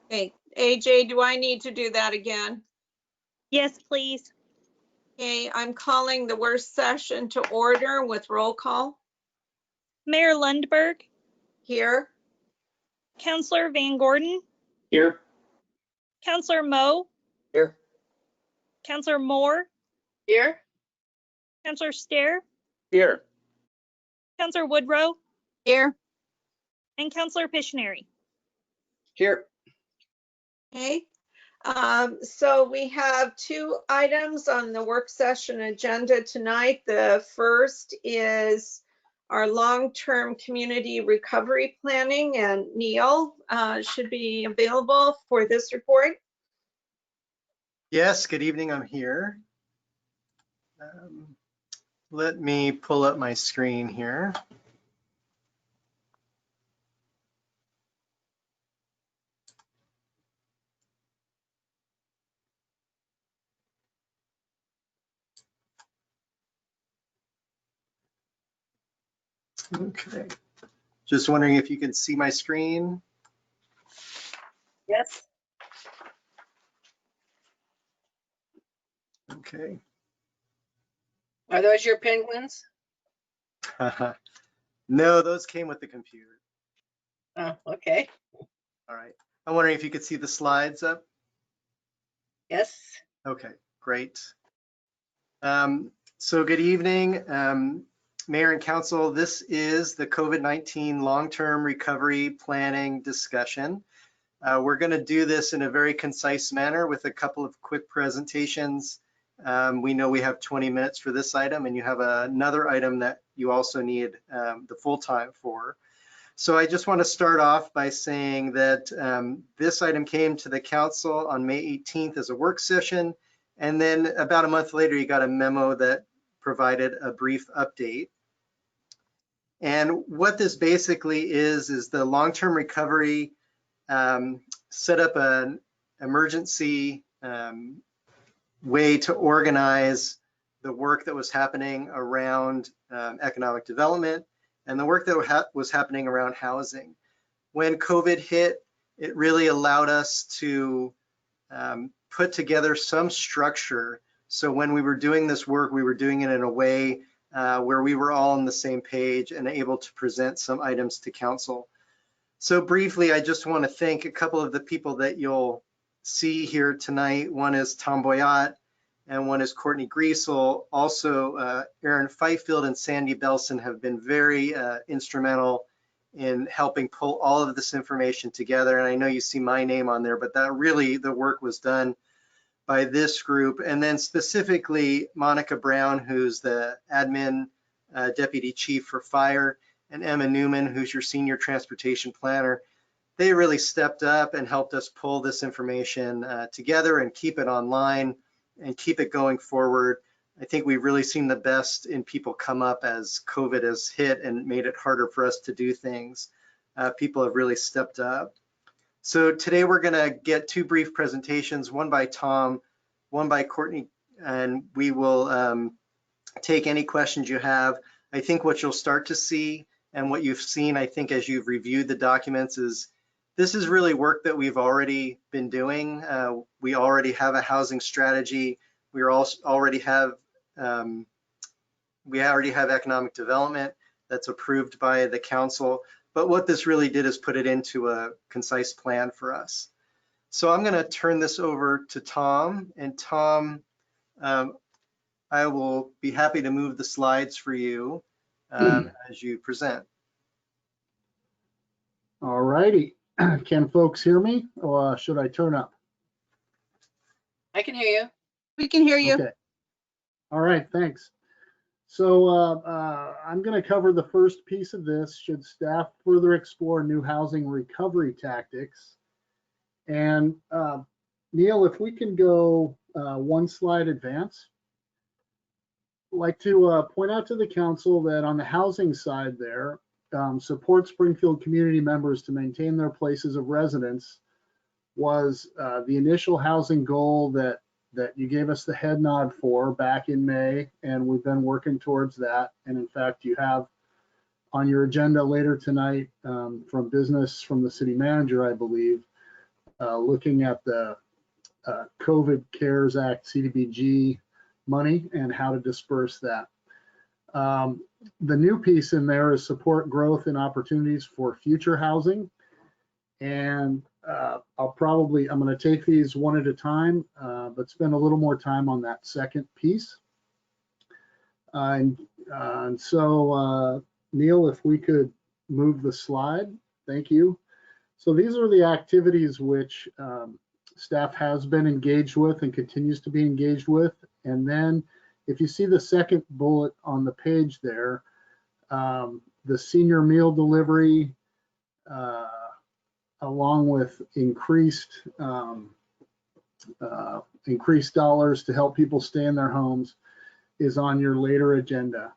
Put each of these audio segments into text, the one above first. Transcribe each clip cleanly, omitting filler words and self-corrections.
Okay, AJ, do I need to do that again? Yes, please. Okay, I'm calling the work session to order with roll call. Mayor Lundberg, Here. Councillor Van Gordon, Here. Councillor Moe, Here. Councillor Moore, Here. Councillor Stair, Here. Councillor Woodrow, Here. and Councillor Pictionary. Here. Okay, so we have two items on the work session agenda tonight. The first is our long-term community recovery planning, and Neil should be available for this report. Yes, good evening, I'm here. Let me pull up my screen here. Okay, just wondering if you can see my screen. Yes. Okay. Are those your penguins? No, those came with the computer. Oh, okay. All right. I'm wondering if you could see the slides up. Yes. Okay, great. So good evening, Mayor and Council. This is the COVID-19 long-term recovery planning discussion. We're going to do this in a very concise manner with a couple of quick presentations. We know we have 20 minutes for this item, and you have another item that you also need the full time for. So I just want to start off by saying that this item came to the council on May 18th as a work session, and then about a month later, you got a memo that provided a brief update. And what this basically is the long-term recovery set up an emergency way to organize the work that was happening around economic development and the work that was happening around housing. When COVID hit, it really allowed us to put together some structure. So when we were doing this work, we were doing it in a way where we were all on the same page and able to present some items to council. So briefly, I just want to thank a couple of the people that you'll see here tonight. One is Tom Boyott and one is Courtney Griesel. Also, Aaron Fifield and Sandy Belson have been very instrumental in helping pull all of this information together. And I know you see my name on there, but that really, the work was done by this group. And then specifically Monica Brown, who's the admin deputy chief for fire, and Emma Newman, who's your senior transportation planner. They really stepped up and helped us pull this information together and keep it online and keep it going forward. I think we've really seen the best in people come up as COVID has hit and made it harder for us to do things. People have really stepped up. So today we're gonna get two brief presentations, one by Tom, one by Courtney, and we will take any questions you have. I think what you'll start to see and what you've seen, I think, as you've reviewed the documents is this is really work that we've already been doing. We already have a housing strategy. We already have economic development that's approved by the council. But what this really did is put it into a concise plan for us. So I'm going to turn this over to Tom. And Tom, I will be happy to move the slides for you as you present. All righty. Can folks hear me, or should I turn up? I can hear you. We can hear you. Okay. All right, thanks. So I'm going to cover the first piece of this. Should staff further explore new housing recovery tactics? And Neil, if we can go one slide advance. I'd like to point out to the council that on the housing side there, support Springfield community members to maintain their places of residence was the initial housing goal that you gave us the head nod for back in May, and we've been working towards that. And in fact, you have on your agenda later tonight from business from the city manager, I believe, looking at the COVID CARES Act CDBG money and how to disperse that. The new piece in there is support growth and opportunities for future housing. And I'm going to take these one at a time, but spend a little more time on that second piece. And so, Neil, if we could move the slide, thank you. So these are the activities which staff has been engaged with and continues to be engaged with. And then if you see the second bullet on the page there, the senior meal delivery, along with increased dollars to help people stay in their homes, is on your later agenda.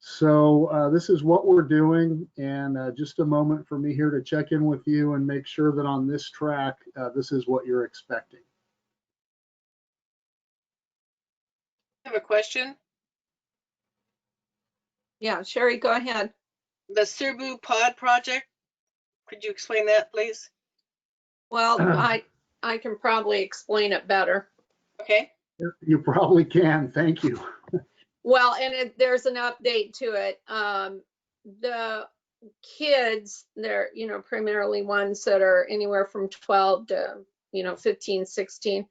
So this is what we're doing, and just a moment for me here to check in with you and make sure that on this track, this is what you're expecting. I have a question. Yeah, Sherry, go ahead. The Cebu Pod project, could you explain that, please? Well, I can probably explain it better. Okay. You probably can. Thank you. Well, and there's an update to it. The kids, they're, primarily ones that are anywhere from 12 to, 15, 16,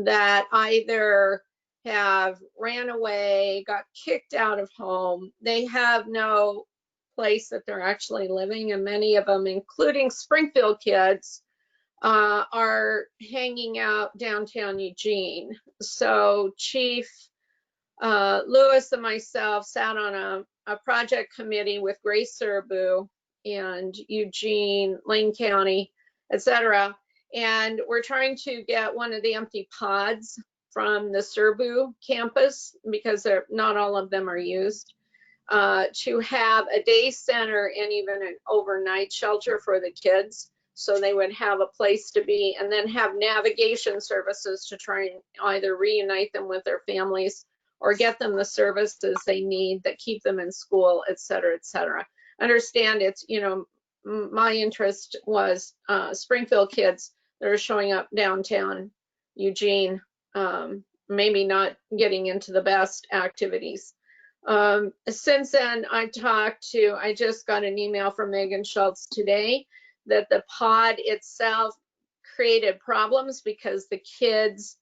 that either have ran away, got kicked out of home. They have no place that they're actually living, and many of them, including Springfield kids, are hanging out downtown Eugene. So Chief Lewis and myself sat on a project committee with Grace Serbu and Eugene, Lane County, etc. And we're trying to get one of the empty pods from the Serbu campus, because not all of them are used, to have a day center and even an overnight shelter for the kids, so they would have a place to be, and then have navigation services to try and either reunite them with their families or get them the services they need that keep them in school, et cetera, et cetera. Understand it's, my interest was Springfield kids that are showing up downtown Eugene, maybe not getting into the best activities. Since then, I just got an email from Megan Schultz today that the pod itself created problems because the kids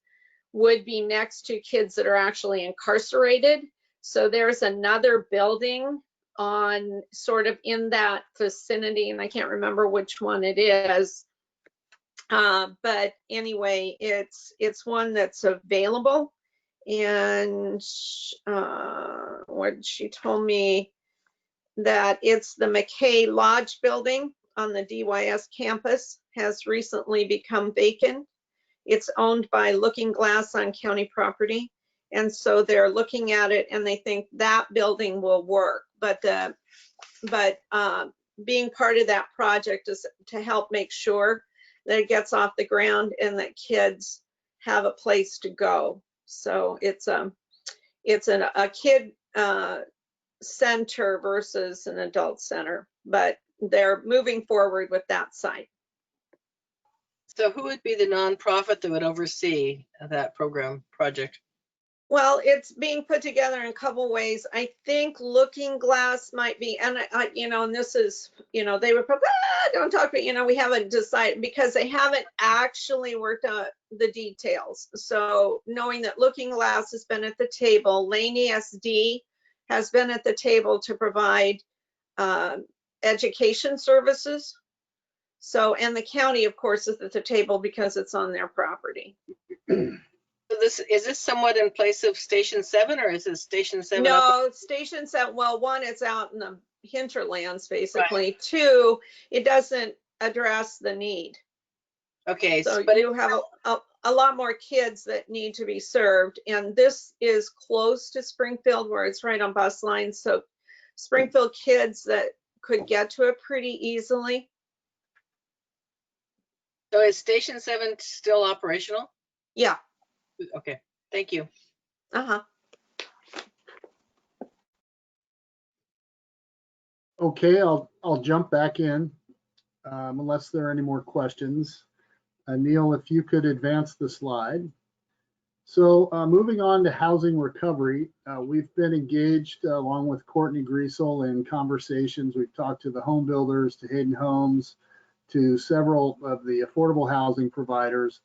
would be next to kids that are actually incarcerated. So there's another building on sort of in that vicinity, and I can't remember which one it is. But anyway, it's one that's available. And what she told me, that it's the McKay Lodge building on the DYS campus, has recently become vacant. It's owned by Looking Glass on county property. And so they're looking at it and they think that building will work. But being part of that project is to help make sure that it gets off the ground and that kids have a place to go. So it's a kid center versus an adult center, but they're moving forward with that site. So who would be the nonprofit that would oversee that program project? Well, it's being put together in a couple ways. I think Looking Glass might be, and and this is, they would probably, don't talk about, we haven't decided, because they haven't actually worked out the details. So knowing that Looking Glass has been at the table, Lane ESD has been at the table to provide education services. So, and the county, of course, is at the table because it's on their property. So is this somewhat in place of Station 7, or is it Station 7? No, Station 7, well, one, it's out in the hinterlands, basically. Right. Two, it doesn't address the need. Okay, So but you have a lot more kids that need to be served. And this is close to Springfield, where it's right on bus lines. So Springfield kids that could get to it pretty easily. So is Station 7 still operational? Yeah. Okay, thank you. Uh-huh. Okay, I'll jump back in unless there are any more questions. Neil, if you could advance the slide. So moving on to housing recovery, we've been engaged along with Courtney Griesel in conversations. We've talked to the home builders, to Hayden Homes, to several of the affordable housing providers.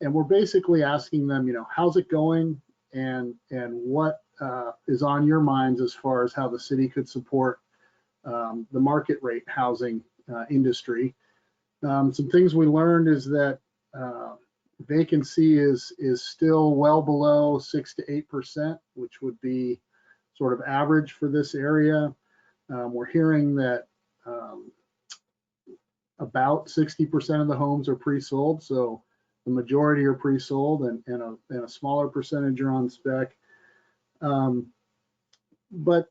And we're basically asking them, how's it going, and what is on your minds as far as how the city could support the market rate housing industry. Some things we learned is that vacancy is still well below 6 to 8%, which would be sort of average for this area. We're hearing that about 60% of the homes are pre-sold, so the majority are pre-sold, and a smaller percentage are on spec. But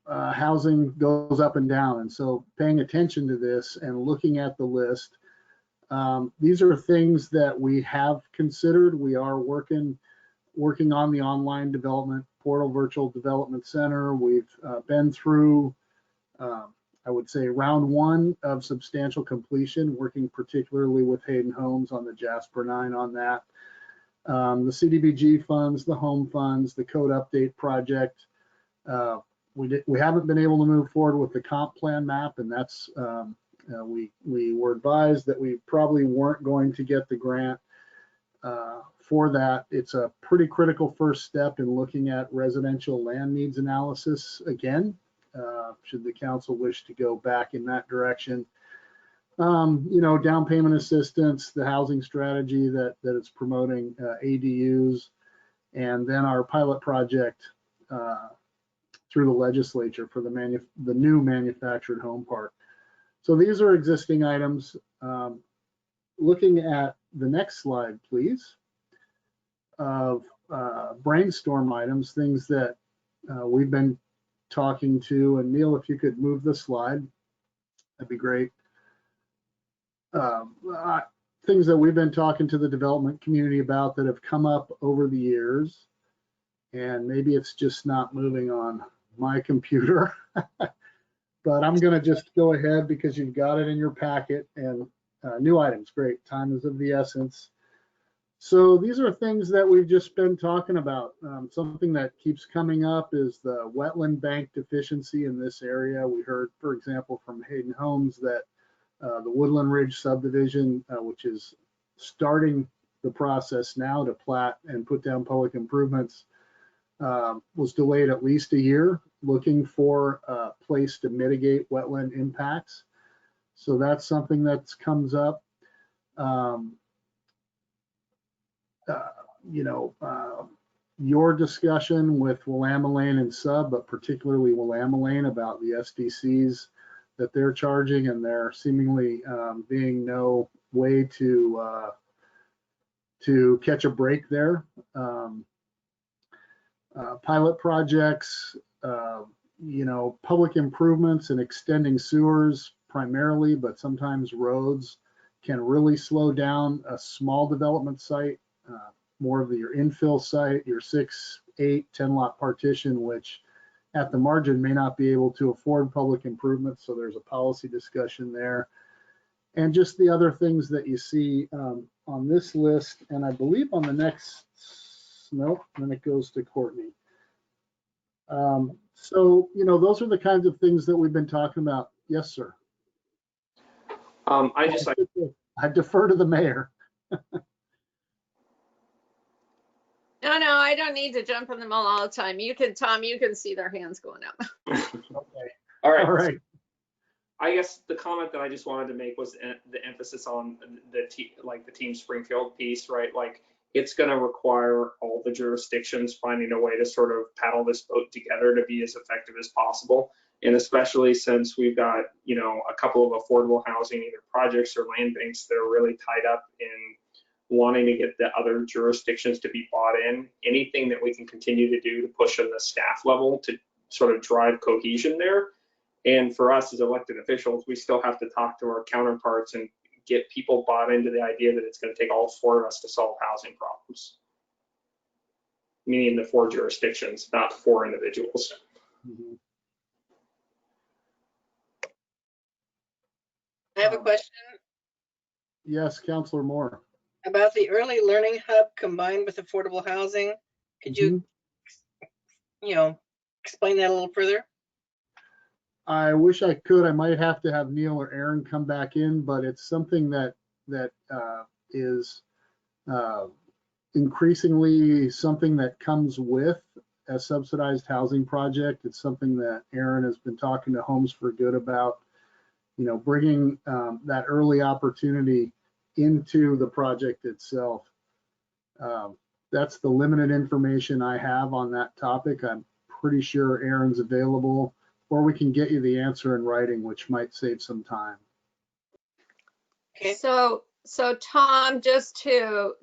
housing goes up and down, and so paying attention to this and looking at the list, these are things that we have considered. We are working on the online development portal, virtual development center. We've been through, I would say, round one of substantial completion, working particularly with Hayden Homes on the Jasper 9 on that. The CDBG funds, the home funds, the code update project. We haven't been able to move forward with the comp plan map, and that's we were advised that we probably weren't going to get the grant for that. It's a pretty critical first step in looking at residential land needs analysis again, should the council wish to go back in that direction. Down payment assistance, the housing strategy that it's promoting, ADUs, and then our pilot project through the legislature for the new manufactured home park. So these are existing items. Looking at the next slide, please, of brainstorm items, things that we've been talking to, and Neil, if you could move the slide, that'd be great. Things that we've been talking to the development community about that have come up over the years, and maybe it's just not moving on my computer, but I'm gonna just go ahead because you've got it in your packet. And new items, great, time is of the essence. So these are things that we've just been talking about. Something that keeps coming up is the wetland bank deficiency in this area. We heard, for example, from Hayden Homes that the Woodland Ridge subdivision, which is starting the process now to plat and put down public improvements, was delayed at least a year, looking for a place to mitigate wetland impacts. So that's something that comes up. Your discussion with Willamette Lane and Sub, but particularly Willamette Lane, about the SDCs that they're charging, and there seemingly being no way to catch a break there. Pilot projects, public improvements and extending sewers primarily, but sometimes roads can really slow down a small development site, more of your infill site, your 6, 8, 10 lot partition, which at the margin may not be able to afford public improvements. So there's a policy discussion there. And just the other things that you see on this list, and I believe on the next, nope, then it goes to Courtney. So, those are the kinds of things that we've been talking about. Yes, sir. I defer to the mayor. No, I don't need to jump on them all the time. Tom, you can see their hands going up. Okay. All right. All right. I guess the comment that I just wanted to make was the emphasis on the Team Springfield piece, right? Like, it's going to require all the jurisdictions finding a way to sort of paddle this boat together to be as effective as possible. And especially since we've got, a couple of affordable housing, either projects or land banks that are really tied up in wanting to get the other jurisdictions to be bought in. Anything that we can continue to do to push on the staff level to sort of drive cohesion there. And for us as elected officials, we still have to talk to our counterparts and get people bought into the idea that it's going to take all 4 of us to solve housing problems. Meaning the 4 jurisdictions, not 4 individuals. Mm-hmm. I have a question. Yes, Counselor Moore. About the early learning hub combined with affordable housing. Could you, explain that a little further? I wish I could. I might have to have Neil or Aaron come back in, but it's something that is increasingly something that comes with a subsidized housing project. It's something that Aaron has been talking to Homes for Good about, bringing that early opportunity into the project itself. That's the limited information I have on that topic. I'm pretty sure Aaron's available, or we can get you the answer in writing, which might save some time. Okay. So Tom, just to,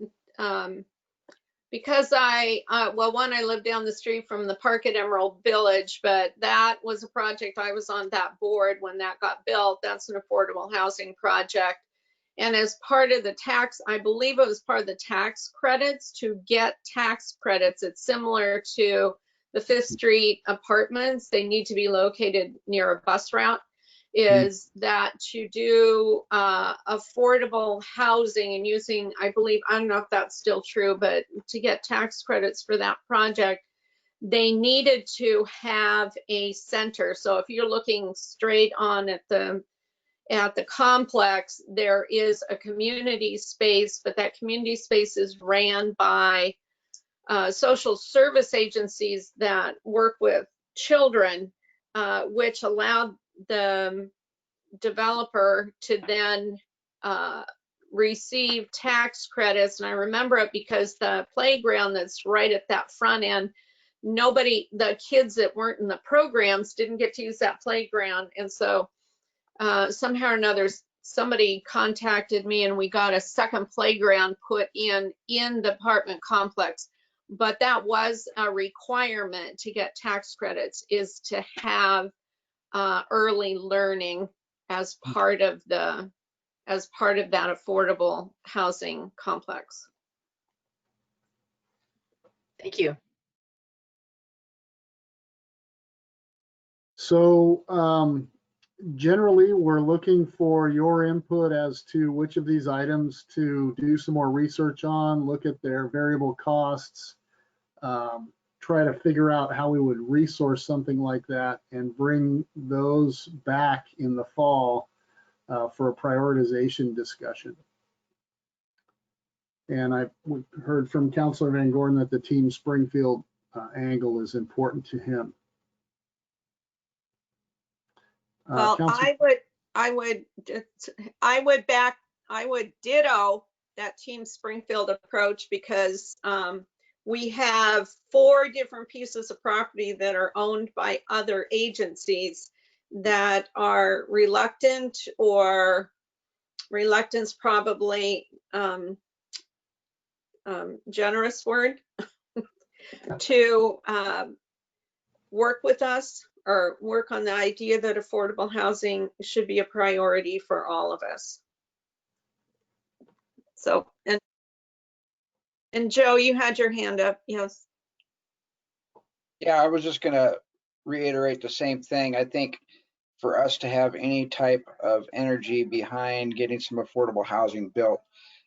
because one, I live down the street from the park at Emerald Village, but that was a project I was on that board when that got built. That's an affordable housing project. And as part of the tax, I believe it was part of the tax credits to get tax credits. It's similar to the Fifth Street apartments. They need to be located near a bus route. Is that to do affordable housing and using, I believe, I don't know if that's still true, but to get tax credits for that project, they needed to have a center. So if you're looking straight on at the complex, there is a community space, but that community space is ran by social service agencies that work with children, which allowed the developer to then receive tax credits. And I remember it because the playground that's right at that front end, the kids that weren't in the programs didn't get to use that playground. And so somehow or another, somebody contacted me and we got a second playground put in the apartment complex. But that was a requirement to get tax credits, is to have early learning as part of that affordable housing complex. Thank you. So generally, we're looking for your input as to which of these items to do some more research on, look at their variable costs, try to figure out how we would resource something like that and bring those back in the fall for a prioritization discussion. And I heard from Councilor Van Gordon that the Team Springfield angle is important to him. Well, I would ditto that Team Springfield approach, because we have 4 different pieces of property that are owned by other agencies that are reluctant, or reluctance probably generous word, to work with us or work on the idea that affordable housing should be a priority for all of us. So, and Joe, you had your hand up. Yes. Yeah, I was just going to reiterate the same thing. I think for us to have any type of energy behind getting some affordable housing built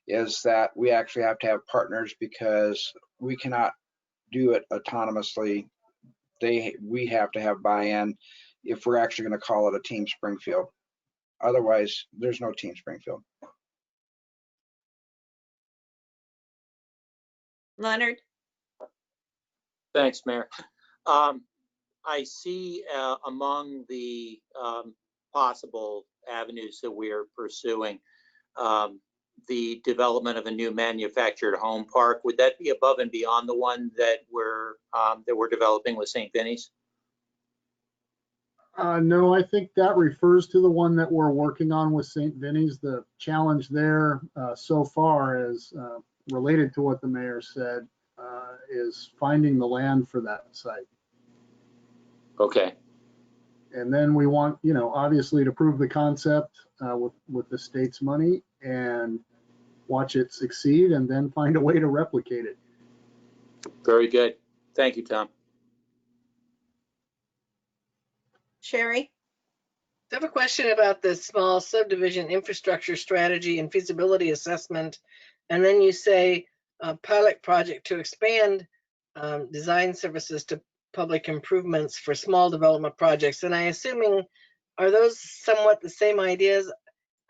is that we actually have to have partners, because we cannot do it autonomously. We have to have buy-in if we're actually going to call it a Team Springfield. Otherwise, there's no Team Springfield. Leonard? Thanks, Mayor. I see among the possible avenues that we are pursuing the development of a new manufactured home park. Would that be above and beyond the one that we're developing with St. Vinny's? No, I think that refers to the one that we're working on with St. Vinny's. The challenge there so far is related to what the mayor said, is finding the land for that site. Okay. And then we want, obviously to prove the concept with the state's money and watch it succeed, and then find a way to replicate it. Very good. Thank you, Tom. Sherry? I have a question about the small subdivision infrastructure strategy and feasibility assessment. And then you say pilot project to expand design services to public improvements for small development projects. And are those somewhat the same ideas?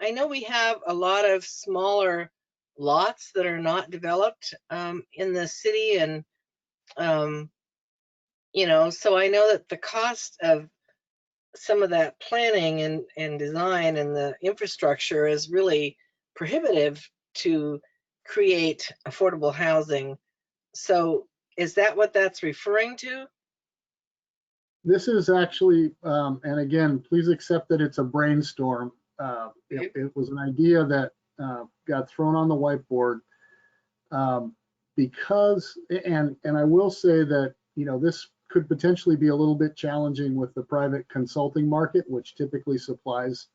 I know we have a lot of smaller lots that are not developed in the city. And, so I know that the cost of some of that planning and design and the infrastructure is really prohibitive to create affordable housing. So is that what that's referring to? This is actually, and again, please accept that it's a brainstorm. It was an idea that got thrown on the whiteboard because, and I will say that, this could potentially be a little bit challenging with the private consulting market, which typically supplies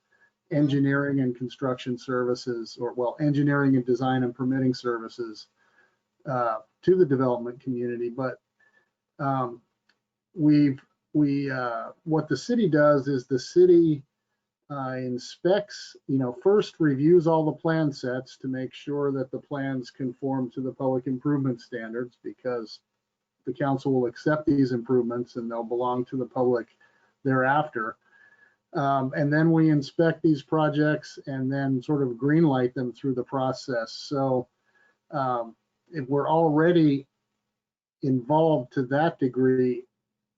engineering and construction services, or well, engineering and design and permitting services to the development community. But what the city does is the city inspects, first reviews all the plan sets to make sure that the plans conform to the public improvement standards, because the council will accept these improvements and they'll belong to the public thereafter. And then we inspect these projects and then sort of green light them through the process. So if we're already involved to that degree,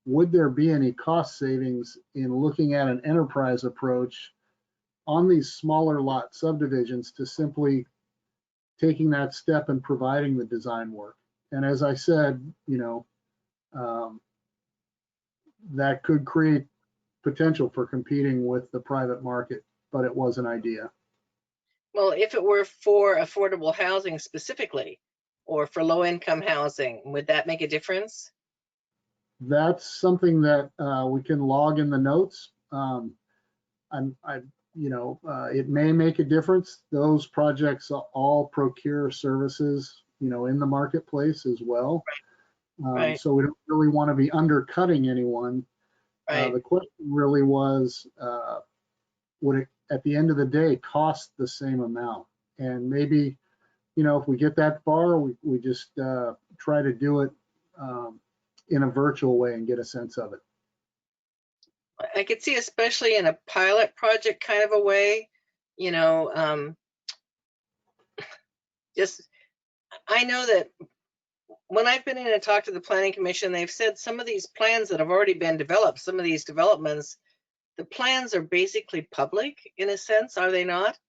would there be any cost savings in looking at an enterprise approach on these smaller lot subdivisions to simply taking that step and providing the design work? And as I said, that could create potential for competing with the private market, but it was an idea. Well, if it were for affordable housing specifically, or for low-income housing, would that make a difference? That's something that we can log in the notes. It may make a difference. Those projects all procure services, in the marketplace as well. Right. So we don't really want to be undercutting anyone. Right. The question really was, would it, at the end of the day, cost the same amount? And maybe, if we get that far, we just try to do it in a virtual way and get a sense of it. I could see, especially in a pilot project kind of a way, I know that when I've been in and talked to the Planning Commission, they've said some of these plans that have already been developed, some of these developments, the plans are basically public in a sense, are they not?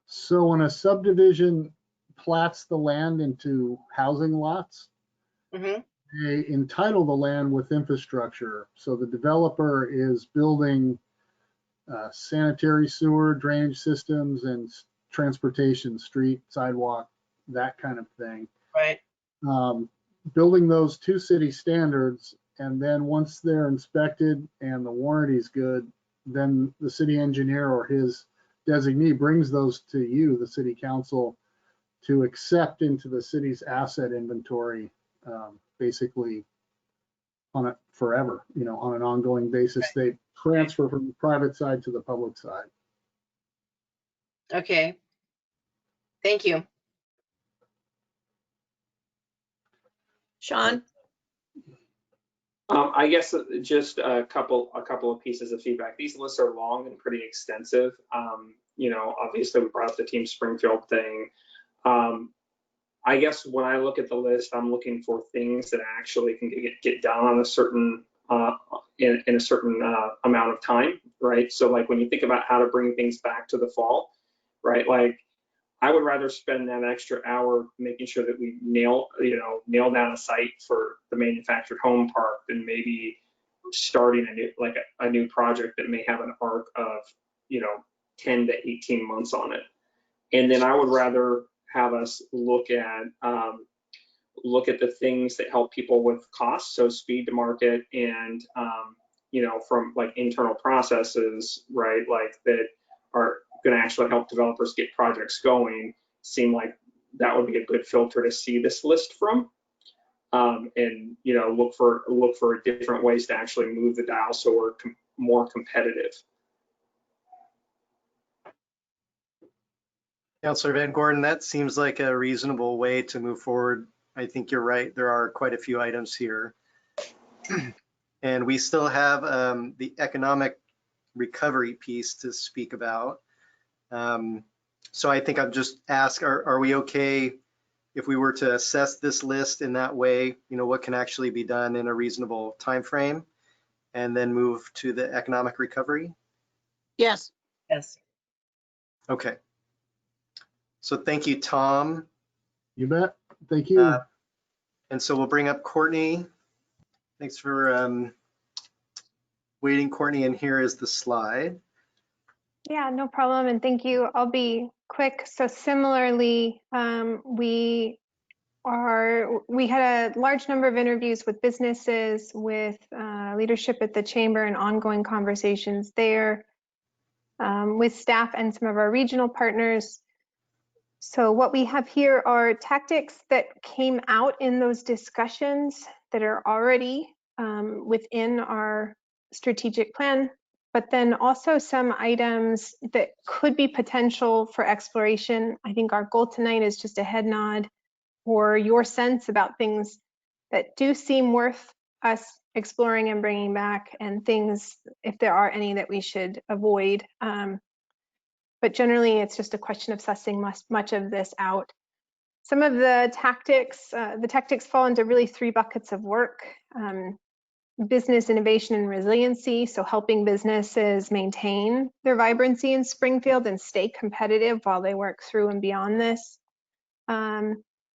So when a subdivision plats the land into housing lots, Mm-hmm. they entitle the land with infrastructure. So the developer is building sanitary sewer, drainage systems, and transportation, street, sidewalk, that kind of thing. Right. Building those to city standards, and then once they're inspected and the warranty's good, then the city engineer or his designee brings those to you, the city council, to accept into the city's asset inventory, basically on it forever, on an ongoing basis. They transfer from the private side to the public side. Okay. Thank you. Sean? I guess just a couple of pieces of feedback. These lists are long and pretty extensive. Obviously we brought up the Team Springfield thing. I guess when I look at the list, I'm looking for things that actually can get done on a certain in a certain amount of time, right? So like when you think about how to bring things back to the fall, right? Like I would rather spend that extra hour making sure that we nail down a site for the manufactured home park than maybe starting a new project that may have an arc of 10 to 18 months on it. And then I would rather have us look at the things that help people with costs, so speed to market, and from like internal processes, right, like that are going to actually help developers get projects going. Seem like that would be a good filter to see this list from, and look for different ways to actually move the dial, so we're more competitive. Councillor Van Gordon, that seems like a reasonable way to move forward. I think you're right. There are quite a few items here. And we still have the economic recovery piece to speak about. So I think I'm just ask, are we okay if we were to assess this list in that way, what can actually be done in a reasonable time frame, and then move to the economic recovery? Yes. Yes. Okay. So thank you, Tom. You bet. Thank you. And so we'll bring up Courtney. Thanks for waiting, Courtney, and here is the slide. Yeah, no problem, and thank you. I'll be quick. So similarly, we had a large number of interviews with businesses, with leadership at the chamber, and ongoing conversations there with staff and some of our regional partners. So what we have here are tactics that came out in those discussions that are already within our strategic plan, but then also some items that could be potential for exploration. I think our goal tonight is just a head nod or your sense about things that do seem worth us exploring and bringing back, and things, if there are any, that we should avoid. But generally, it's just a question of sussing much of this out. Some of the tactics fall into really 3 buckets of work. Business innovation and resiliency, so helping businesses maintain their vibrancy in Springfield and stay competitive while they work through and beyond this.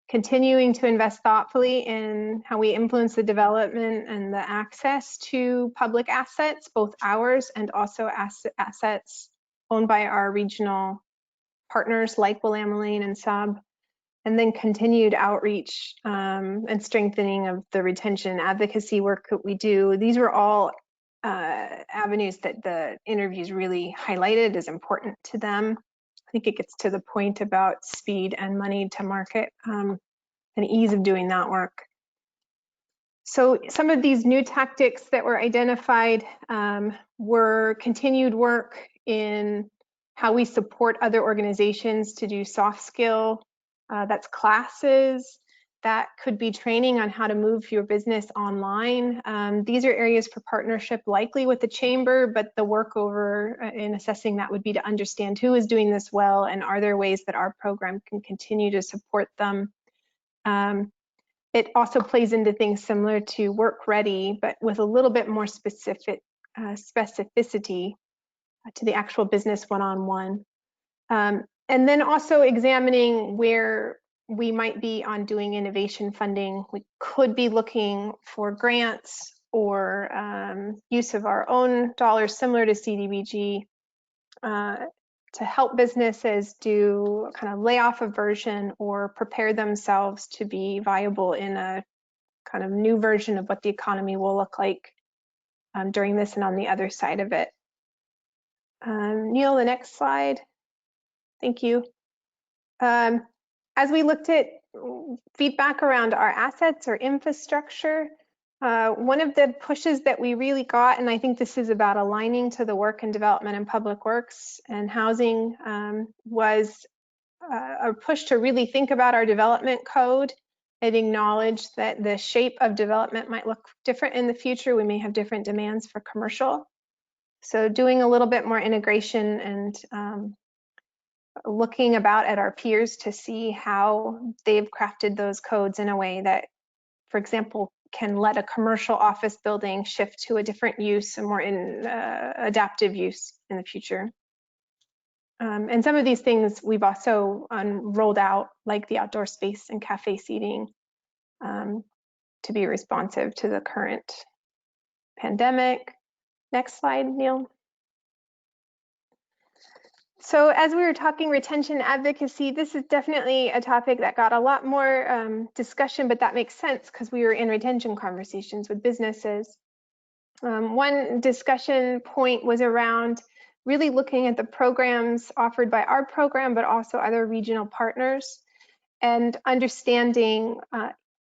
Continuing to invest thoughtfully in how we influence the development and the access to public assets, both ours and also assets owned by our regional partners like Willamette Lane and Sub, and then continued outreach and strengthening of the retention and advocacy work that we do. These were all avenues that the interviews really highlighted as important to them. I think it gets to the point about speed and money to market and ease of doing that work. So some of these new tactics that were identified were continued work in how we support other organizations to do soft skill, that's classes, that could be training on how to move your business online. These are areas for partnership likely with the chamber, but the work over in assessing that would be to understand who is doing this well and are there ways that our program can continue to support them. It also plays into things similar to Work Ready, but with a little bit more specificity to the actual business one-on-one. And then also examining where we might be on doing innovation funding. We could be looking for grants or use of our own dollars similar to CDBG to help businesses do kind of layoff aversion or prepare themselves to be viable in a kind of new version of what the economy will look like during this and on the other side of it. Neil, the next slide. Thank you. As we looked at feedback around our assets or infrastructure, one of the pushes that we really got, and I think this is about aligning to the work and development in public works and housing, was a push to really think about our development code and acknowledge that the shape of development might look different in the future. We may have different demands for commercial. So doing a little bit more integration and looking about at our peers to see how they've crafted those codes in a way that, for example, can let a commercial office building shift to a different use, a more adaptive use in the future. And some of these things we've also rolled out, like the outdoor space and cafe seating, to be responsive to the current pandemic. Next slide, Neil. So as we were talking retention advocacy, this is definitely a topic that got a lot more discussion, but that makes sense because we were in retention conversations with businesses. One discussion point was around really looking at the programs offered by our program, but also other regional partners, and understanding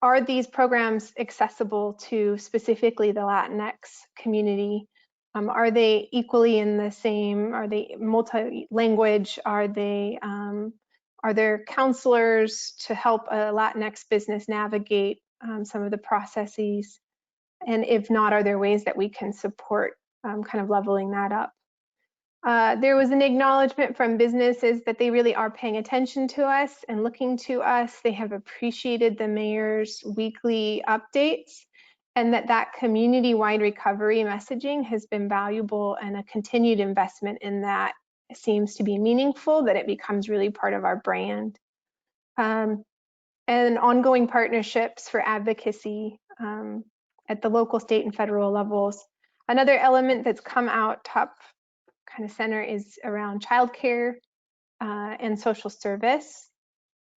are these programs accessible to specifically the Latinx community? Are they equally in the same? Are they multi-language? Are there counselors to help a Latinx business navigate some of the processes? And if not, are there ways that we can support kind of leveling that up? There was an acknowledgement from businesses that they really are paying attention to us and looking to us. They have appreciated the mayor's weekly updates, and that community-wide recovery messaging has been valuable, and a continued investment in that seems to be meaningful, that it becomes really part of our brand. And ongoing partnerships for advocacy at the local, state, and federal levels. Another element that's come out top kind of center is around childcare and social service.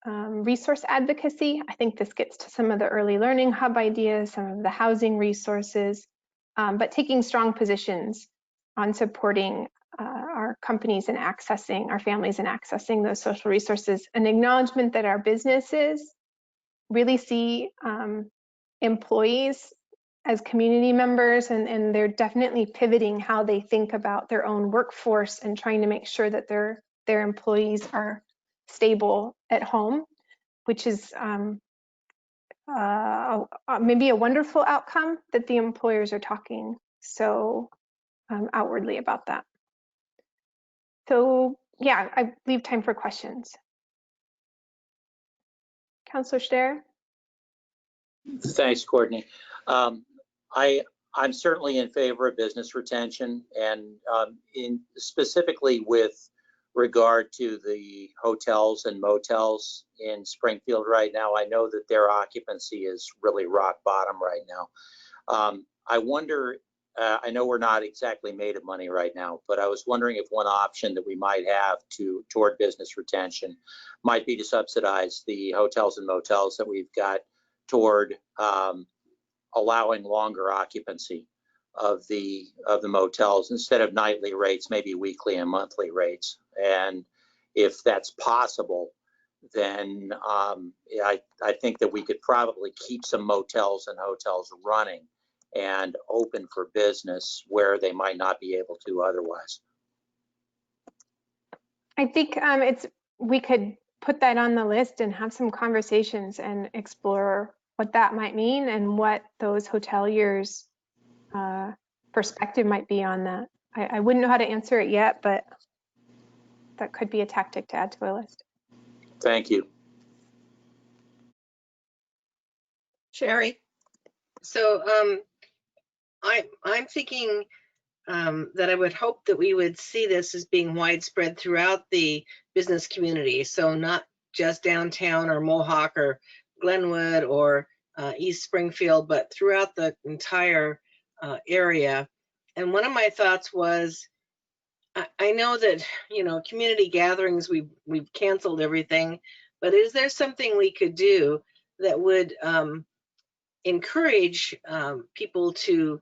Resource advocacy, I think this gets to some of the early learning hub ideas, some of the housing resources, but taking strong positions on supporting our companies and accessing, our families and accessing those social resources. An acknowledgement that our businesses really see employees as community members, and they're definitely pivoting how they think about their own workforce and trying to make sure that their employees are stable at home, which is maybe a wonderful outcome that the employers are talking so outwardly about that. So yeah, I leave time for questions. Councilor Stair? Thanks, Courtney. I'm certainly in favor of business retention, and specifically with regard to the hotels and motels in Springfield right now. I know that their occupancy is really rock bottom right now. I wonder, I know we're not exactly made of money right now, but I was wondering if one option that we might have toward business retention might be to subsidize the hotels and motels that we've got toward allowing longer occupancy of the motels instead of nightly rates, maybe weekly and monthly rates. And if that's possible, then I think that we could probably keep some motels and hotels running and open for business where they might not be able to otherwise. I think we could put that on the list and have some conversations and explore what that might mean and what those hoteliers' perspective might be on that. I wouldn't know how to answer it yet, but that could be a tactic to add to the list. Thank you. Sherry? So I'm thinking that I would hope that we would see this as being widespread throughout the business community. So not just downtown or Mohawk or Glenwood or East Springfield, but throughout the entire area. And one of my thoughts was, I know that, you know, community gatherings, we've canceled everything, but is there something we could do that would encourage people to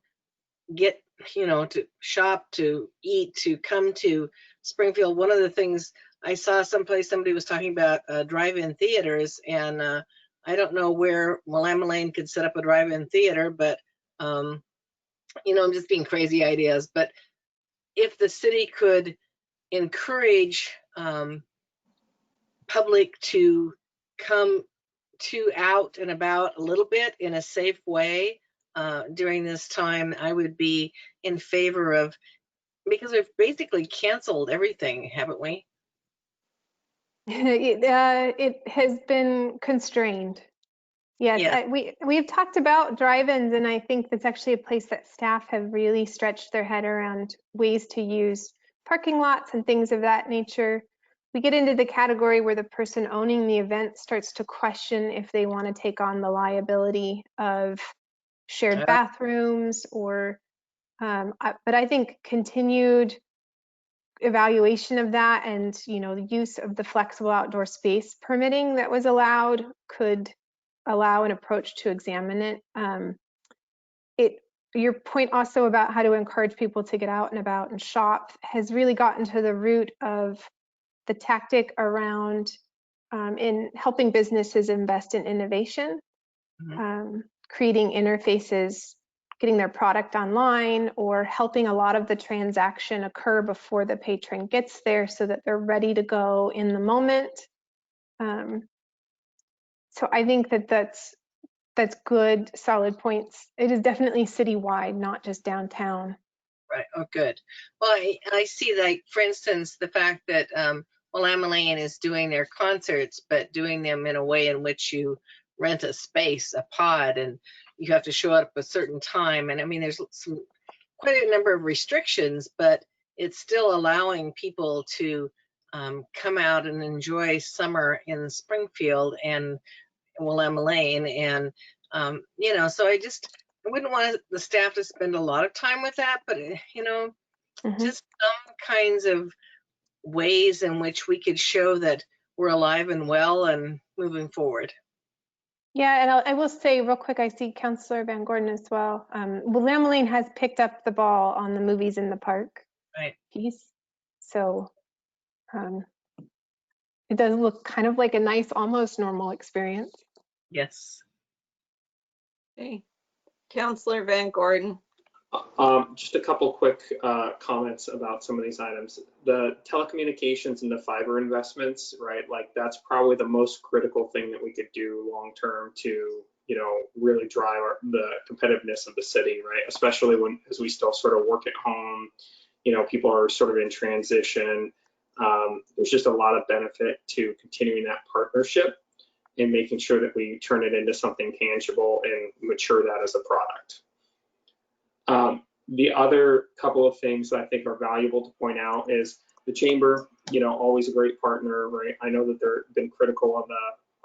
get, you know, to shop, to eat, to come to Springfield? One of the things I saw someplace, somebody was talking about drive-in theaters, and I don't know where Willamette Lane could set up a drive-in theater, but you know, I'm just being crazy ideas. But if the city could encourage public to come to out and about a little bit in a safe way during this time, I would be in favor of, because we've basically canceled everything, haven't we? It has been constrained. Yes, Yeah. we've talked about drive-ins, and I think that's actually a place that staff have really stretched their head around ways to use parking lots and things of that nature. We get into the category where the person owning the event starts to question if they want to take on the liability of shared bathrooms or, but I think continued evaluation of that and, you know, the use of the flexible outdoor space permitting that was allowed could allow an approach to examine it. Your point also about how to encourage people to get out and about and shop has really gotten to the root of the tactic around in helping businesses invest in innovation, creating interfaces getting their product online or helping a lot of the transaction occur before the patron gets there so that they're ready to go in the moment. So I think that that's good, solid points. It is definitely citywide, not just downtown. Right. Oh, good. Well, I see, like, for instance, the fact that Willamette is doing their concerts, but doing them in a way in which you rent a space, a pod, and you have to show up a certain time. And I mean, there's quite a number of restrictions, but it's still allowing people to come out and enjoy summer in Springfield and Willamette. And, you know, so I wouldn't want the staff to spend a lot of time with that, but, you know, just some kinds of ways in which we could show that we're alive and well and moving forward. Yeah, and I will say real quick, I see Councillor Van Gordon as well. Willamette has picked up the ball on the movies in the park piece. So it does look kind of like a nice, almost normal experience. Yes. Okay. Councillor Van Gordon. Just a couple quick comments about some of these items. The telecommunications and the fiber investments, right? Like that's probably the most critical thing that we could do long term to, you know, really drive the competitiveness of the city, right? Especially as we still sort of work at home, you know, people are sort of in transition. There's just a lot of benefit to continuing that partnership and making sure that we turn it into something tangible and mature that as a product. The other couple of things that I think are valuable to point out is the chamber, you know, always a great partner, right? I know that they've been critical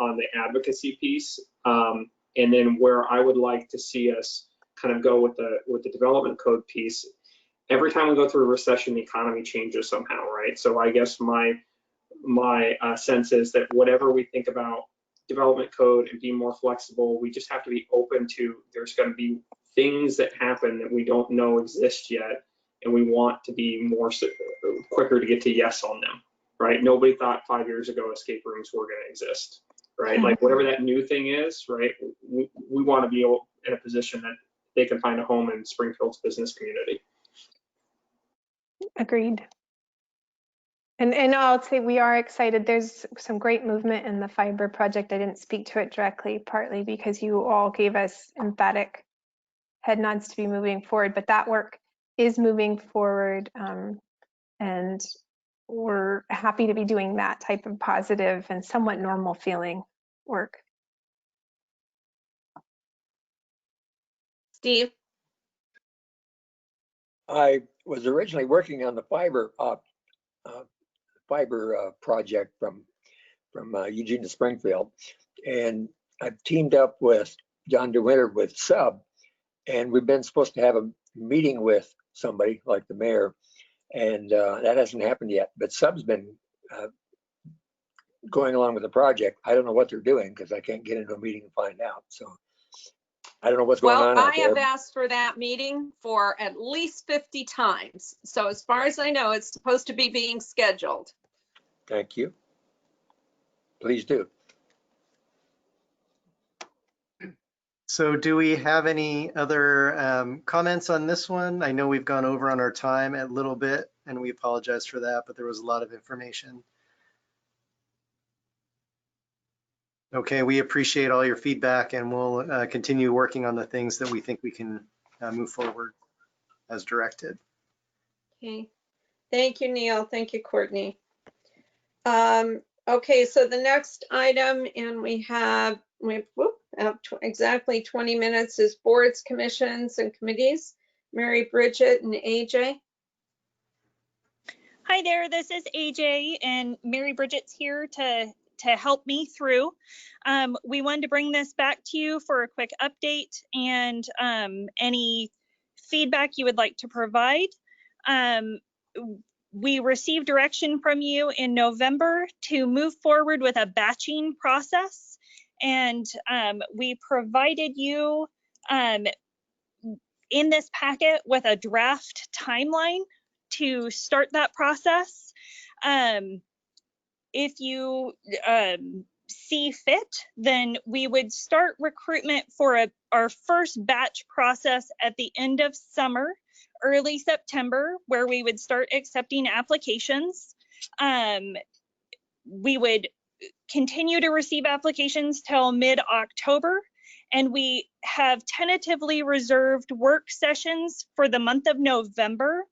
on the advocacy piece. And then where I would like to see us kind of go with the development code piece, every time we go through a recession, the economy changes somehow, right? So I guess my sense is that whatever we think about development code and be more flexible, we just have to be open to, there's going to be things that happen that we don't know exist yet, and we want to be quicker to get to yes on them, right? Nobody thought 5 years ago escape rooms were going to exist, right? Like whatever that new thing is, right? We want to be in a position that they can find a home in Springfield's business community. Agreed. And I'll say we are excited. There's some great movement in the fiber project. I didn't speak to it directly, partly because you all gave us emphatic head nods to be moving forward, but that work is moving forward, and we're happy to be doing that type of positive and somewhat normal feeling work. Steve? I was originally working on the fiber project from Eugene to Springfield, and I've teamed up with John DeWinter with Sub, and we've been supposed to have a meeting with somebody like the mayor, and that hasn't happened yet. But Sub's been going along with the project. I don't know what they're doing because I can't get into a meeting and find out. So I don't know what's going on out there. Well, I have asked for that meeting for at least 50 times. So as far as I know, it's supposed to be being scheduled. Thank you. Please do. So do we have any other comments on this one? I know we've gone over on our time a little bit, and we apologize for that, but there was a lot of information. Okay, we appreciate all your feedback, and we'll continue working on the things that we think we can move forward as directed. Okay, thank you, Neil. Thank you, Courtney. Okay, so the next item, and we have exactly 20 minutes, is boards, commissions, and committees. Mary Bridget and AJ. Hi there, this is AJ, and Mary Bridget's here to help me through. We wanted to bring this back to you for a quick update and any feedback you would like to provide. We received direction from you in November to move forward with a batching process, and we provided you in this packet with a draft timeline to start that process. If you see fit, then we would start recruitment for our first batch process at the end of summer, early September, where we would start accepting applications. We would continue to receive applications till mid-October, and we have tentatively reserved work sessions for the month of November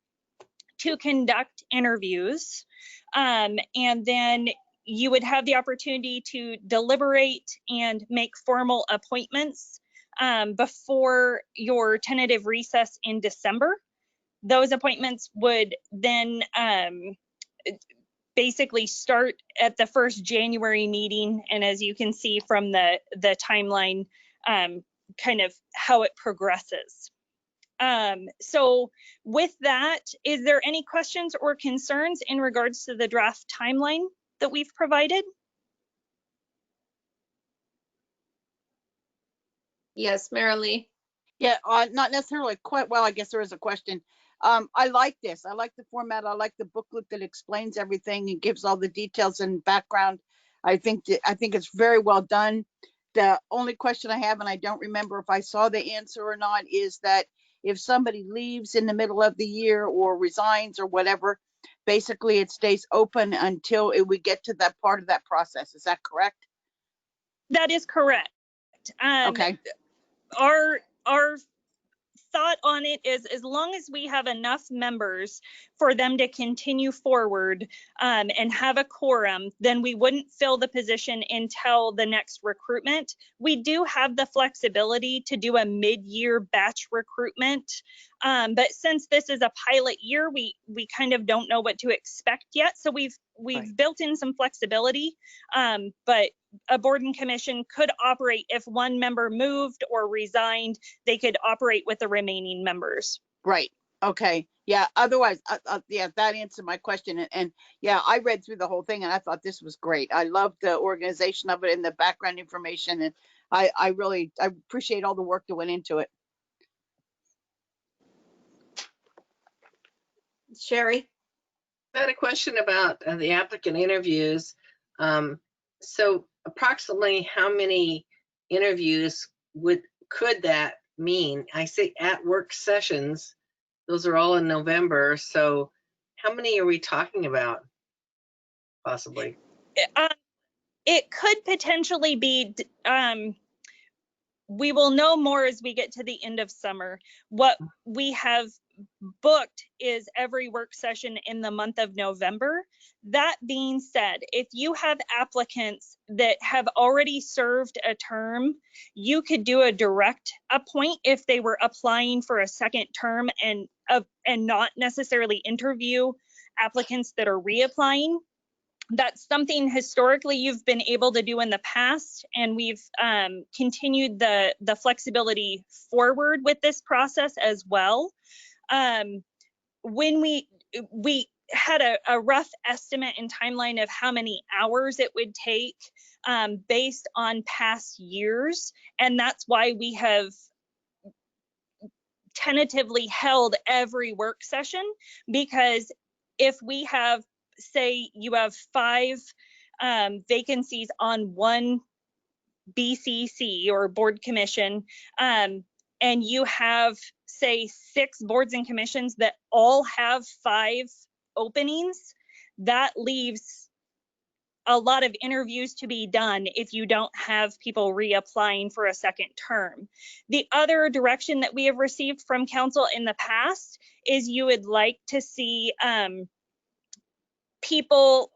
to conduct interviews. And then you would have the opportunity to deliberate and make formal appointments before your tentative recess in December. Those appointments would then basically start at the first January meeting. And as you can see from the timeline, kind of how it progresses. So with that, is there any questions or concerns in regards to the draft timeline that we've provided? Yes, Marilee. Yeah, not necessarily quite well. I guess there is a question. I like this. I like the format. I like the booklet that explains everything and gives all the details and background. I think it's very well done. The only question I have, and I don't remember if I saw the answer or not, is that if somebody leaves in the middle of the year or resigns or whatever, basically it stays open until we get to that part of that process. Is that correct? That is correct. Okay. Our thought on it is, as long as we have enough members for them to continue forward and have a quorum, then we wouldn't fill the position until the next recruitment. We do have the flexibility to do a mid-year batch recruitment, but since this is a pilot year, we kind of don't know what to expect yet. So we've Right. built in some flexibility, but a board and commission could operate if one member moved or resigned, they could operate with the remaining members. Right. Okay. Yeah. Otherwise, yeah, that answered my question. And yeah, I read through the whole thing and I thought this was great. I love the organization of it and the background information. And I appreciate all the work that went into it. Sherry? I had a question about the applicant interviews. So approximately how many interviews could that mean? I say at work sessions, those are all in November. So how many are we talking about possibly? It could potentially be, we will know more as we get to the end of summer. What we have booked is every work session in the month of November. That being said, if you have applicants that have already served a term, you could do a direct appoint if they were applying for a second term and not necessarily interview applicants that are reapplying. That's something historically you've been able to do in the past, and we've continued the flexibility forward with this process as well. When we had a rough estimate and timeline of how many hours it would take based on past years, and that's why we have tentatively held every work session, because if we have, say you have 5 vacancies on one BCC or board commission, and you have, say, 6 boards and commissions that all have 5 openings, that leaves a lot of interviews to be done if you don't have people reapplying for a second term. The other direction that we have received from council in the past is you would like to see people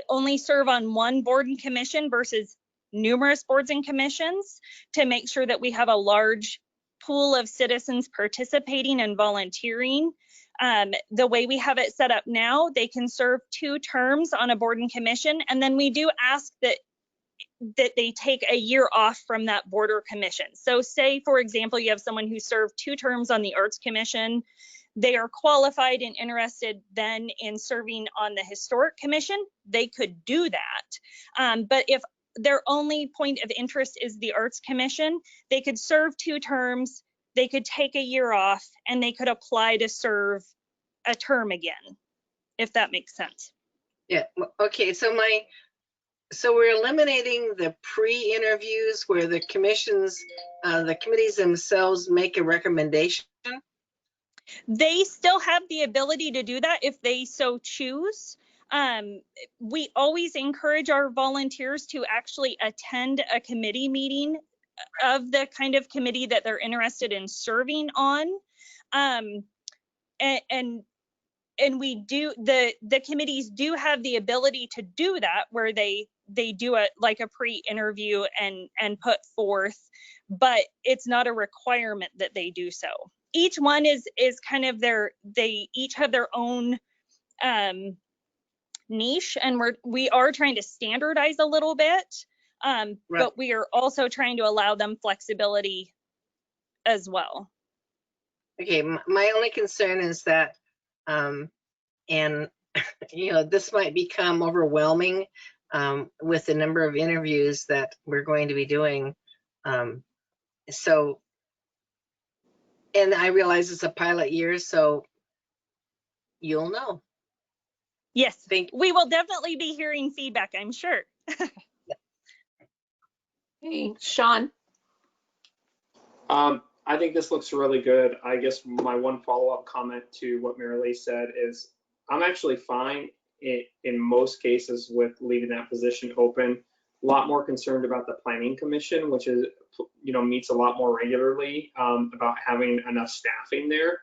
only serve on one board and commission versus numerous boards and commissions, to make sure that we have a large pool of citizens participating and volunteering. The way we have it set up now, they can serve 2 terms on a board and commission, and then we do ask that they take a year off from that board or commission. So say, for example, you have someone who served 2 terms on the Arts Commission, they are qualified and interested then in serving on the Historic Commission, they could do that. But if their only point of interest is the Arts Commission, they could serve 2 terms, they could take a year off, and they could apply to serve a term again, if that makes sense. Yeah. Okay. So So we're eliminating the pre-interviews where the commissions, the committees themselves make a recommendation. They still have the ability to do that if they so choose. We always encourage our volunteers to actually attend a committee meeting of the kind of committee that they're interested in serving on. And we do, the committees do have the ability to do that, where they do a like a pre-interview and put forth, but it's not a requirement that they do so. Each one is kind of they each have their own niche, and we are trying to standardize a little bit, Right. but we are also trying to allow them flexibility as well. Okay, my only concern is that, and you know, this might become overwhelming with the number of interviews that we're going to be doing. So, and I realize it's a pilot year, so you'll know. Yes, we will definitely be hearing feedback, I'm sure. Hey, Sean. I think this looks really good. I guess my one follow-up comment to what Mary Lee said is I'm actually fine in most cases with leaving that position open. A lot more concerned about the Planning Commission, which is, you know, meets a lot more regularly, about having enough staffing there.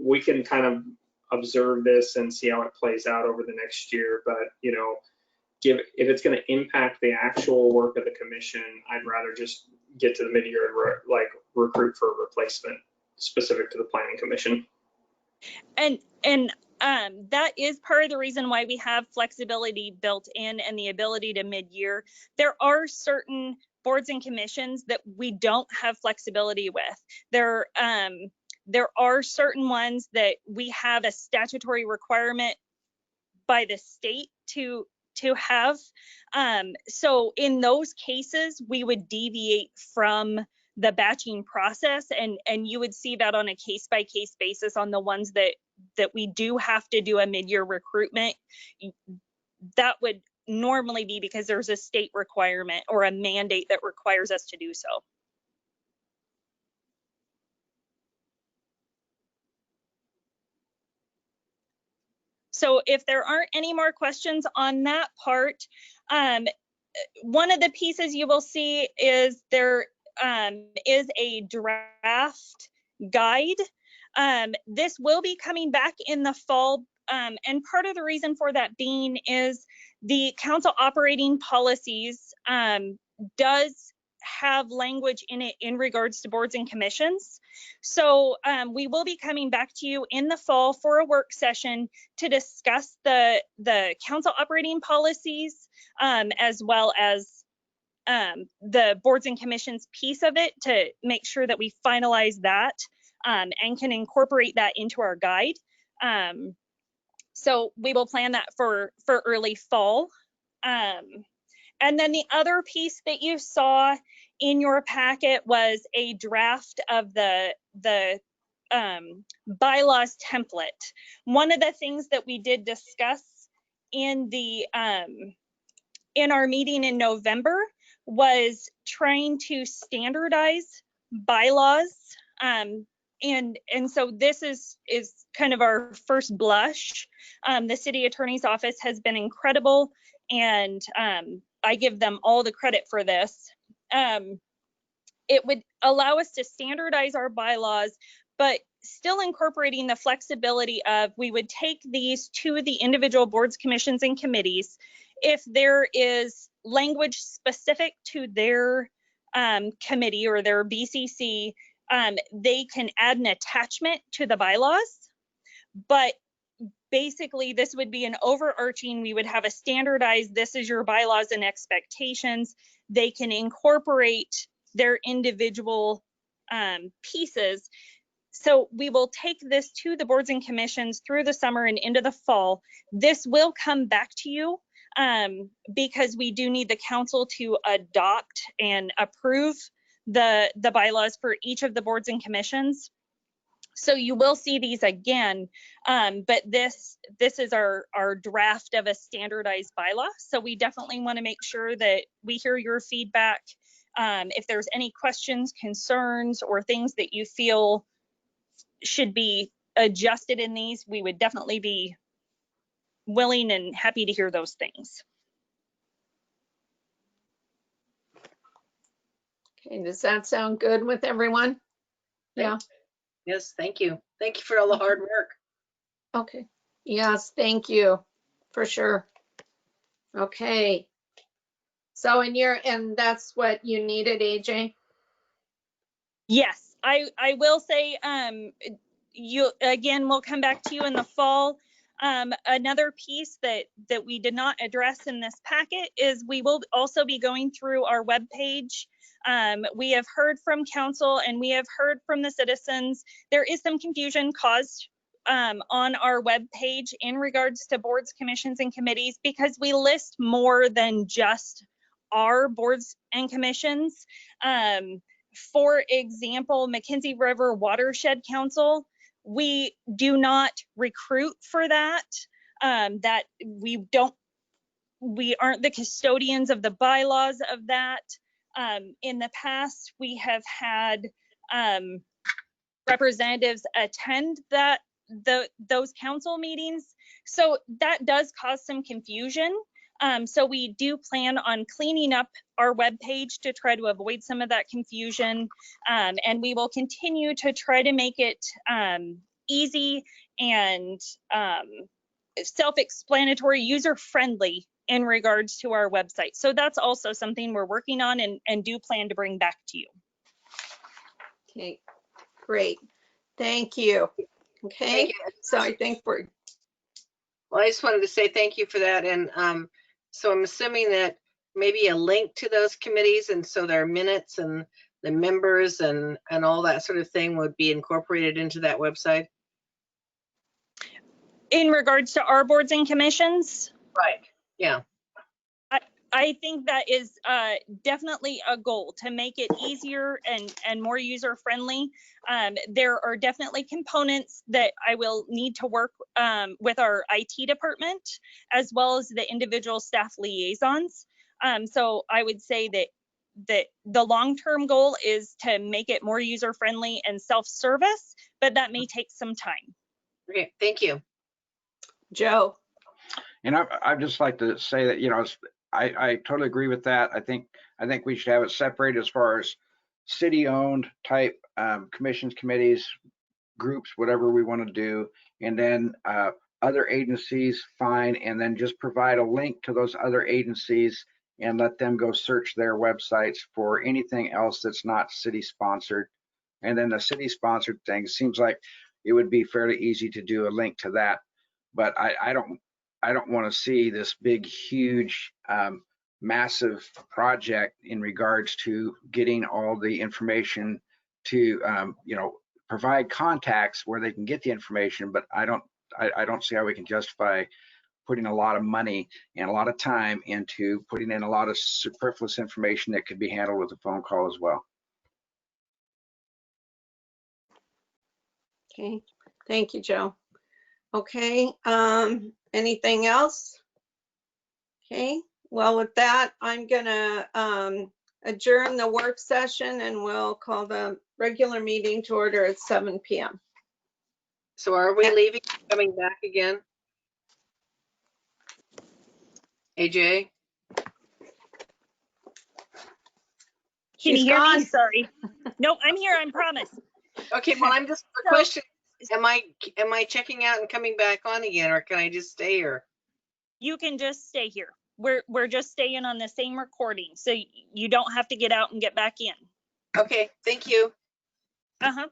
We can kind of observe this and see how it plays out over the next year, but you know, if it's going to impact the actual work of the commission, I'd rather just get to the mid-year and recruit for a replacement specific to the Planning Commission. And that is part of the reason why we have flexibility built in and the ability to mid-year. There are certain boards and commissions that we don't have flexibility with. There are certain ones that we have a statutory requirement by the state to have. So in those cases, we would deviate from the batching process, and you would see that on a case-by-case basis on the ones that we do have to do a mid-year recruitment. That would normally be because there's a state requirement or a mandate that requires us to do so. So if there aren't any more questions on that part, one of the pieces you will see is there is a draft guide. This will be coming back in the fall, and part of the reason for that being is the council operating policies does have language in it in regards to boards and commissions. So we will be coming back to you in the fall for a work session to discuss the council operating policies, as well as the boards and commissions piece of it, to make sure that we finalize that and can incorporate that into our guide. So we will plan that for early fall. And then the other piece that you saw in your packet was a draft of the bylaws template. One of the things that we did discuss in the in our meeting in November was trying to standardize bylaws. And so this is kind of our first blush. The city attorney's office has been incredible, and I give them all the credit for this. It would allow us to standardize our bylaws, but still incorporating the flexibility of, we would take these to the individual boards, commissions, and committees. If there is language specific to their committee or their BCC, they can add an attachment to the bylaws. But basically, this would be an overarching, we would have a standardized, this is your bylaws and expectations. They can incorporate their individual pieces. So we will take this to the boards and commissions through the summer and into the fall. This will come back to you because we do need the council to adopt and approve the bylaws for each of the boards and commissions. So you will see these again, but this is our draft of a standardized bylaw. So we definitely want to make sure that we hear your feedback. If there's any questions, concerns, or things that you feel should be adjusted in these, we would definitely be willing and happy to hear those things. Okay, does that sound good with everyone? Yeah. Yes, thank you. Thank you for all the hard work. Okay. Yes, thank you, for sure. Okay. So and that's what you needed, AJ? Yes, I will say, you again, we'll come back to you in the fall. Another piece that we did not address in this packet is we will also be going through our webpage. We have heard from council and we have heard from the citizens. There is some confusion caused on our webpage in regards to boards, commissions, and committees because we list more than just our boards and commissions. For example, McKenzie River Watershed Council, we do not recruit for that. That we aren't the custodians of the bylaws of that. In the past, we have had representatives attend those council meetings. So that does cause some confusion. So we do plan on cleaning up our webpage to try to avoid some of that confusion. And we will continue to try to make it easy and self-explanatory, user-friendly in regards to our website. So that's also something we're working on and do plan to bring back to you. Okay, great. Thank you. Okay, Thank you. so I think we're, Well, I just wanted to say thank you for that. And so I'm assuming that maybe a link to those committees and so their minutes and the members and all that sort of thing would be incorporated into that website. In regards to our boards and commissions? Right. Yeah. I think that is definitely a goal to make it easier and more user friendly. There are definitely components that I will need to work with our IT department as well as the individual staff liaisons. So I would say that the long-term goal is to make it more user friendly and self-service, but that may take some time. Okay. Thank you. Joe. And I'd just like to say that, you know, I totally agree with that. I think we should have it separated as far as city-owned type commissions, committees, groups, whatever we want to do, and then other agencies, fine, and then just provide a link to those other agencies and let them go search their websites for anything else that's not city-sponsored. And then the city-sponsored thing seems like it would be fairly easy to do a link to that, but I don't want to see this big, huge, massive project in regards to getting all the information to, you know, provide contacts where they can get the information. But I don't see how we can justify putting a lot of money and a lot of time into putting in a lot of superfluous information that could be handled with a phone call as well. Okay, thank you, Joe. Okay, anything else? Okay, well, with that, I'm gonna adjourn the work session and we'll call the regular meeting to order at 7 p.m. So are we leaving, coming back again? AJ? Can you She's hear gone. me? Sorry. Nope, I'm here, I promise. Okay, well, I'm just a question. Am I checking out and coming back on again, or can I just stay here? You can just stay here. We're just staying on the same recording, so you don't have to get out and get back in. Okay, thank you. Uh-huh.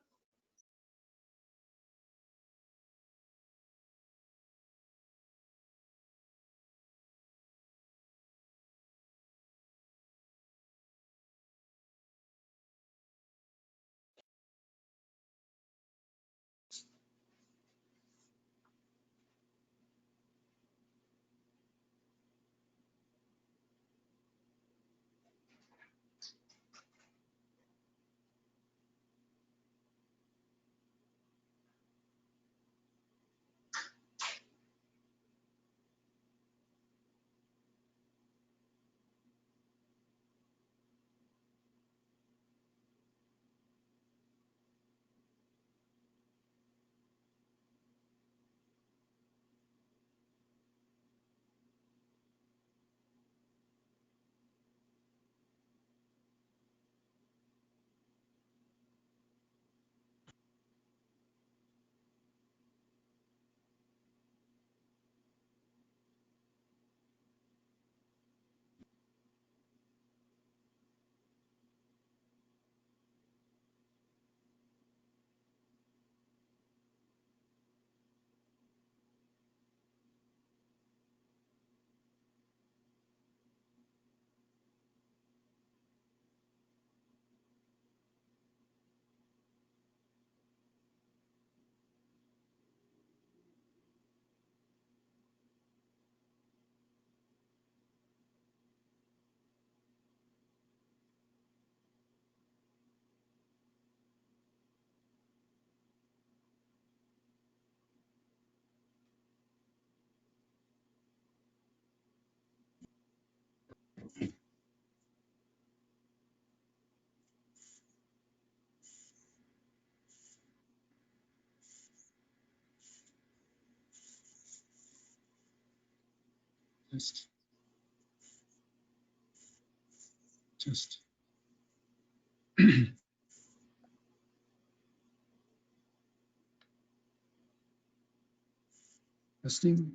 Just. Testing.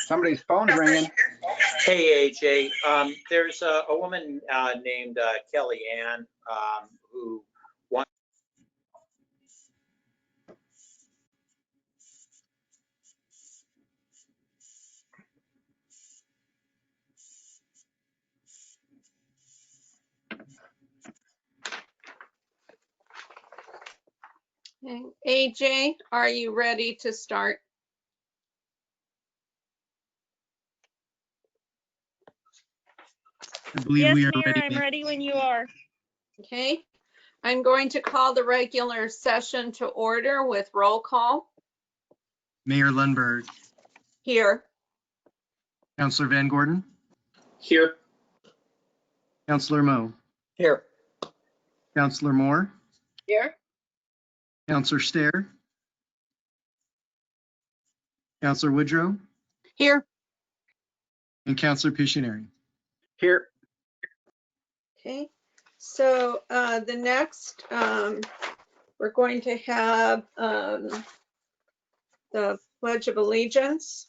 Somebody's phone's ringing. Hey, AJ. There's a woman named Kelly Ann who wants. Okay. AJ, are you ready to start? I believe Yes, we are Mayor, ready. I'm ready when you are. Okay. I'm going to call the regular session to order with roll call. Mayor Lundberg, Here. Councillor Van Gordon, Here. Councillor Moe, Here. Councillor Moore, Here? Councillor Stair, Counselor Woodrow, Here. and Counselor Pictionary. Here. Okay, so the next, we're going to have the Pledge of Allegiance.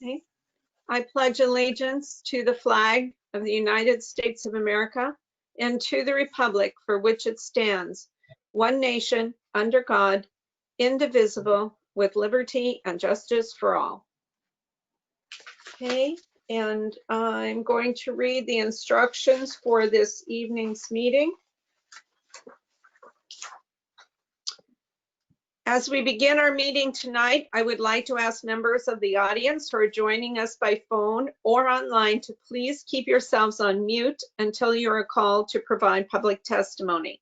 Okay. I pledge allegiance to the flag of the United States of America and to the republic for which it stands, one nation, under God, indivisible, with liberty and justice for all. Okay, and I'm going to read the instructions for this evening's meeting. As we begin our meeting tonight, I would like to ask members of the audience who are joining us by phone or online to please keep yourselves on mute until you are called to provide public testimony.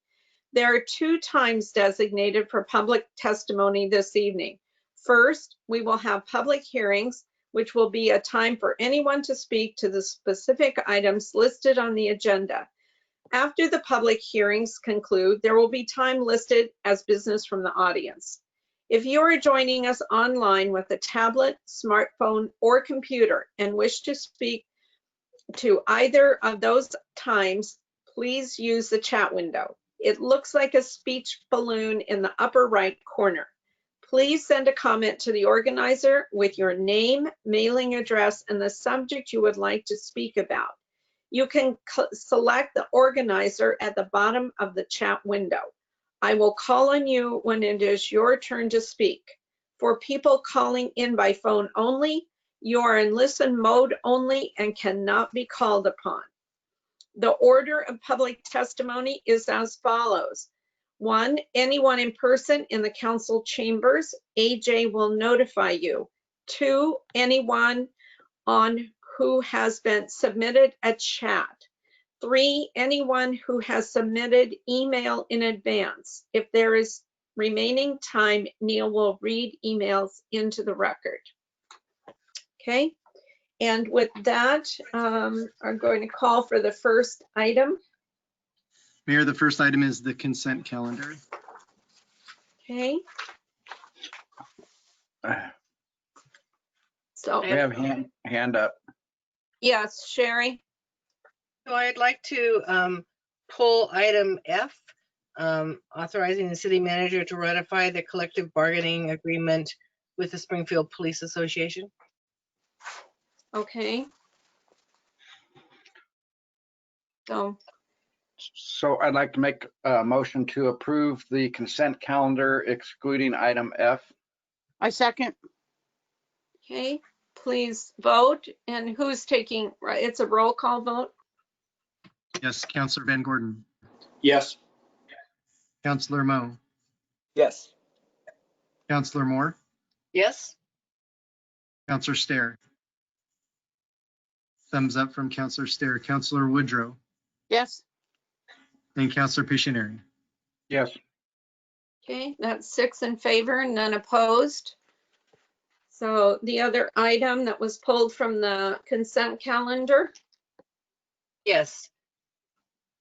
There are 2 times designated for public testimony this evening. First, we will have public hearings, which will be a time for anyone to speak to the specific items listed on the agenda. After the public hearings conclude, there will be time listed as business from the audience. If you are joining us online with a tablet, smartphone, or computer and wish to speak to either of those times, please use the chat window. It looks like a speech balloon in the upper right corner. Please send a comment to the organizer with your name, mailing address, and the subject you would like to speak about. You can select the organizer at the bottom of the chat window. I will call on you when it is your turn to speak. For people calling in by phone only, you are in listen mode only and cannot be called upon. The order of public testimony is as follows. 1, anyone in person in the council chambers, AJ will notify you. 2, anyone on who has been submitted a chat. 3, anyone who has submitted email in advance. If there is remaining time, Neil will read emails into the record. Okay, and with that, I'm going to call for the first item. Mayor, the first item is the consent calendar. Okay. So, We have hand up. yes, Sherry. So I'd like to pull item F, authorizing the city manager to ratify the collective bargaining agreement with the Springfield Police Association. Okay. So I'd like to make a motion to approve the consent calendar excluding item F. I second. Okay, please vote. And who's taking, right? It's a roll call vote. Yes, Counselor Van Gordon, Yes. Counselor Mo, Yes. Counselor Moore, Yes? Counselor Stair. Thumbs up from Counselor Stair. Counselor Woodrow, Yes. and Counselor Pictionary. Yes. Okay, that's 6 in favor, none opposed. So the other item that was pulled from the consent calendar. Yes.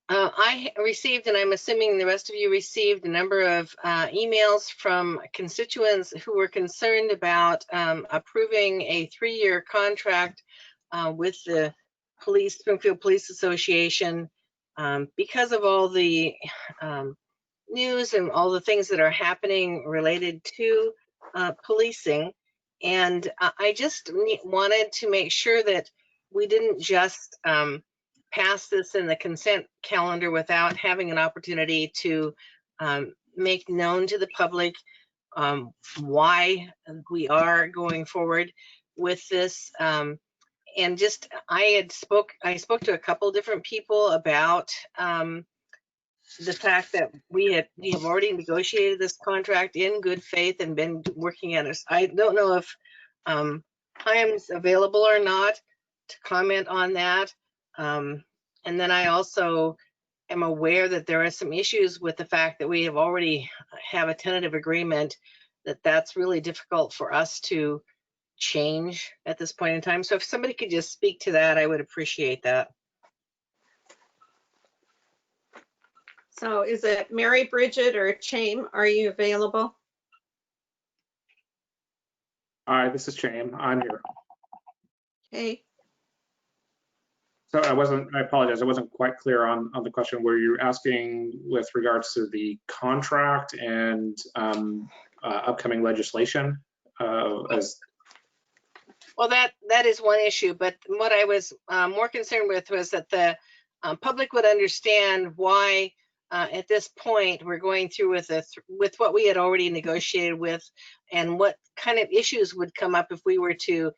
I received, and I'm assuming the rest of you received, a number of emails from constituents who were concerned about approving a 3-year contract with the Springfield Police Association because of all the news and all the things that are happening related to policing. And I just wanted to make sure that we didn't just pass this in the consent calendar without having an opportunity to make known to the public why we are going forward with this. And just I spoke to a couple different people about the fact that we have already negotiated this contract in good faith and been working on it. I don't know if Chaim's available or not to comment on that. And then I also am aware that there are some issues with the fact that we have already have a tentative agreement that's really difficult for us to change at this point in time. So if somebody could just speak to that, I would appreciate that. So is it Mary Bridget or Chaim? Are you available? Hi, this is James. I'm here. Okay. So I apologize, I wasn't quite clear on the question. Were you asking with regards to the contract and upcoming legislation? Well, that is one issue, but what I was more concerned with was that the public would understand why at this point we're going through with what we had already negotiated with, and what kind of issues would come up if we were to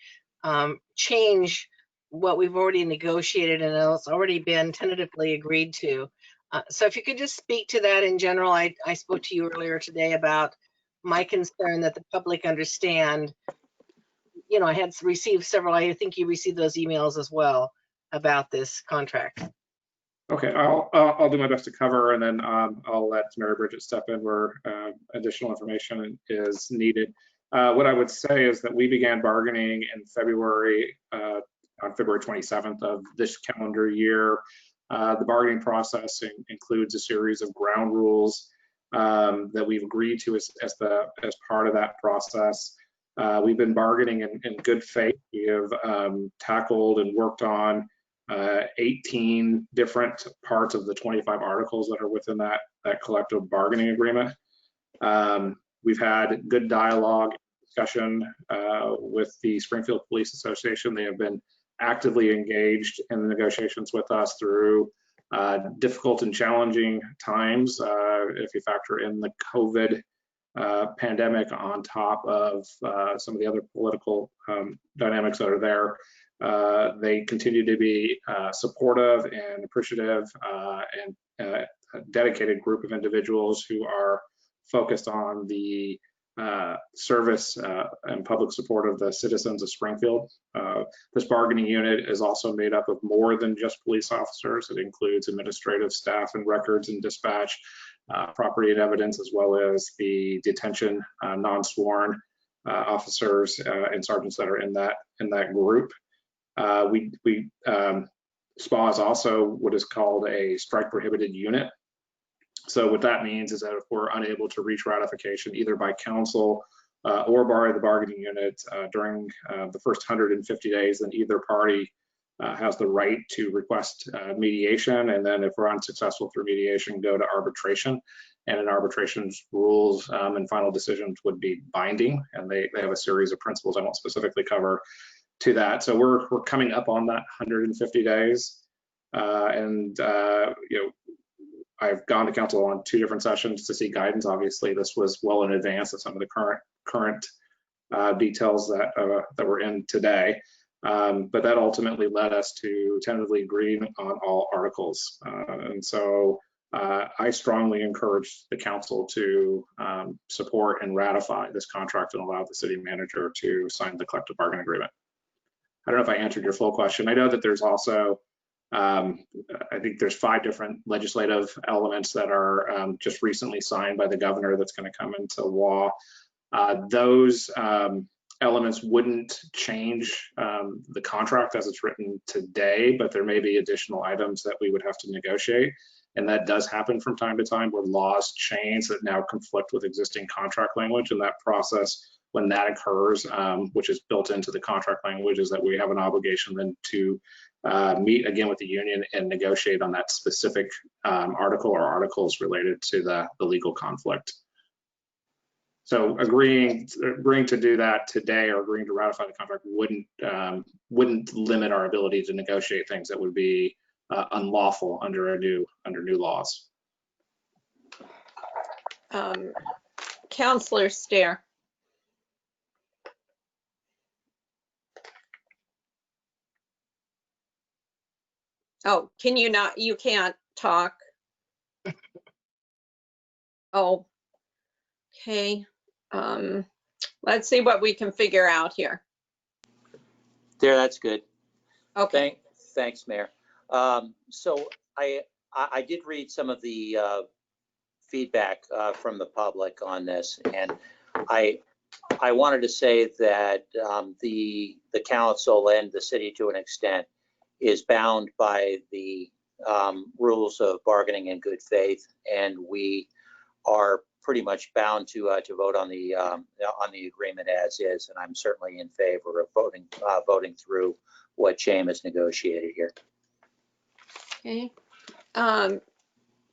change what we've already negotiated and it's already been tentatively agreed to. So if you could just speak to that in general. I spoke to you earlier today about my concern that the public understand. You know, I had received several, I think you received those emails as well about this contract. Okay, I'll do my best to cover, and then I'll let Mary Bridget step in where additional information is needed. What I would say is that we began bargaining in February, on February 27th of this calendar year. The bargaining process includes a series of ground rules that we've agreed to as part of that process. We've been bargaining in good faith. We have tackled and worked on 18 different parts of the 25 articles that are within that collective bargaining agreement. We've had good dialogue, discussion with the Springfield Police Association. They have been actively engaged in the negotiations with us through difficult and challenging times. If you factor in the COVID pandemic on top of some of the other political dynamics that are there, they continue to be supportive and appreciative and a dedicated group of individuals who are focused on the service and public support of the citizens of Springfield. This bargaining unit is also made up of more than just police officers. It includes administrative staff and records and dispatch, property and evidence, as well as the detention non-sworn officers and sergeants that are in that group. SPA is also what is called a strike prohibited unit. So what that means is that if we're unable to reach ratification either by council or by the bargaining unit during the first 150 days, then either party has the right to request mediation. And then if we're unsuccessful through mediation, go to arbitration. And an arbitration's rules and final decisions would be binding. And they have a series of principles I won't specifically cover to that. So we're coming up on that 150 days. You know, I've gone to council on 2 different sessions to seek guidance. Obviously, this was well in advance of some of the current details that we're in today. But that ultimately led us to tentatively agree on all articles. And so I strongly encourage the council to support and ratify this contract and allow the city manager to sign the collective bargaining agreement. I don't know if I answered your full question. I know that there's also I think there's 5 different legislative elements that are just recently signed by the governor that's going to come into law. Those elements wouldn't change the contract as it's written today, but there may be additional items that we would have to negotiate. And that does happen from time to time where laws change that now conflict with existing contract language. And that process, when that occurs, which is built into the contract language, is that we have an obligation then to meet again with the union and negotiate on that specific article or articles related to the legal conflict. So agreeing to do that today or agreeing to ratify the contract wouldn't limit our ability to negotiate things that would be unlawful under new laws. Councillor Stair. Oh, can you not? You can't talk. Oh, okay. Let's see what we can figure out here. There, that's good. Okay. Thanks, Mayor. So I did read some of the feedback from the public on this, and I wanted to say that the council and the city, to an extent, is bound by the rules of bargaining in good faith, and we are pretty much bound to vote on the agreement as is, and I'm certainly in favor of voting through what James has negotiated here. Okay.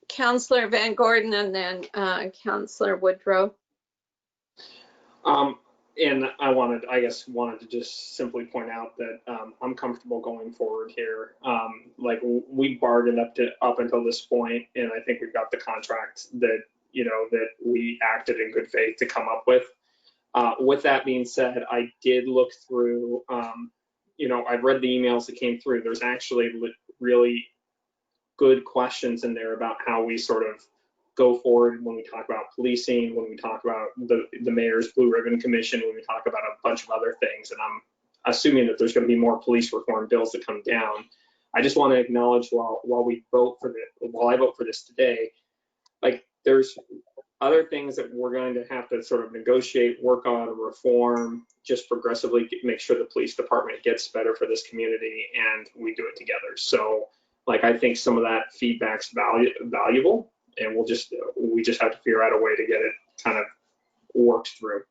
Councillor Van Gordon and then Councillor Woodrow. And I guess wanted to just simply point out that I'm comfortable going forward here. Like we bargained up until this point, and I think we've got the contract that that we acted in good faith to come up with. With that being said, I did look through. I've read the emails that came through. There's actually really good questions in there about how we sort of go forward when we talk about policing, when we talk about the mayor's Blue Ribbon Commission, when we talk about a bunch of other things. And I'm assuming that there's going to be more police reform bills that come down. I just want to acknowledge while I vote for this today, like there's other things that we're going to have to sort of negotiate, work on, reform, just progressively make sure the police department gets better for this community, and we do it together. So like I think some of that feedback's valuable, and we just have to figure out a way to get it kind of worked through.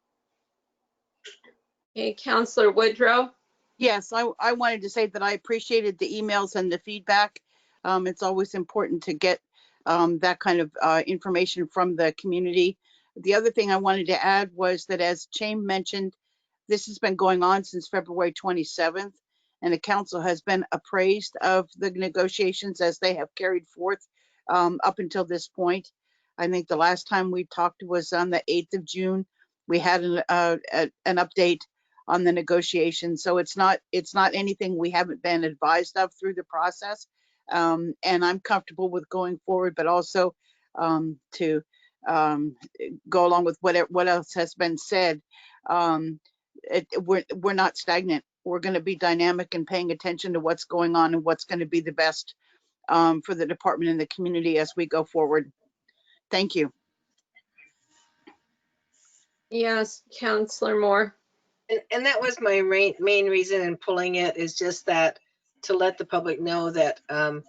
Okay, Councillor Woodrow. Yes, I wanted to say that I appreciated the emails and the feedback. It's always important to get that kind of information from the community. The other thing I wanted to add was that, as Chaim mentioned, this has been going on since February 27th, and the council has been appraised of the negotiations as they have carried forth up until this point. I think the last time we talked was on the 8th of June. We had an update on the negotiations, so it's not anything we haven't been advised of through the process. And I'm comfortable with going forward, but also to go along with what else has been said. We're not stagnant. We're going to be dynamic and paying attention to what's going on and what's going to be the best for the department and the community as we go forward. Thank you. Yes, Councillor Moore. And that was my main reason in pulling it, is just that to let the public know that not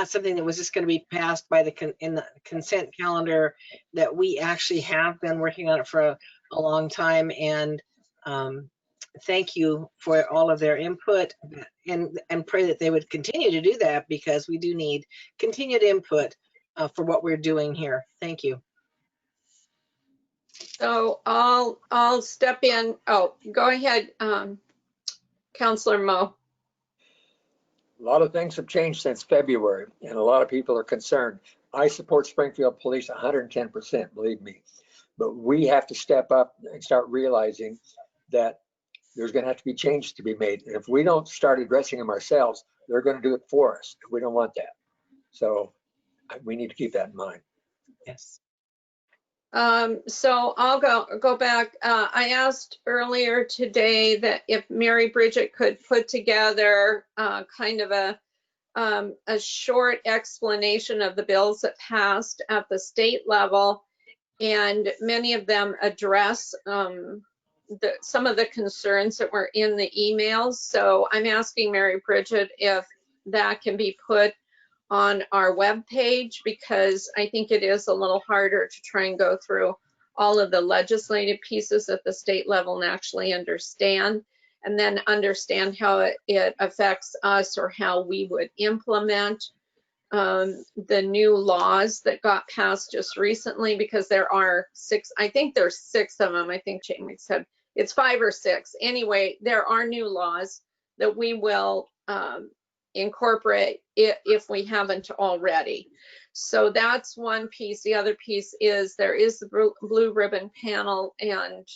something that was just going to be passed by in the consent calendar, that we actually have been working on it for a long time. And thank you for all of their input, and pray that they would continue to do that, because we do need continued input for what we're doing here. Thank you. So I'll step in. Oh, go ahead, Councillor Moe. A lot of things have changed since February, and a lot of people are concerned. I support Springfield Police 110%, believe me. But we have to step up and start realizing that there's going to have to be changes to be made. And if we don't start addressing them ourselves, they're going to do it for us. We don't want that. So we need to keep that in mind. Yes. So I'll go back. I asked earlier today that if Mary Bridget could put together kind of a short explanation of the bills that passed at the state level, and many of them address some of the concerns that were in the emails. So I'm asking Mary Bridget if that can be put on our webpage, because I think it is a little harder to try and go through all of the legislative pieces at the state level and actually understand, and then understand how it affects us, or how we would implement the new laws that got passed just recently, because there are 6, I think there's 6 of them. I think Jamie said it's 5 or 6. Anyway, there are new laws that we will incorporate if we haven't already. So that's one piece. The other piece is there is the Blue Ribbon panel, and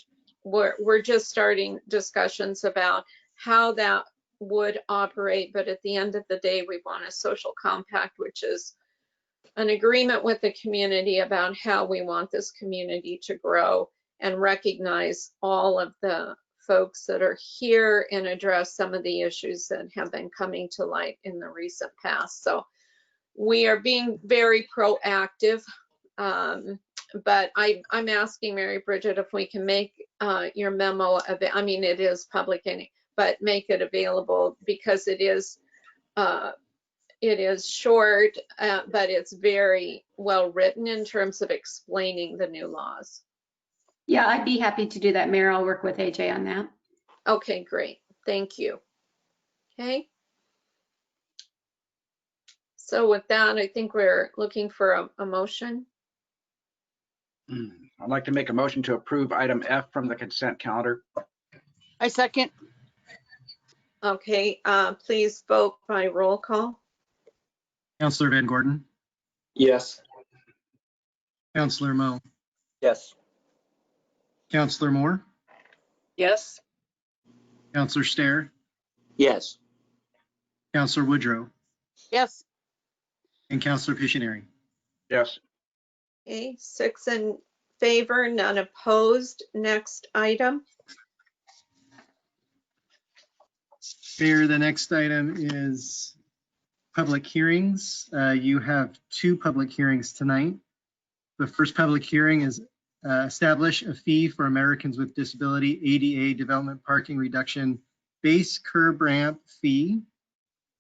we're just starting discussions about how that would operate. But at the end of the day, we want a social compact, which is an agreement with the community about how we want this community to grow, and recognize all of the folks that are here and address some of the issues that have been coming to light in the recent past. So we are being very proactive, but I'm asking Mary Bridget if we can make your memo, I mean, it is public, but make it available, because it is It is short, but it's very well written in terms of explaining the new laws. Yeah, I'd be happy to do that, Mayor. I'll work with AJ on that. Okay, great. Thank you. Okay. So with that, I think we're looking for a motion. I'd like to make a motion to approve item F from the consent calendar. I second. Okay, please vote by roll call. Counselor Van Gordon, Yes. Counselor Mo, Yes. Counselor Moore, Yes. Counselor Stair, Yes. Counselor Woodrow, Yes. and Counselor Pictionary. Yes. Okay, 6 in favor, none opposed. Next item. Mayor, the next item is public hearings. You have 2 public hearings tonight. The first public hearing is establish a fee for Americans with Disability ADA Development Parking Reduction Base Curb Ramp Fee.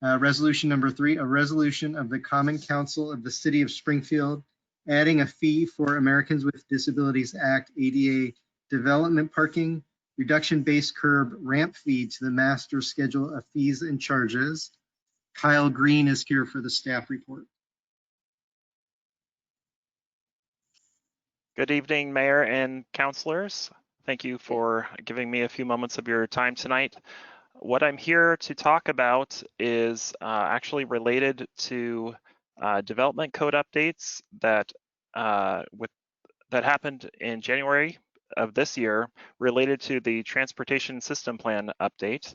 Resolution number 3, a resolution of the Common Council of the City of Springfield adding a fee for Americans with Disabilities Act ADA Development Parking Reduction Base Curb Ramp Fee to the Master Schedule of Fees and Charges. Kyle Green is here for the staff report. Good evening, Mayor and councilors. Thank you for giving me a few moments of your time tonight. What I'm here to talk about is actually related to development code updates that that happened in January of this year related to the transportation system plan update.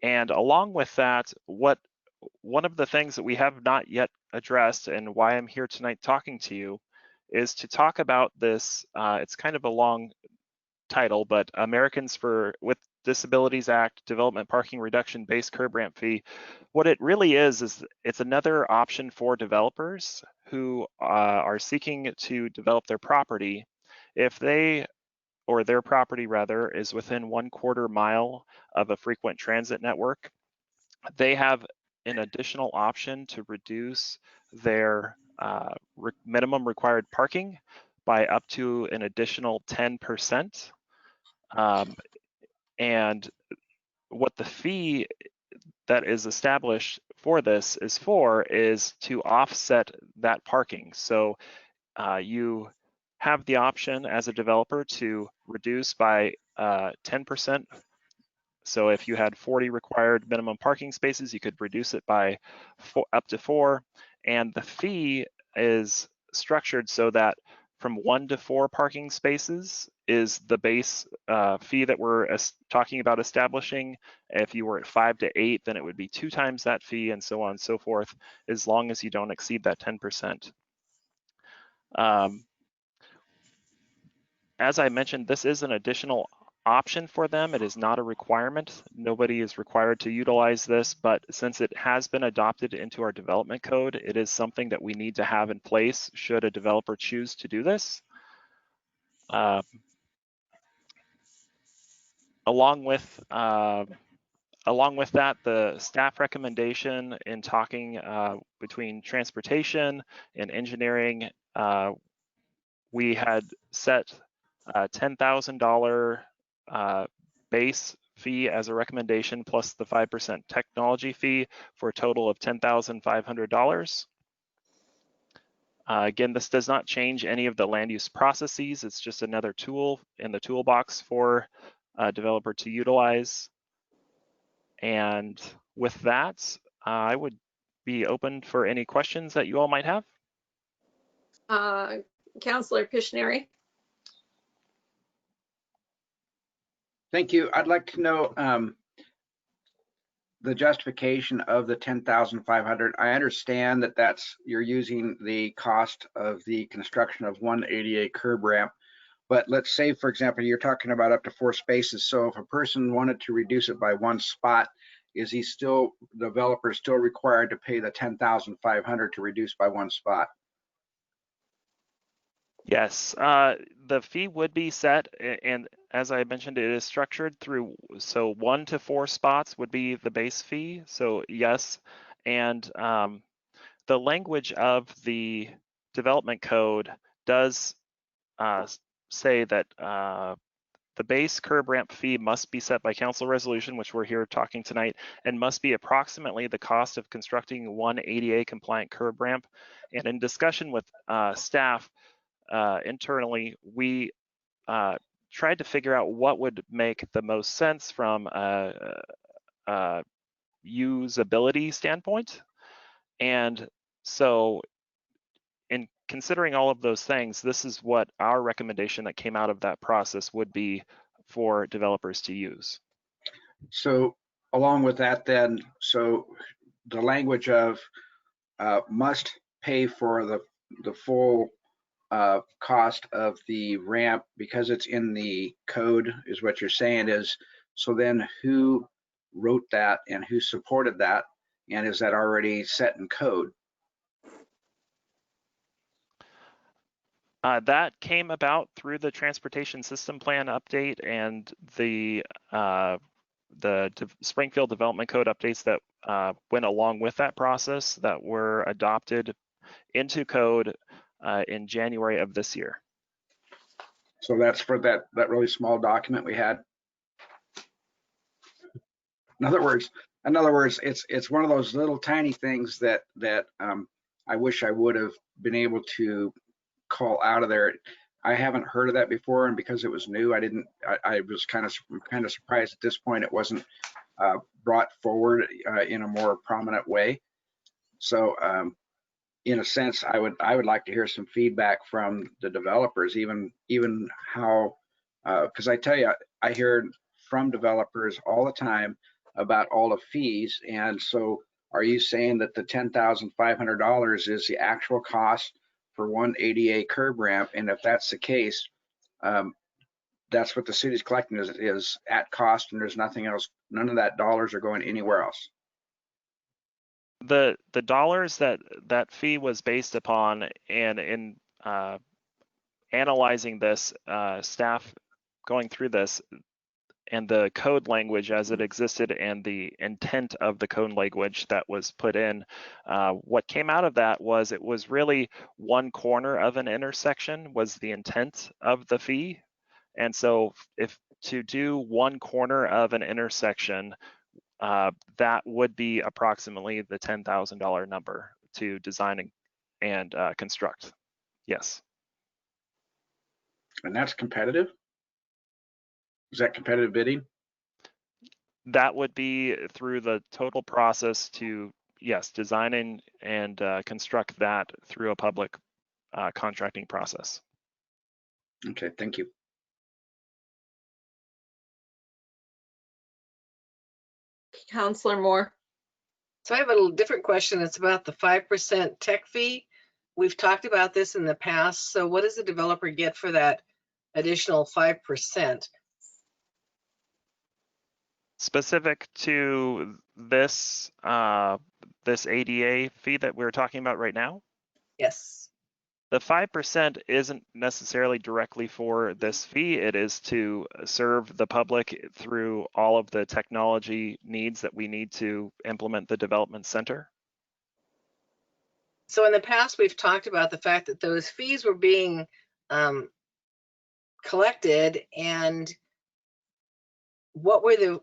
And along with that, one of the things that we have not yet addressed and why I'm here tonight talking to you is to talk about this. It's kind of a long title, but Americans with Disabilities Act Development Parking Reduction Base Curb Ramp Fee. What it really is it's another option for developers who are seeking to develop their property. If they, or their property rather, is within 1/4 mile of a frequent transit network, they have an additional option to reduce their minimum required parking by up to an additional 10%. And what the fee that is established for this is to offset that parking. So you have the option as a developer to reduce by 10%. So if you had 40 required minimum parking spaces, you could reduce it by up to 4. And the fee is structured so that from 1 to 4 parking spaces is the base fee that we're talking about establishing. If you were at 5 to 8, then it would be 2 times that fee, and so on and so forth, as long as you don't exceed that 10%. As I mentioned, this is an additional option for them. It is not a requirement. Nobody is required to utilize this, but since it has been adopted into our development code, it is something that we need to have in place should a developer choose to do this. Along with that, the staff recommendation in talking between transportation and engineering, we had set a $10,000 base fee as a recommendation plus the 5% technology fee for a total of $10,500. Again, this does not change any of the land use processes. It's just another tool in the toolbox for a developer to utilize. And with that, I would be open for any questions that you all might have. Councilor Pictionary. Thank you. I'd like to know the justification of the 10,500. I understand that you're using the cost of the construction of one ADA curb ramp, but let's say, for example, you're talking about up to 4 spaces. So if a person wanted to reduce it by 1 spot, is the developer still required to pay the 10,500 to reduce by 1 spot? Yes, the fee would be set, and as I mentioned, it is structured through, so 1 to 4 spots would be the base fee. So yes, And the language of the development code does say that the base curb ramp fee must be set by council resolution, which we're here talking tonight, and must be approximately the cost of constructing one ADA compliant curb ramp. And in discussion with staff internally, we tried to figure out what would make the most sense from a usability standpoint. And so in considering all of those things, this is what our recommendation that came out of that process would be for developers to use. So along with that then, so the language of must pay for the full cost of the ramp because it's in the code is what you're saying is, so then who wrote that and who supported that? And is that already set in code? That came about through the transportation system plan update and the Springfield Development Code updates that went along with that process that were adopted into code in January of this year. So that's for that really small document we had. In other words, it's one of those little tiny things that I wish I would have been able to call out of there. I haven't heard of that before, and because it was new, I was kind of surprised at this point it wasn't brought forward in a more prominent way. So in a sense, I would like to hear some feedback from the developers, even how, because I tell you, I hear from developers all the time about all the fees. And so are you saying that the $10,500 is the actual cost for one ADA curb ramp? And if that's the case, that's what the city's collecting is at cost, and there's nothing else, none of that dollars are going anywhere else. The dollars that fee was based upon, and in analyzing this, staff going through this, and the code language as it existed and the intent of the code language that was put in, what came out of that was it was really one corner of an intersection was the intent of the fee. And so if to do one corner of an intersection, that would be approximately the $10,000 number to design and construct. Yes. And that's competitive? Is that competitive bidding? That would be through the total process to, yes, design and construct that through a public contracting process. Okay, thank you. Counselor Moore. So I have a little different question. It's about the 5% tech fee. We've talked about this in the past. So what does the developer get for that additional 5%? Specific to this this ADA fee that we're talking about right now? Yes. The 5% isn't necessarily directly for this fee. It is to serve the public through all of the technology needs that we need to implement the development center. So in the past, we've talked about the fact that those fees were being collected, and what were the,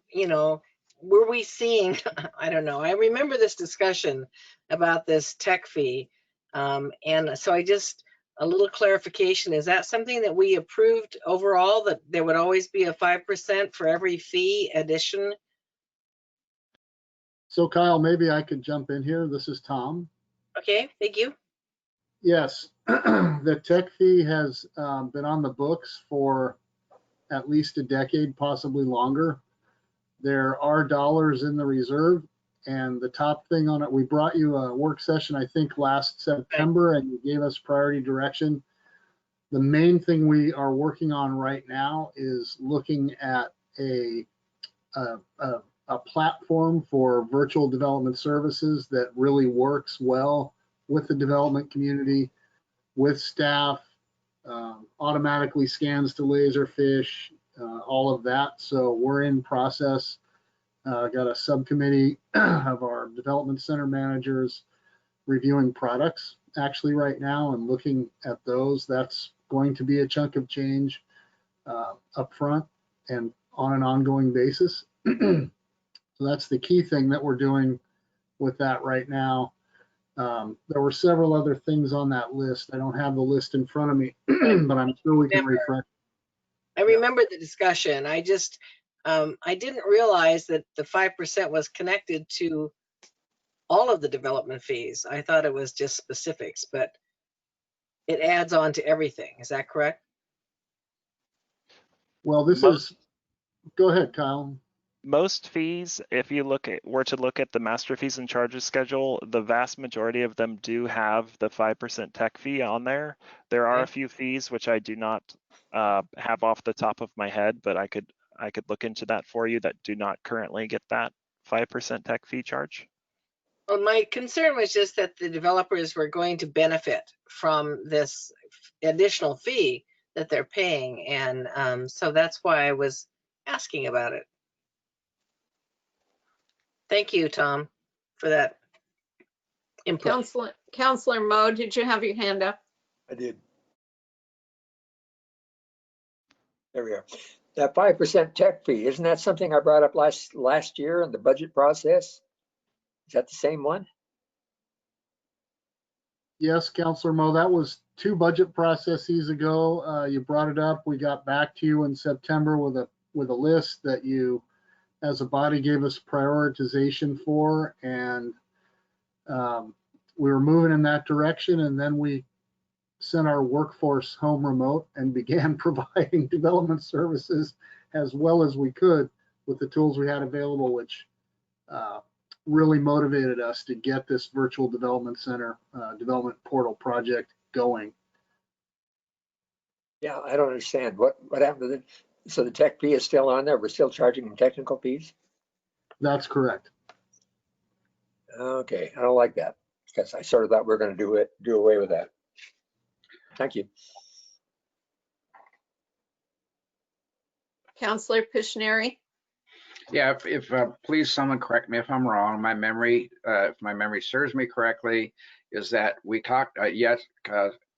were we seeing, I don't know. I remember this discussion about this tech fee. And so a little clarification, is that something that we approved overall, that there would always be a 5% for every fee addition? So Kyle, maybe I could jump in here. This is Tom. Okay, thank you. Yes, the tech fee has been on the books for at least a decade, possibly longer. There are dollars in the reserve, and the top thing on it, we brought you a work session, I think last September, and you gave us priority direction. The main thing we are working on right now is looking at a platform for virtual development services that really works well with the development community, with staff, automatically scans to Laserfish, all of that. So we're in process Got a subcommittee of our development center managers reviewing products actually right now and looking at those. That's going to be a chunk of change up front and on an ongoing basis. So that's the key thing that we're doing with that right now. There were several other things on that list. I don't have the list in front of me, but I'm sure we can refresh. I remember the discussion. I just, I didn't realize that the 5% was connected to all of the development fees. I thought it was just specifics, but it adds on to everything. Is that correct? Well, this is, go ahead, Kyle. Most fees, if you were to look at the master fees and charges schedule, the vast majority of them do have the 5% tech fee on there. There are a few fees which I do not have off the top of my head, but I could look into that for you that do not currently get that 5% tech fee charge. Well, my concern was just that the developers were going to benefit from this additional fee that they're paying. And so that's why I was asking about it. Thank you, Tom, for that input. Counselor Mo, did you have your hand up? I did. There we are. That 5% tech fee, isn't that something I brought up last year in the budget process? Is that the same one? Yes, Counselor Mo, that was 2 budget processes ago. You brought it up. We got back to you in September with a list that you, as a body, gave us prioritization for, and we were moving in that direction. And then we sent our workforce home remote and began providing development services as well as we could with the tools we had available, which really motivated us to get this virtual development center development portal project going. Yeah, I don't understand. What happened to the, so the tech fee is still on there? We're still charging them technical fees? That's correct. Okay, I don't like that because I sort of thought we were going to do away with that. Thank you. Counselor Pishneri? Yeah, if please someone correct me if I'm wrong. My memory, if my memory serves me correctly, is that we talked, yes,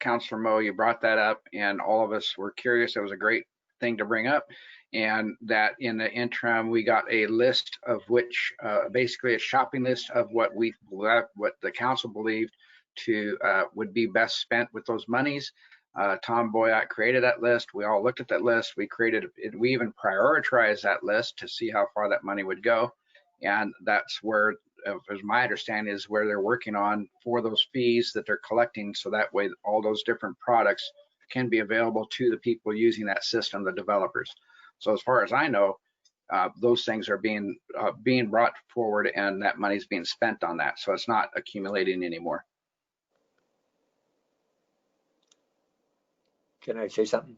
Councilor Mo, you brought that up and all of us were curious. It was a great thing to bring up. And that in the interim, we got a list of which, basically a shopping list of what the council believed to would be best spent with those monies. Tom Boyack created that list. We all looked at that list. We even prioritized that list to see how far that money would go. And that's where, as my understanding, is where they're working on for those fees that they're collecting. So that way, all those different products can be available to the people using that system, the developers. So as far as I know, those things are being brought forward and that money's being spent on that. So it's not accumulating anymore. Can I say something?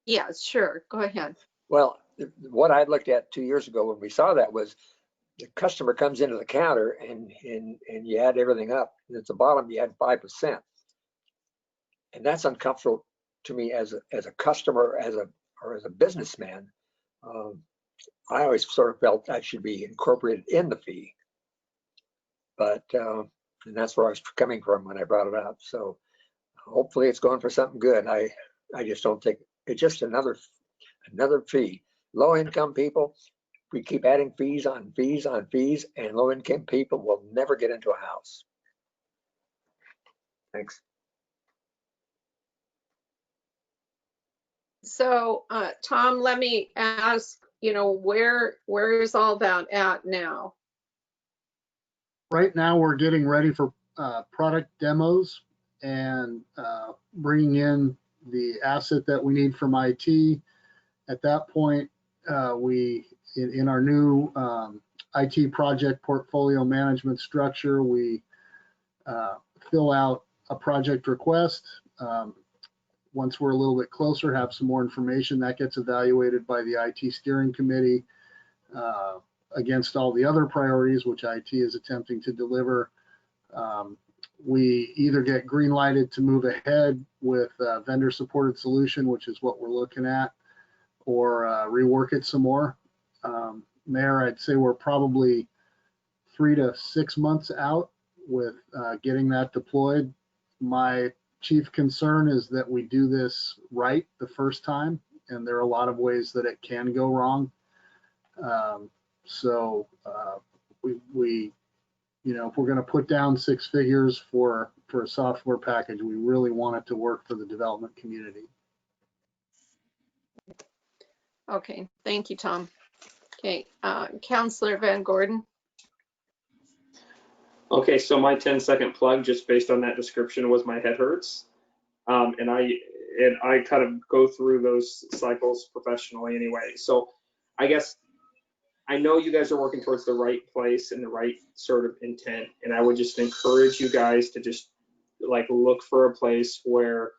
Yeah, sure. Go ahead. Well, what I looked at 2 years ago when we saw that was the customer comes into the counter and you add everything up. And at the bottom, you add 5%. And that's uncomfortable to me as a customer, or as a businessman. I always sort of felt that should be incorporated in the fee. But, and that's where I was coming from when I brought it up. So hopefully it's going for something good. I just don't think it's just another fee. Low income people, we keep adding fees on fees on fees, and low income people will never get into a house. Thanks. So, Tom, let me ask, where is all that at now? Right now, we're getting ready for product demos and bringing in the asset that we need from IT. At that point, in our new IT project portfolio management structure, we fill out a project request. Once we're a little bit closer, have some more information that gets evaluated by the IT steering committee against all the other priorities which IT is attempting to deliver. We either get green lighted to move ahead with a vendor supported solution, which is what we're looking at, or rework it some more. Mayor, I'd say we're probably 3 to 6 months out with getting that deployed. My chief concern is that we do this right the first time, and there are a lot of ways that it can go wrong. We you know, if we're going to put down 6 figures for a software package, we really want it to work for the development community. Okay, thank you, Tom. Okay, Councillor Van Gordon. Okay, so my 10-second plug, just based on that description, was my head hurts. And I kind of go through those cycles professionally anyway. So I guess I know you guys are working towards the right place and the right sort of intent, and I would just encourage you guys to just like look for a place where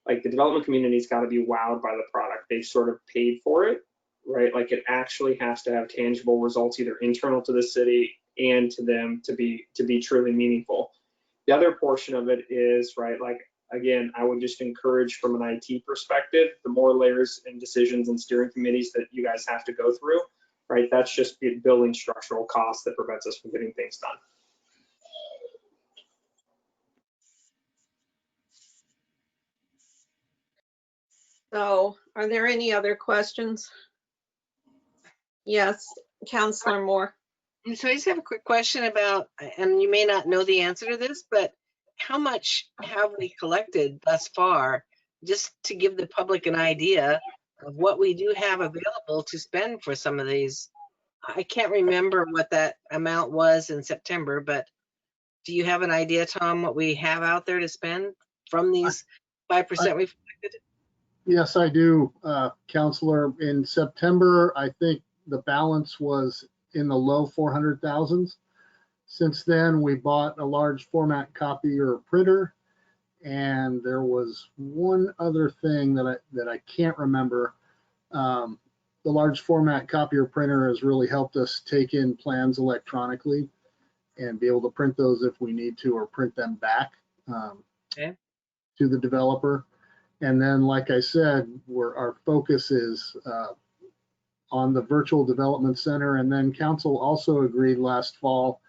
like the development community's got to be wowed by the product. They've sort of paid for it, right? Like it actually has to have tangible results, either internal to the city and to them, to be truly meaningful. The other portion of it is, right, like again, I would just encourage from an IT perspective, the more layers and decisions and steering committees that you guys have to go through, right? That's just building structural costs that prevents us from getting things done. So are there any other questions? Yes, Councillor Moore. So I just have a quick question about, and you may not know the answer to this, but how much have we collected thus far, just to give the public an idea of what we do have available to spend for some of these? I can't remember what that amount was in September, but do you have an idea, Tom, what we have out there to spend from these 5% we've collected? Yes, I do, Councillor. In September, I think the balance was in the low 400,000s. Since then, we bought a large format copier printer, and there was one other thing that I can't remember. The large format copier printer has really helped us take in plans electronically and be able to print those if we need to, or print them back to the developer. And then, like I said, our focus is on the virtual development center. And then council also agreed last fall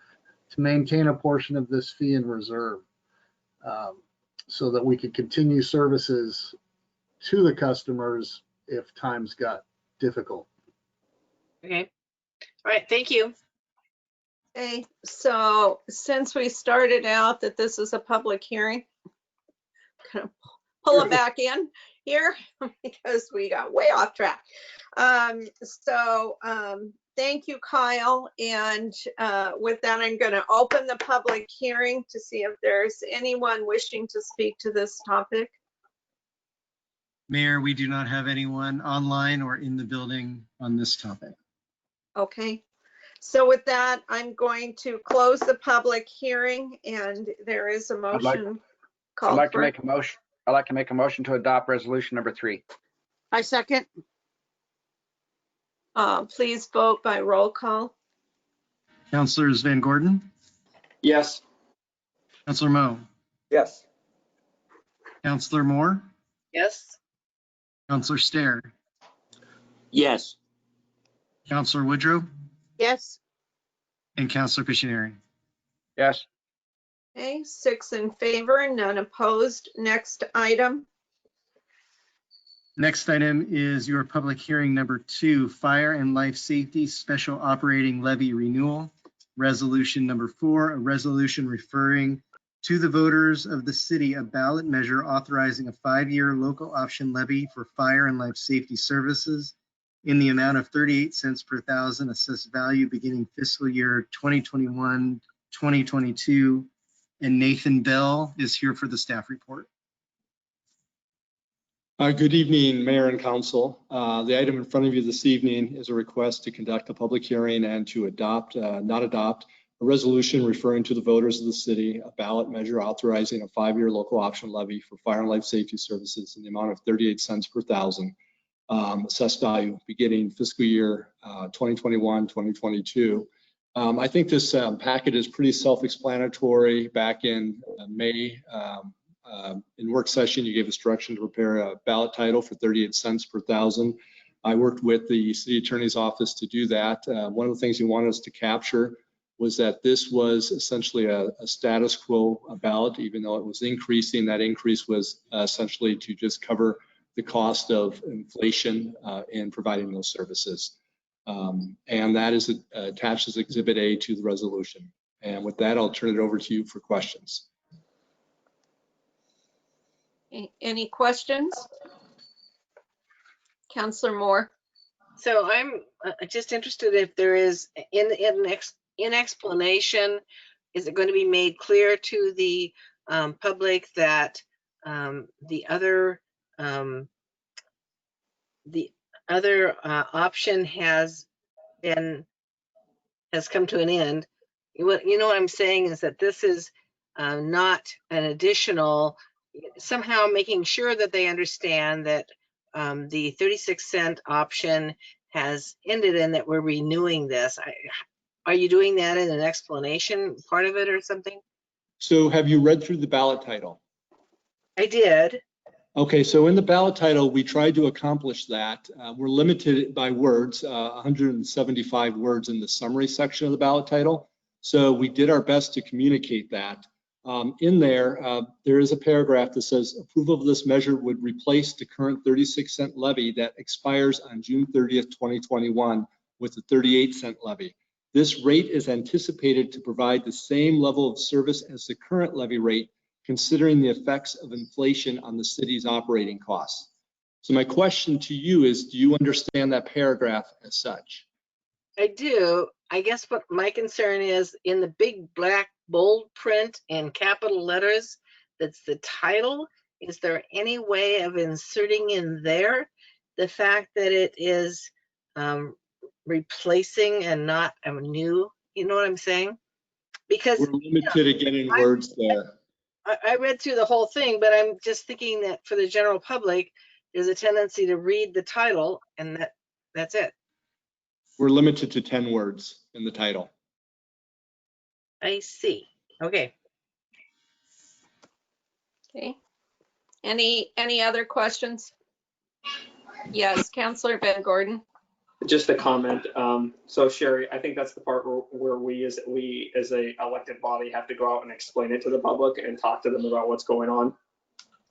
to maintain a portion of this fee in reserve so that we could continue services to the customers if times got difficult. Okay. All right. Thank you. Okay, so since we started out that this is a public hearing, I'm gonna pull it back in here because we got way off track. Thank you, Kyle. And with that, I'm going to open the public hearing to see if there's anyone wishing to speak to this topic. Mayor, we do not have anyone online or in the building on this topic. Okay. So with that, I'm going to close the public hearing, and there is a motion called for. I'd like to make a motion to adopt resolution number 3. I second. Please vote by roll call. Councilors Van Gordon, Yes. Councilor Moe, Yes. Councilor Moore, Yes. Councilor Stair, Yes. Councilor Woodrow, Yes. and Councilor Pictionary. Yes. Okay, 6 in favor, none opposed. Next item. Next item is your public hearing number 2, Fire and Life Safety Special Operating Levy Renewal. Resolution number 4, a resolution referring to the voters of the city a ballot measure authorizing a 5-year local option levy for fire and life safety services in the amount of 38 cents per thousand assessed value beginning fiscal year 2021-2022. And Nathan Bell is here for the staff report. Good evening, Mayor and Council. The item in front of you this evening is a request to conduct a public hearing and to not adopt, a resolution referring to the voters of the city a ballot measure authorizing a 5-year local option levy for fire and life safety services in the amount of 38 cents per thousand assessed value beginning fiscal year 2021-2022. I think this packet is pretty self-explanatory. Back in May, in work session, you gave us direction to prepare a ballot title for 38 cents per thousand I worked with the city attorney's office to do that. One of the things he wanted us to capture was that this was essentially a status quo ballot, even though it was increasing. That increase was essentially to just cover the cost of inflation in providing those services. And that is attached as Exhibit A to the resolution. And with that, I'll turn it over to you for questions. Any questions? Councillor Moore. So I'm just interested if there is in explanation, is it going to be made clear to the public that the other option has come to an end? You know what I'm saying is that this is not an additional, somehow making sure that they understand that the 36-cent option has ended and that we're renewing this. Are you doing that in an explanation part of it or something? So have you read through the ballot title? I did. Okay, so in the ballot title, we tried to accomplish that. We're limited by words, 175 words in the summary section of the ballot title. So we did our best to communicate that. In there, there is a paragraph that says approval of this measure would replace the current 36-cent levy that expires on June 30th, 2021 with the 38-cent levy. This rate is anticipated to provide the same level of service as the current levy rate, considering the effects of inflation on the city's operating costs. So my question to you is, do you understand that paragraph as such? I do. I guess what my concern is, in the big black bold print in capital letters, that's the title. Is there any way of inserting in there the fact that it is replacing and not a new, you know what I'm saying? Because we're limited again in words there. I read through the whole thing, but I'm just thinking that for the general public, there's a tendency to read the title and that's it. We're limited to 10 words in the title. I see. Okay. Okay. Any other questions? Yes, Councillor Van Gordon. Just a comment. So Sherry, I think that's the part where we as a elected body have to go out and explain it to the public and talk to them about what's going on.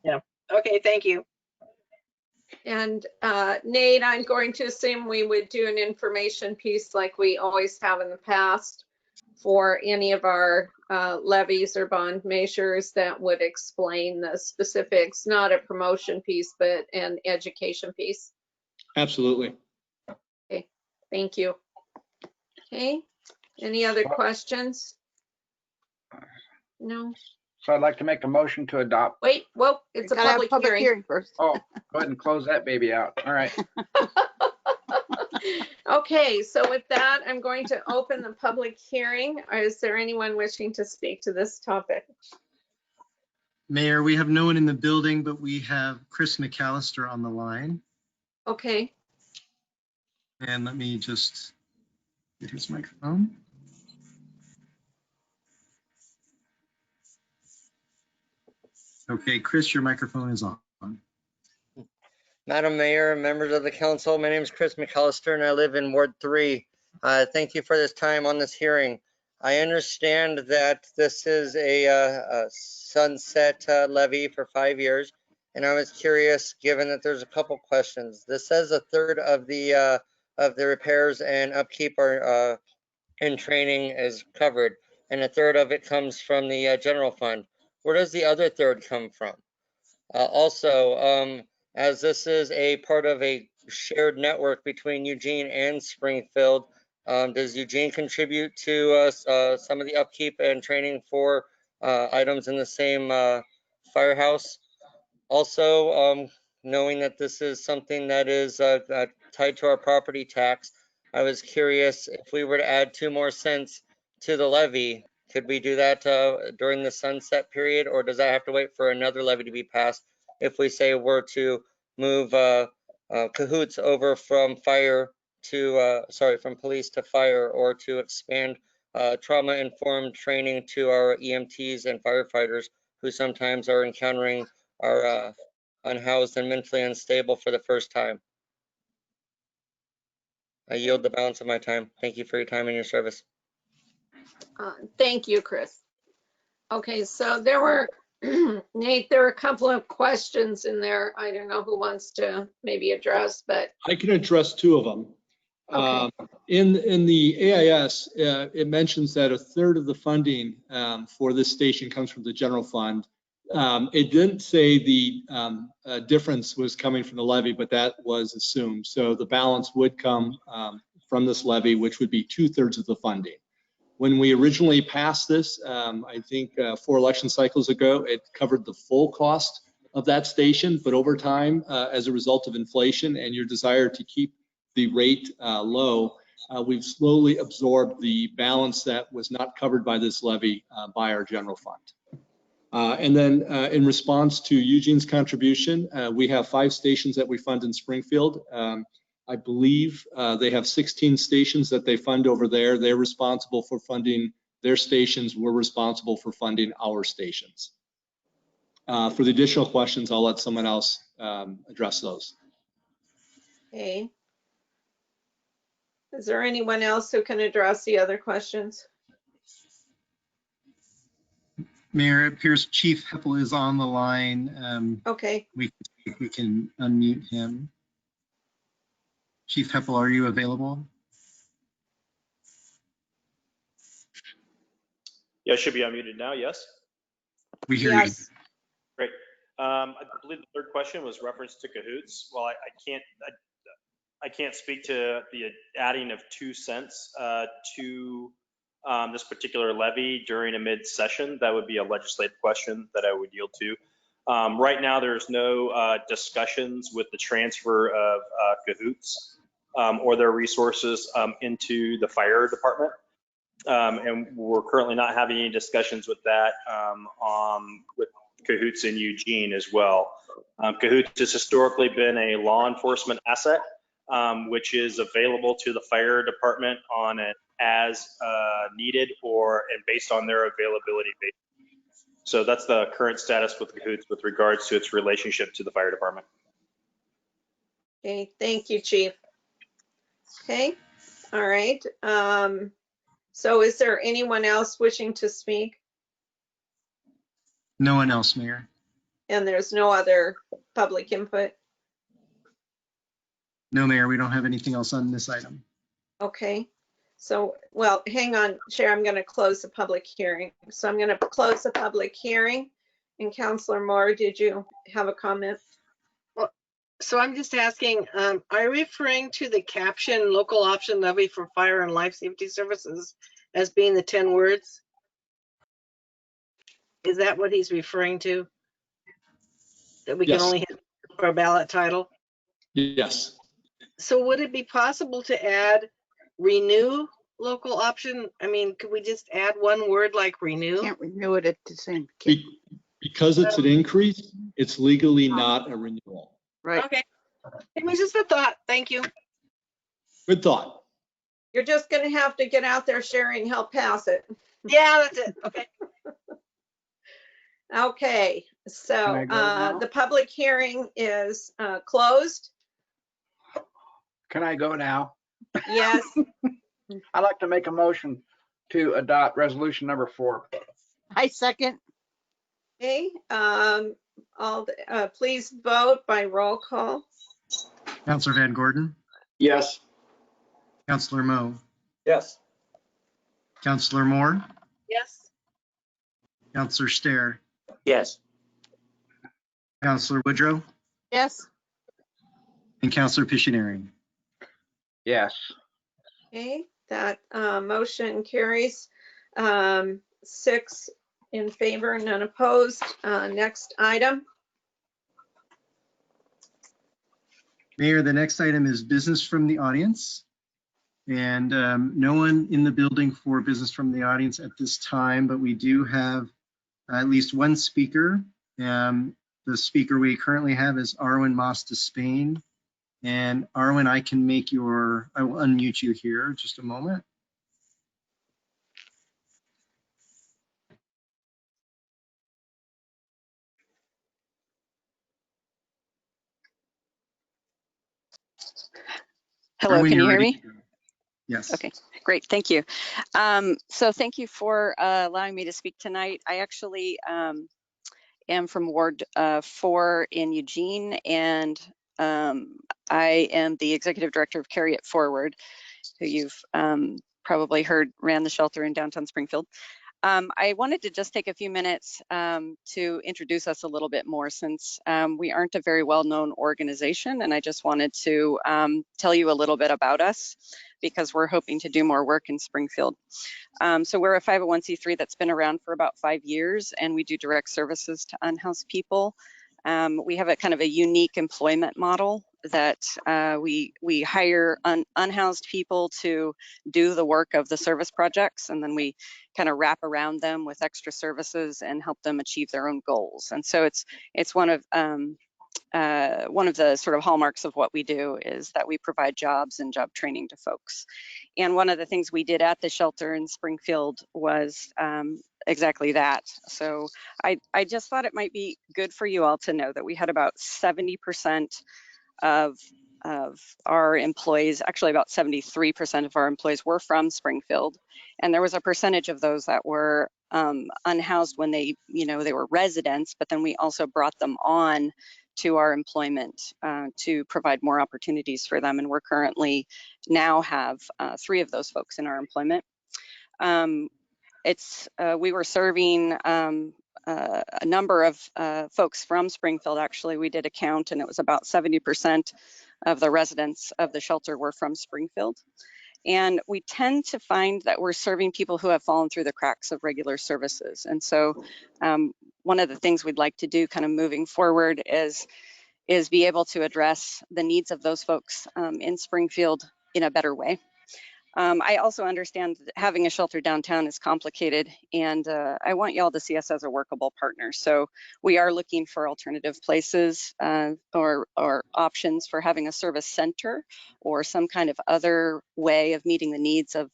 Yeah. Okay. Thank you. And Nate, I'm going to assume we would do an information piece like we always have in the past for any of our levies or bond measures that would explain the specifics, not a promotion piece, but an education piece. Absolutely. Okay, thank you. Okay, any other questions? No. So I'd like to make a motion to adopt. Wait, whoa, it's a public hearing first. Oh, go ahead and close that baby out. All right. Okay, so with that, I'm going to open the public hearing. Is there anyone wishing to speak to this topic? Mayor, we have no one in the building, but we have Chris McAllister on the line. Okay. And let me just get his microphone. Okay, Chris, your microphone is on. Madam Mayor, members of the council, my name is Chris McAllister and I live in Ward 3. Thank you for this time on this hearing. I understand that this is a sunset levy for 5 years, and I was curious, given that there's a couple questions. This says a third of the repairs and upkeep are in training is covered, and a third of it comes from the general fund. Where does the other third come from? Also, as this is a part of a shared network between Eugene and Springfield, does Eugene contribute to some of the upkeep and training for items in the same firehouse? Also, knowing that this is something that is tied to our property tax, I was curious if we were to add 2 more cents to the levy, could we do that during the sunset period, or does that have to wait for another levy to be passed if we say we're to move cahoots over from fire to, from police to fire, or to expand trauma-informed training to our EMTs and firefighters who sometimes are encountering are unhoused and mentally unstable for the first time? I yield the balance of my time. Thank you for your time and your service. Thank you, Chris. Okay, so there were, Nate, there were a couple of questions in there. I don't know who wants to maybe address, but I can address two of them. okay. In the AIS, it mentions that a third of the funding for this station comes from the general fund. It didn't say the difference was coming from the levy, but that was assumed. So the balance would come from this levy, which would be 2/3 of the funding. When we originally passed this, I think 4 election cycles ago, it covered the full cost of that station. But over time, as a result of inflation and your desire to keep the rate low, we've slowly absorbed the balance that was not covered by this levy by our general fund. And then in response to Eugene's contribution, we have 5 stations that we fund in Springfield. I believe they have 16 stations that they fund over there. They're responsible for funding their stations. We're responsible for funding our stations. For the additional questions, I'll let someone else address those. Okay. Is there anyone else who can address the other questions? Mayor, it appears Chief Heppel is on the line. Okay. We can unmute him. Chief Heppel, are you available? Yeah, I should be unmuted now, yes? We hear Yes. you. Great. I believe the third question was reference to cahoots. Well, I can't speak to the adding of 2 cents to this particular levy during a mid-session. That would be a legislative question that I would yield to. Right now, there's no discussions with the transfer of cahoots or their resources into the fire department. And we're currently not having any discussions with that with cahoots in Eugene as well. Cahoots has historically been a law enforcement asset, which is available to the fire department on an as needed and based on their availability basis. So that's the current status with cahoots with regards to its relationship to the fire department. Okay, thank you, Chief. Okay, all right. So is there anyone else wishing to speak? No one else, Mayor. And there's no other public input? No, Mayor, we don't have anything else on this item. Okay, so, well, hang on, Chair, I'm gonna close the public hearing. So I'm gonna close the public hearing. And Councilor Moore, did you have a comment? Well, so I'm just asking, are you referring to the caption local option levy for fire and life safety services as being the 10 words? Is that what he's referring to? That we can Yes. only hit for a ballot title? Yes. So would it be possible to add renew local option? I mean, could we just add one word like renew? Can't renew it at the same. Because it's an increase, it's legally not a renewal. Right. Okay. It was just a thought. Thank you. Good thought. You're just gonna have to get out there, Sherry, and help pass it. Yeah, that's it. Okay. Okay, so the public hearing is closed. Can I go now? Yes. I'd like to make a motion to adopt resolution number 4. I second. Okay, please vote by roll call. Councilor Van Gordon, Yes. Councilor Moe, Yes. Councilor Moore, Yes. Councilor Stair, Yes. Councilor Woodrow, Yes. and Councilor Pictionary. Yes. Okay, that motion carries 6 in favor, none opposed. Next item. Mayor, the next item is business from the audience. And no one in the building for business from the audience at this time, but we do have at least one speaker. The speaker we currently have is Arwen Mas de Spain. And Arwen, I will unmute you here, just a moment. Hello, Arwen, can you you're hear ready. me? Yes. Okay, great, thank you. So thank you for allowing me to speak tonight. I actually am from Ward 4 in Eugene, and I am the executive director of Carry It Forward, who you've probably heard ran the shelter in downtown Springfield. I wanted to just take a few minutes to introduce us a little bit more, since we aren't a very well-known organization, and I just wanted to tell you a little bit about us, because we're hoping to do more work in Springfield. So we're a 501c3 that's been around for about 5 years, and we do direct services to unhoused people. We have a kind of a unique employment model that we hire unhoused people to do the work of the service projects, and then we kind of wrap around them with extra services and help them achieve their own goals. And so it's one of the sort of hallmarks of what we do is that we provide jobs and job training to folks. And one of the things we did at the shelter in Springfield was exactly that. So I just thought it might be good for you all to know that we had about 70% of our employees, actually about 73% of our employees were from Springfield. And there was a percentage of those that were unhoused when they were residents, but then we also brought them on to our employment to provide more opportunities for them. And we're currently now have 3 of those folks in our employment. We were serving a number of folks from Springfield. Actually, we did a count, and it was about 70% of the residents of the shelter were from Springfield. And we tend to find that we're serving people who have fallen through the cracks of regular services. And so one of the things we'd like to do kind of moving forward is be able to address the needs of those folks in Springfield in a better way. I also understand that having a shelter downtown is complicated, and I want y'all to see us as a workable partner. So we are looking for alternative places or options for having a service center or some kind of other way of meeting the needs of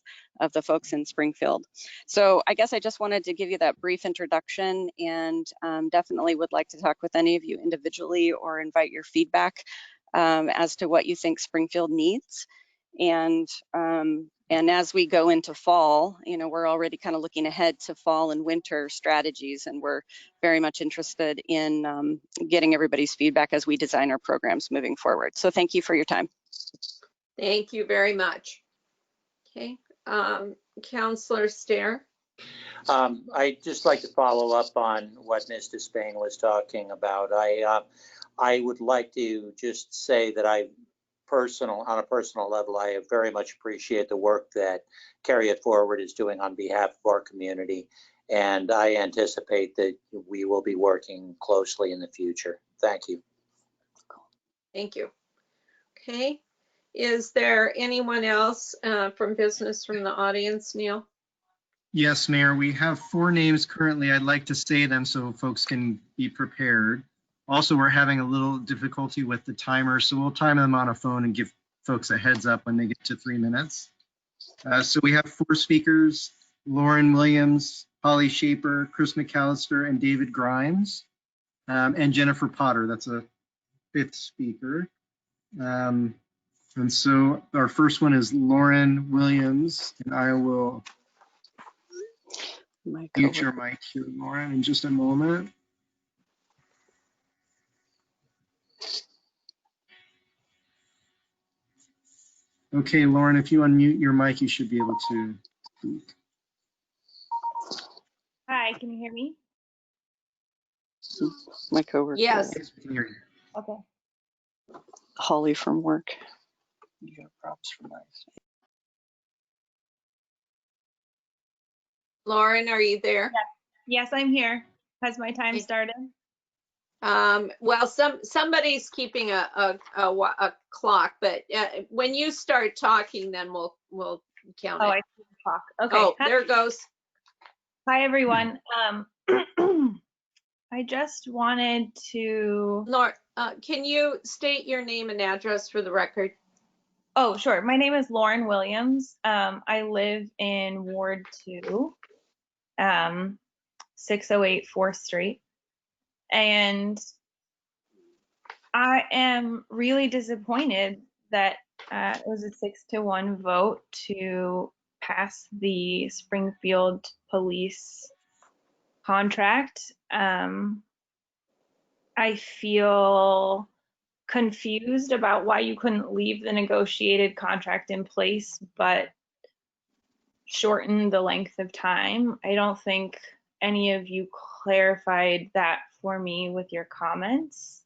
the folks in Springfield. So I guess I just wanted to give you that brief introduction, and definitely would like to talk with any of you individually or invite your feedback as to what you think Springfield needs. And as we go into fall, we're already kind of looking ahead to fall and winter strategies, and we're very much interested in getting everybody's feedback as we design our programs moving forward. So thank you for your time. Thank you very much. Okay, Councillor Stair. I'd just like to follow up on what Ms. Despain was talking about. I would like to just say that on a personal level, I very much appreciate the work that Carry It Forward is doing on behalf of our community. And I anticipate that we will be working closely in the future. Thank you. Thank you. Okay. Is there anyone else from business from the audience, Neil? Yes, Mayor, we have 4 names currently. I'd like to say them so folks can be prepared. Also, we're having a little difficulty with the timer, so we'll time them on a phone and give folks a heads up when they get to 3 minutes. So we have 4 speakers: Lauren Williams, Holly Shaper, Chris McAllister, and David Grimes, and Jennifer Potter. That's a 5th speaker. And so our first one is Lauren Williams, and I will mute your mic here, Lauren, in just a moment. Okay, Lauren, if you unmute your mic, you should be able to speak. Hi, can you hear me? My coworker. Yes. Yes, we can hear you. Okay. Holly from work. You got props for mice. Lauren, are you there? Yes, I'm here. Has my time started? Well, somebody's keeping a clock, but when you start talking, then we'll count it. I see the clock. Okay. Oh, there it goes. Hi, everyone. I just wanted to. Lauren, can you state your name and address for the record? Oh, sure. My name is Lauren Williams. I live in Ward 2, 608 4th Street. And I am really disappointed that it was a 6-1 vote to pass the Springfield police contract. I feel confused about why you couldn't leave the negotiated contract in place, but shorten the length of time. I don't think any of you clarified that for me with your comments.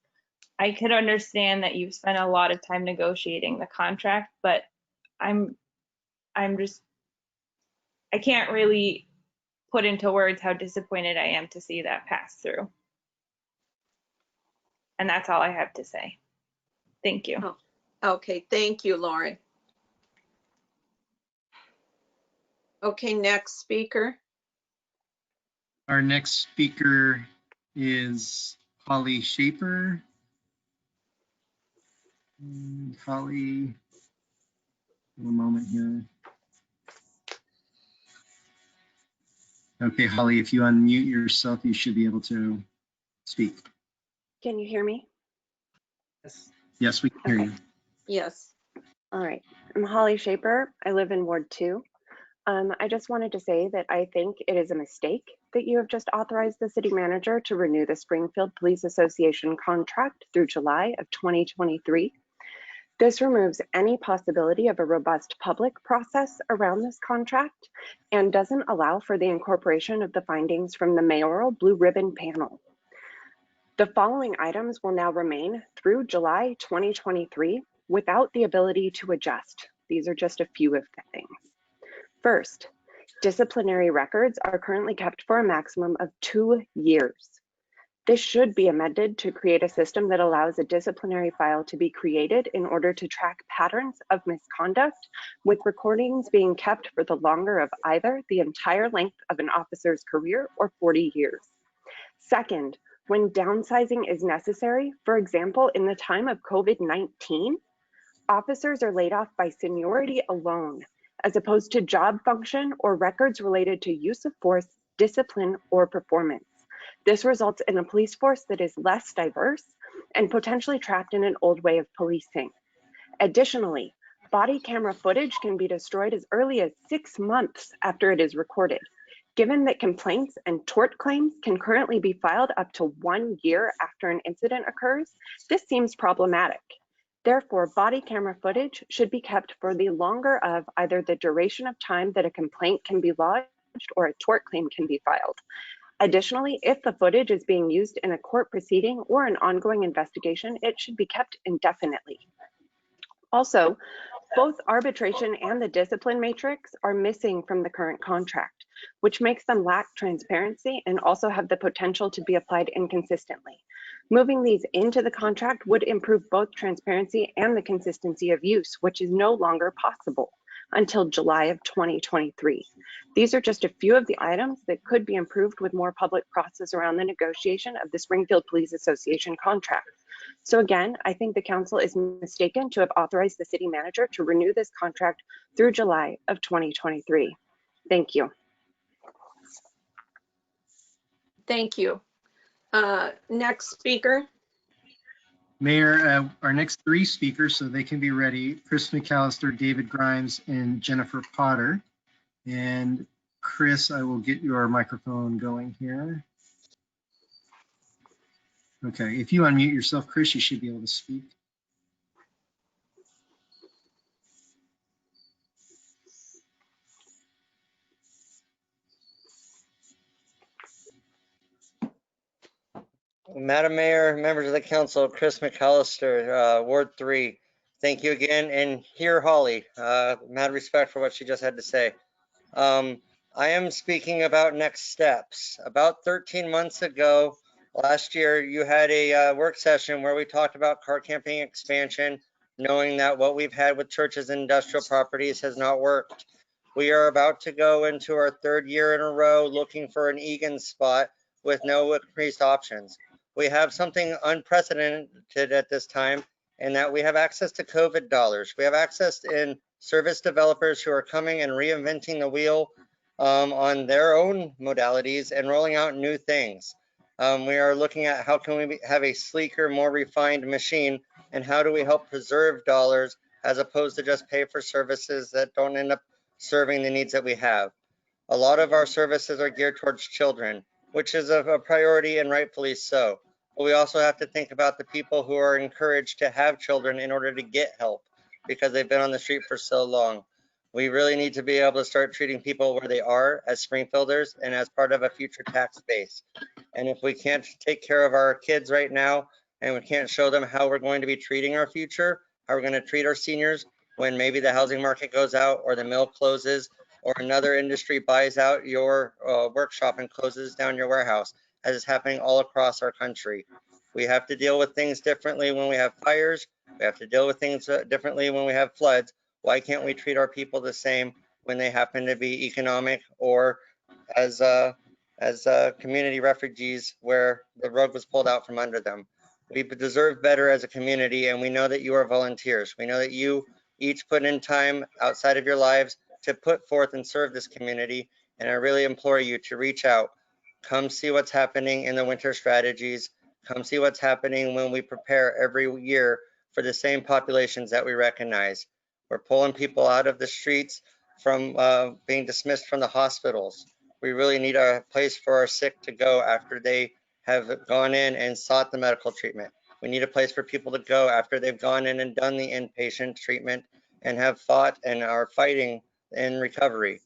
I could understand that you've spent a lot of time negotiating the contract, but I can't really put into words how disappointed I am to see that pass through. And that's all I have to say. Thank you. Oh, okay, thank you, Lauren. Okay, next speaker. Our next speaker is Holly Shaper. Holly, one moment here. Okay, Holly, if you unmute yourself, you should be able to speak. Can you hear me? Yes, we can hear you. Yes. All right. I'm Holly Shaper. I live in Ward 2. I just wanted to say that I think it is a mistake that you have just authorized the city manager to renew the Springfield Police Association contract through July of 2023. This removes any possibility of a robust public process around this contract and doesn't allow for the incorporation of the findings from the mayoral blue ribbon panel. The following items will now remain through July 2023 without the ability to adjust. These are just a few of the things. First, disciplinary records are currently kept for a maximum of 2 years. This should be amended to create a system that allows a disciplinary file to be created in order to track patterns of misconduct, with recordings being kept for the longer of either the entire length of an officer's career or 40 years. Second, when downsizing is necessary, for example, in the time of COVID-19, officers are laid off by seniority alone, as opposed to job function or records related to use of force, discipline, or performance. This results in a police force that is less diverse and potentially trapped in an old way of policing. Additionally, body camera footage can be destroyed as early as 6 months after it is recorded. Given that complaints and tort claims can currently be filed up to 1 year after an incident occurs, this seems problematic. Therefore, body camera footage should be kept for the longer of either the duration of time that a complaint can be lodged or a tort claim can be filed. Additionally, if the footage is being used in a court proceeding or an ongoing investigation, it should be kept indefinitely. Also, both arbitration and the discipline matrix are missing from the current contract, which makes them lack transparency and also have the potential to be applied inconsistently. Moving these into the contract would improve both transparency and the consistency of use, which is no longer possible until July of 2023. These are just a few of the items that could be improved with more public process around the negotiation of the Springfield Police Association contract. So again, I think the council is mistaken to have authorized the city manager to renew this contract through July of 2023. Thank you. Thank you. Next speaker. Mayor, our next 3 speakers, so they can be ready, Chris McAllister, David Grimes, and Jennifer Potter. And Chris, I will get your microphone going here. Okay, if you unmute yourself, Chris, you should be able to speak. Madam Mayor, members of the council, Chris McAllister, Ward 3. Thank you again, and hear Holly. Mad respect for what she just had to say. I am speaking about next steps. About 13 months ago, last year, you had a work session where we talked about car camping expansion, knowing that what we've had with churches and industrial properties has not worked. We are about to go into our 3rd year in a row looking for an Egan spot with no increased options. We have something unprecedented at this time, in that we have access to COVID dollars. We have access in service developers who are coming and reinventing the wheel on their own modalities and rolling out new things. We are looking at how can we have a sleeker, more refined machine, and how do we help preserve dollars as opposed to just pay for services that don't end up serving the needs that we have. A lot of our services are geared towards children, which is a priority and rightfully so. But we also have to think about the people who are encouraged to have children in order to get help because they've been on the street for so long. We really need to be able to start treating people where they are as Springfielders and as part of a future tax base. And if we can't take care of our kids right now and we can't show them how we're going to be treating our future, how we're going to treat our seniors when maybe the housing market goes out or the mill closes or another industry buys out your workshop and closes down your warehouse, as is happening all across our country. We have to deal with things differently when we have fires. We have to deal with things differently when we have floods. Why can't we treat our people the same when they happen to be economic or as community refugees where the rug was pulled out from under them? We deserve better as a community, and we know that you are volunteers. We know that you each put in time outside of your lives to put forth and serve this community, and I really implore you to reach out. Come see what's happening in the winter strategies. Come see what's happening when we prepare every year for the same populations that we recognize. We're pulling people out of the streets from being dismissed from the hospitals. We really need a place for our sick to go after they have gone in and sought the medical treatment. We need a place for people to go after they've gone in and done the inpatient treatment and have fought and are fighting in recovery.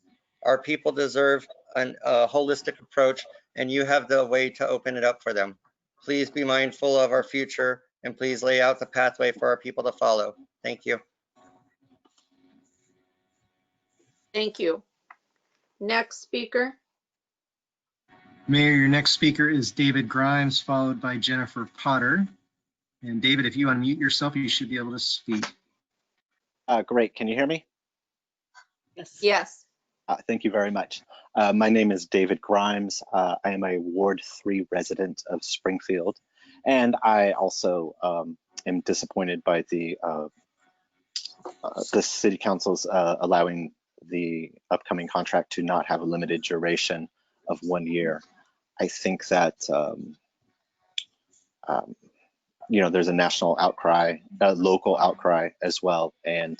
Our people deserve a holistic approach, and you have the way to open it up for them. Please be mindful of our future, and please lay out the pathway for our people to follow. Thank you. Thank you. Next speaker. Mayor, your next speaker is David Grimes, followed by Jennifer Potter. And David, if you unmute yourself, you should be able to speak. Great. Can you hear me? Yes. Thank you very much. My name is David Grimes. I am a Ward 3 resident of Springfield, and I also am disappointed by the City Council's allowing the upcoming contract to not have a limited duration of 1 year. I think that there's a national outcry, a local outcry as well, and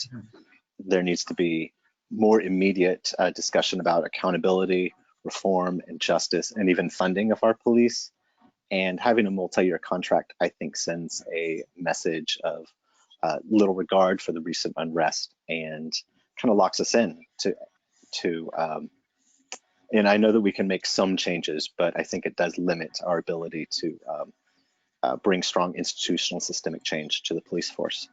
there needs to be more immediate discussion about accountability, reform, and justice, and even funding of our police. And having a multi-year contract, I think, sends a message of little regard for the recent unrest and kind of locks us in to and I know that we can make some changes, but I think it does limit our ability to bring strong institutional systemic change to the police force.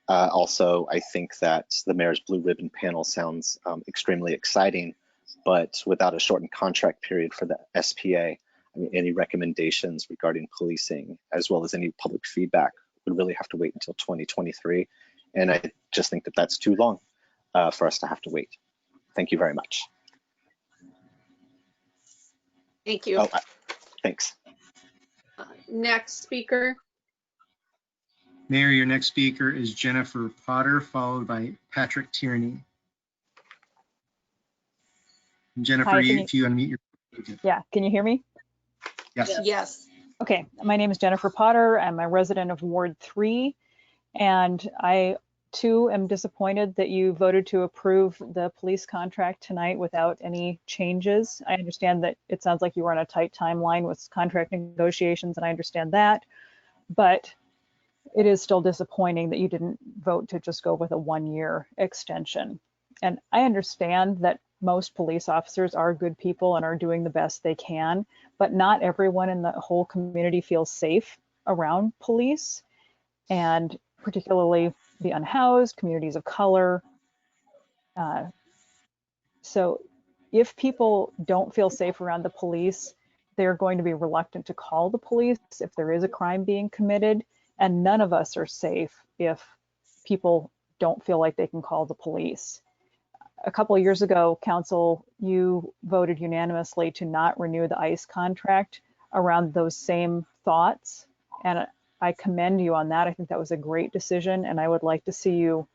Also, I think that the mayor's blue ribbon panel sounds extremely exciting, but without a shortened contract period for the SPA, I mean, any recommendations regarding policing, as well as any public feedback, would really have to wait until 2023. And I just think that that's too long for us to have to wait. Thank you very much. Thank you. Oh, thanks. Next speaker. Mayor, your next speaker is Jennifer Potter, followed by Patrick Tierney. And Jennifer, Hi, if you unmute your. Yeah, can you hear me? Yes. Yes. Okay, my name is Jennifer Potter. I'm a resident of Ward 3, and I too am disappointed that you voted to approve the police contract tonight without any changes. I understand that it sounds like you were on a tight timeline with contract negotiations, and I understand that, but it is still disappointing that you didn't vote to just go with a 1-year extension. And I understand that most police officers are good people and are doing the best they can, but not everyone in the whole community feels safe around police, and particularly the unhoused, communities of color. So if people don't feel safe around the police, they're going to be reluctant to call the police if there is a crime being committed. And none of us are safe if people don't feel like they can call the police. A couple of years ago, Council, you voted unanimously to not renew the ICE contract around those same thoughts. And I commend you on that. I think that was a great decision, and I would like to see you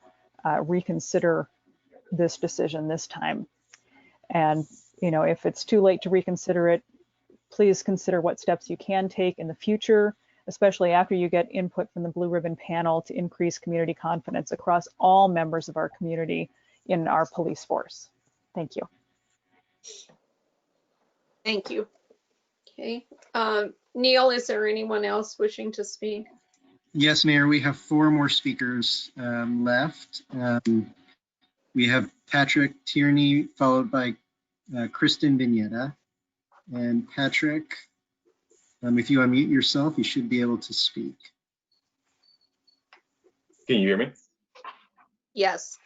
reconsider this decision this time. And, if it's too late to reconsider it, please consider what steps you can take in the future especially after you get input from the Blue Ribbon panel to increase community confidence across all members of our community in our police force. Thank you. Thank you. Okay. Neil, is there anyone else wishing to speak? Yes, Mayor, we have 4 more speakers left. We have Patrick Tierney, followed by Kristen Vignetta. And Patrick, if you unmute yourself, you should be able to speak. Can you hear me? Yes.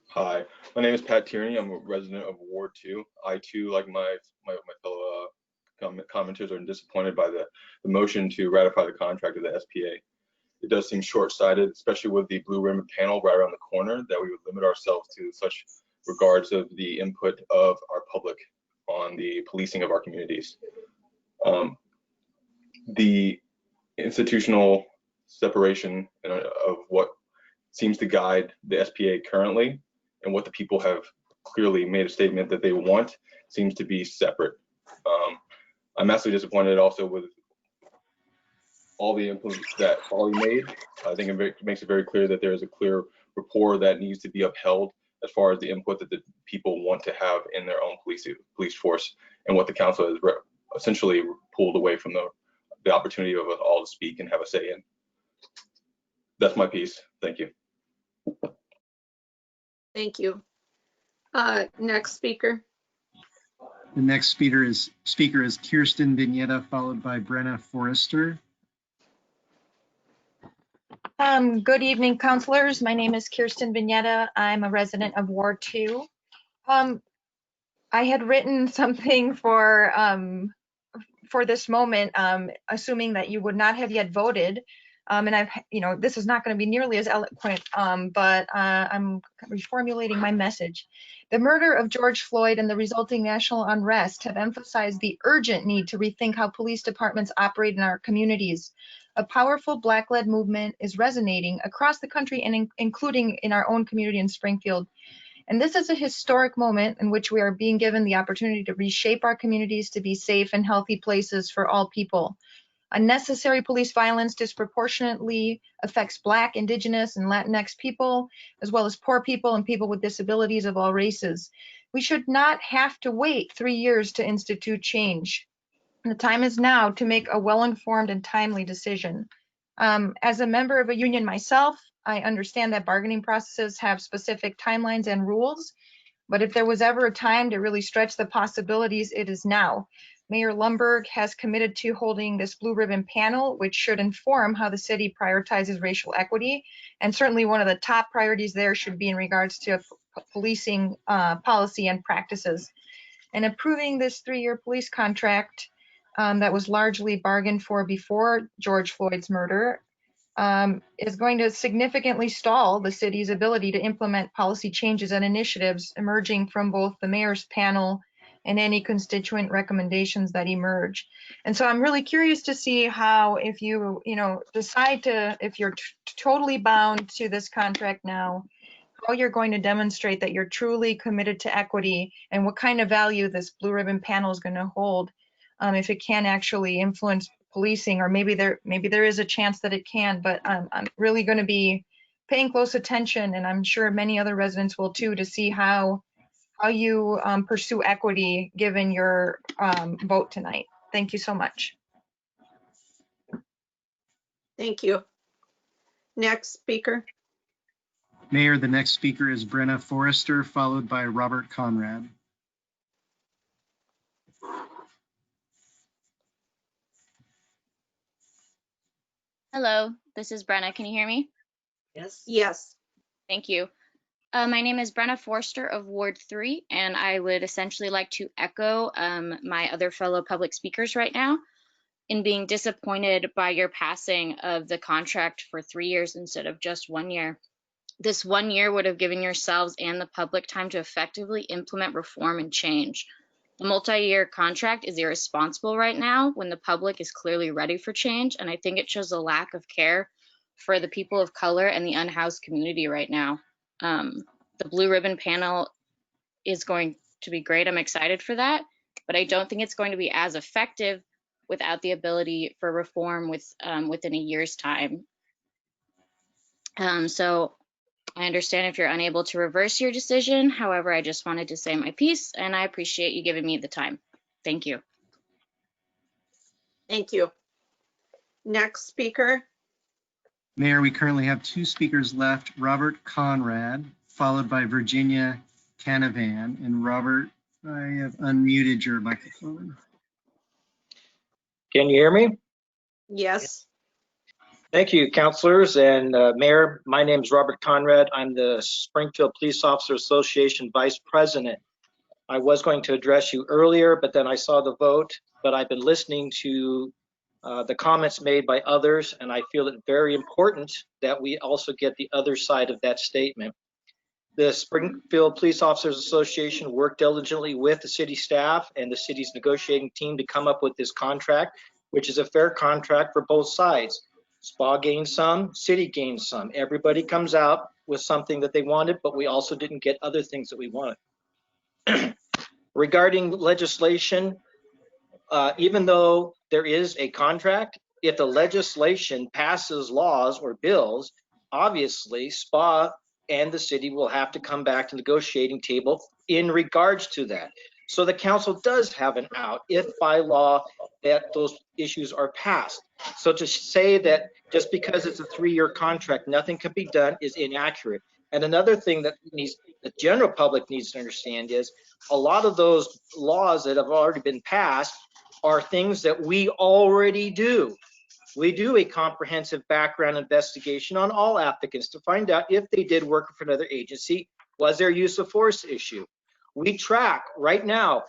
Hi, my name is Pat Tierney. I'm a resident of Ward 2. I too, like my fellow commenters, are disappointed by the motion to ratify the contract of the SPA. It does seem short-sighted, especially with the Blue Ribbon panel right around the corner, that we would limit ourselves to such regards of the input of our public on the policing of our communities. The institutional separation of what seems to guide the SPA currently and what the people have clearly made a statement that they want seems to be separate. I'm massively disappointed also with all the inputs that Holly made. I think it makes it very clear that there is a clear rapport that needs to be upheld as far as the input that the people want to have in their own police force, and what the council has essentially pulled away from the opportunity of us all to speak and have a say in. That's my piece. Thank you. Thank you. Next speaker. The next speaker is Kirsten Vignetta, followed by Brenna Forrester. Good evening, councilors. My name is Kirsten Vignetta. I'm a resident of Ward 2. I had written something for this moment, assuming that you would not have yet voted. And this is not going to be nearly as eloquent, but I'm reformulating my message. The murder of George Floyd and the resulting national unrest have emphasized the urgent need to rethink how police departments operate in our communities. A powerful Black-led movement is resonating across the country and including in our own community in Springfield. And this is a historic moment in which we are being given the opportunity to reshape our communities to be safe and healthy places for all people. Unnecessary police violence disproportionately affects Black, Indigenous, and Latinx people, as well as poor people and people with disabilities of all races. We should not have to wait 3 years to institute change. The time is now to make a well-informed and timely decision. As a member of a union myself, I understand that bargaining processes have specific timelines and rules, but if there was ever a time to really stretch the possibilities, it is now. Mayor Lumberg has committed to holding this Blue Ribbon panel, which should inform how the city prioritizes racial equity. And certainly one of the top priorities there should be in regards to policing policy and practices. And approving this 3-year police contract that was largely bargained for before George Floyd's murder is going to significantly stall the city's ability to implement policy changes and initiatives emerging from both the mayor's panel and any constituent recommendations that emerge. And so I'm really curious to see how, if you decide to, if you're totally bound to this contract now, how you're going to demonstrate that you're truly committed to equity and what kind of value this Blue Ribbon panel is going to hold, if it can actually influence policing, or maybe there is a chance that it can, but I'm really going to be paying close attention, and I'm sure many other residents will too, to see how you pursue equity given your vote tonight. Thank you so much. Thank you. Next speaker. Mayor, the next speaker is Brenna Forrester, followed by Robert Conrad. Hello, this is Brenna. Can you hear me? Yes. Yes. Thank you. My name is Brenna Forster of Ward 3, and I would essentially like to echo my other fellow public speakers right now in being disappointed by your passing of the contract for 3 years instead of just 1 year. This 1 year would have given yourselves and the public time to effectively implement reform and change. The multi-year contract is irresponsible right now when the public is clearly ready for change, and I think it shows a lack of care for the people of color and the unhoused community right now. The Blue Ribbon panel is going to be great. I'm excited for that, but I don't think it's going to be as effective without the ability for reform within a year's time. So I understand if you're unable to reverse your decision. However, I just wanted to say my piece, and I appreciate you giving me the time. Thank you. Thank you. Next speaker. Mayor, we currently have 2 speakers left, Robert Conrad, followed by Virginia Canavan. And Robert, I have unmuted your microphone. Can you hear me? Yes. Thank you, councilors and Mayor. My name is Robert Conrad. I'm the Springfield Police Officer Association Vice President. I was going to address you earlier, but then I saw the vote, but I've been listening to the comments made by others, and I feel it very important that we also get the other side of that statement. The Springfield Police Officers Association worked diligently with the city staff and the city's negotiating team to come up with this contract, which is a fair contract for both sides. SPA gained some, city gained some. Everybody comes out with something that they wanted, but we also didn't get other things that we wanted. Regarding legislation, even though there is a contract, if the legislation passes laws or bills, obviously SPA and the city will have to come back to the negotiating table in regards to that. So the council does have an out if by law that those issues are passed. So to say that just because it's a 3-year contract, nothing can be done is inaccurate. And another thing that the general public needs to understand is a lot of those laws that have already been passed are things that we already do. We do a comprehensive background investigation on all applicants to find out if they did work for another agency. Was there use of force issue? We track right now,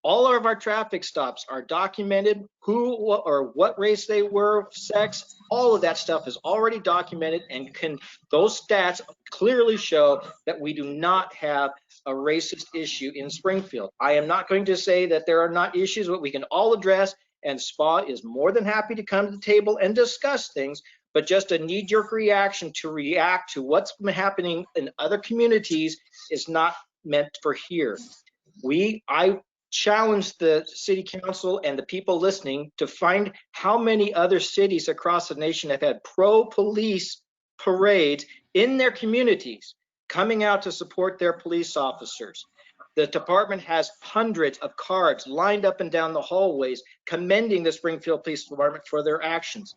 all of our traffic stops are documented, who or what race they were, sex, all of that stuff is already documented, and those stats clearly show that we do not have a racist issue in Springfield. I am not going to say that there are not issues that we can all address, and SPA is more than happy to come to the table and discuss things, but just a knee-jerk reaction to react to what's been happening in other communities is not meant for here. I challenge the city council and the people listening to find how many other cities across the nation have had pro-police parades in their communities coming out to support their police officers. The department has hundreds of cards lined up and down the hallways commending the Springfield Police Department for their actions.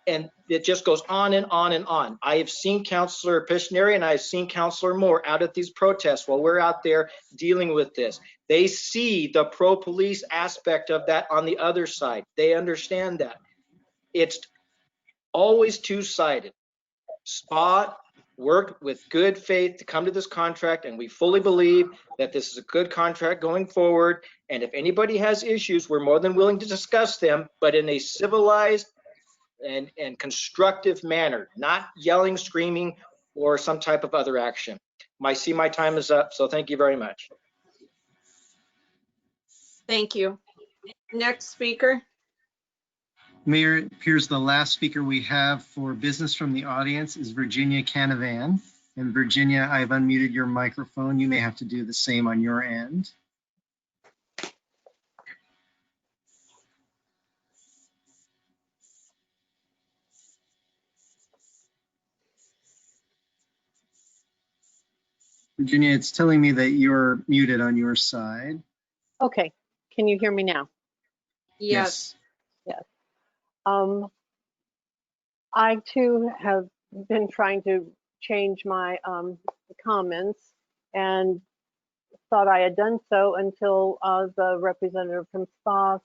And it just goes on and on and on. I have seen Councilor Pishneri and I've seen Councilor Moore out at these protests while we're out there dealing with this. They see the pro-police aspect of that on the other side. They understand that. It's always two-sided. SPA worked with good faith to come to this contract, and we fully believe that this is a good contract going forward. And if anybody has issues, we're more than willing to discuss them, but in a civilized and constructive manner, not yelling, screaming, or some type of other action. I see my time is up, so thank you very much. Thank you. Next speaker. Mayor, it appears the last speaker we have for business from the audience is Virginia Canavan. And Virginia, I've unmuted your microphone. You may have to do the same on your end. Virginia, it's telling me that you're muted on your side. Okay, can you hear me now? Yes. Yes. I too have been trying to change my comments and thought I had done so until the representative from SPA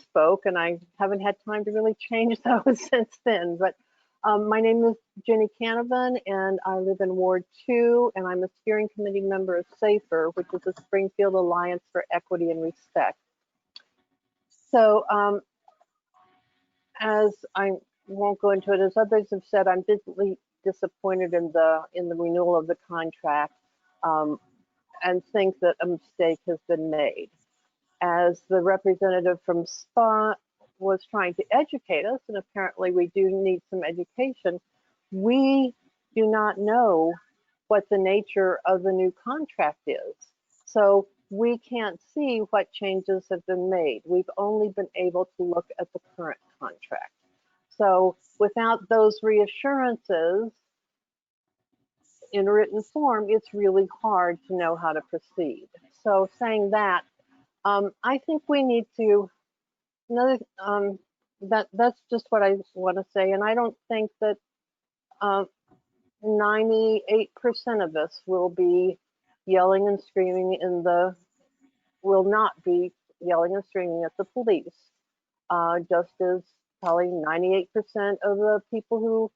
spoke, and I haven't had time to really change those since then. But my name is Jenny Canavan, and I live in Ward 2, and I'm a steering committee member of SAFER, which is the Springfield Alliance for Equity and Respect. So as I won't go into it, as others have said, I'm deeply disappointed in the renewal of the contract and think that a mistake has been made. As the representative from SPA was trying to educate us, and apparently we do need some education, we do not know what the nature of the new contract is. So we can't see what changes have been made. We've only been able to look at the current contract. So without those reassurances in written form, it's really hard to know how to proceed. So saying that, I think we need to, that's just what I want to say. And I don't think that 98% of us will be yelling and screaming will not be yelling and screaming at the police, just as probably 98% of the people who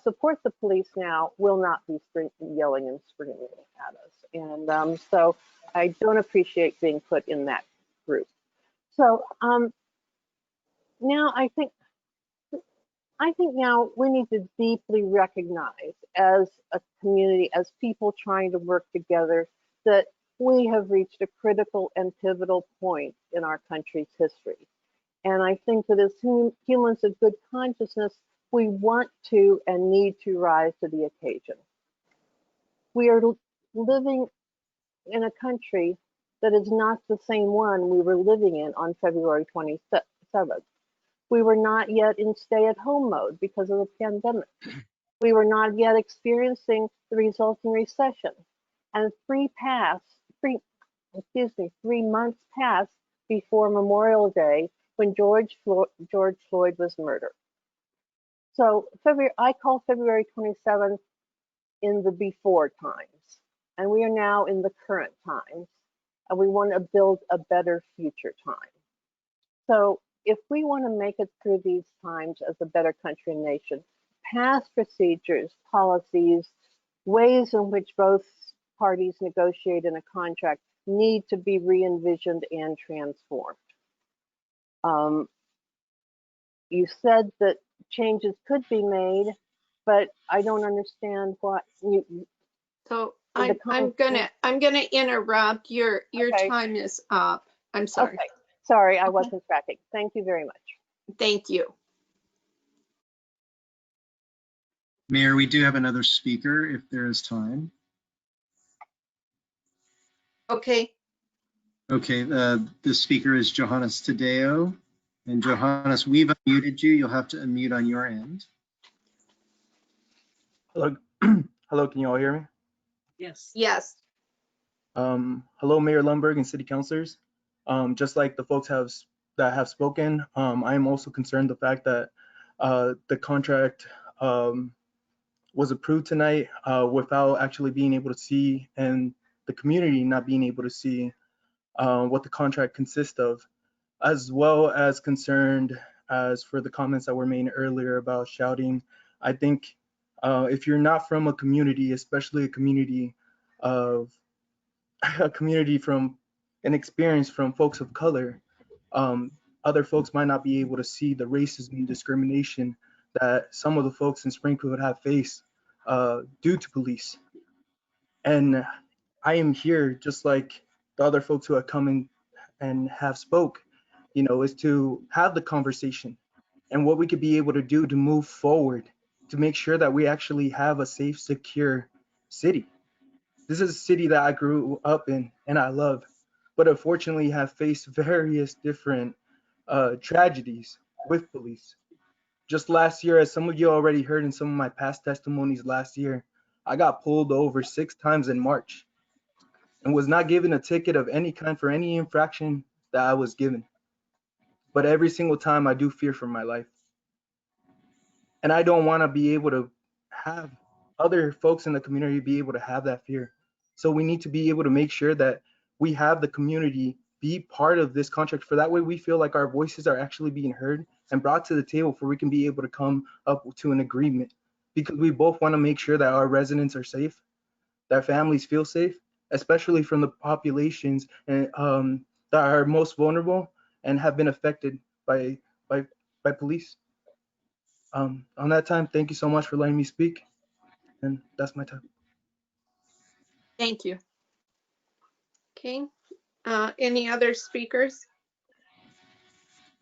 support the police now will not be yelling and screaming at us. And so I don't appreciate being put in that group. So now I think now we need to deeply recognize as a community, as people trying to work together, that we have reached a critical and pivotal point in our country's history. And I think that as humans of good consciousness, we want to and need to rise to the occasion. We are living in a country that is not the same one we were living in on February 27th. We were not yet in stay-at-home mode because of the pandemic. We were not yet experiencing the resulting recession. And 3 months passed before Memorial Day when George Floyd was murdered. So I call February 27th in the before times, and we are now in the current times, and we want to build a better future time. So if we want to make it through these times as a better country and nation, past procedures, policies, ways in which both parties negotiate in a contract need to be re-envisioned and transformed. You said that changes could be made, but I don't understand what you. So I'm gonna interrupt. Your Okay. time is up. I'm sorry. Okay. Sorry, I wasn't tracking. Thank you very much. Thank you. Mayor, we do have another speaker if there is time. Okay. Okay, the speaker is Johannes Tadeo. And Johannes, we've unmuted you. You'll have to unmute on your end. Hello, hello, can you all hear me? Yes. Yes. Hello, Mayor Lundberg and city councilors. Just like the folks that have spoken, I am also concerned the fact that the contract was approved tonight without actually being able to see, and the community not being able to see what the contract consists of, as well as concerned as for the comments that were made earlier about shouting. I think if you're not from a community, especially a community from an experience from folks of color, other folks might not be able to see the racism and discrimination that some of the folks in Springfield have faced due to police. And I am here just like the other folks who have come in and have spoke, is to have the conversation and what we could be able to do to move forward to make sure that we actually have a safe, secure city. This is a city that I grew up in and I love, but unfortunately have faced various different tragedies with police. Just last year, as some of you already heard in some of my past testimonies last year, I got pulled over 6 times in March and was not given a ticket of any kind for any infraction that I was given. But every single time I do fear for my life. And I don't want to be able to have other folks in the community be able to have that fear. So we need to be able to make sure that we have the community be part of this contract, for that way we feel like our voices are actually being heard and brought to the table, for we can be able to come up to an agreement, because we both want to make sure that our residents are safe, that families feel safe, especially from the populations and that are most vulnerable and have been affected by police. On that time, thank you so much for letting me speak, and that's my time. Thank you. Okay. Any other speakers?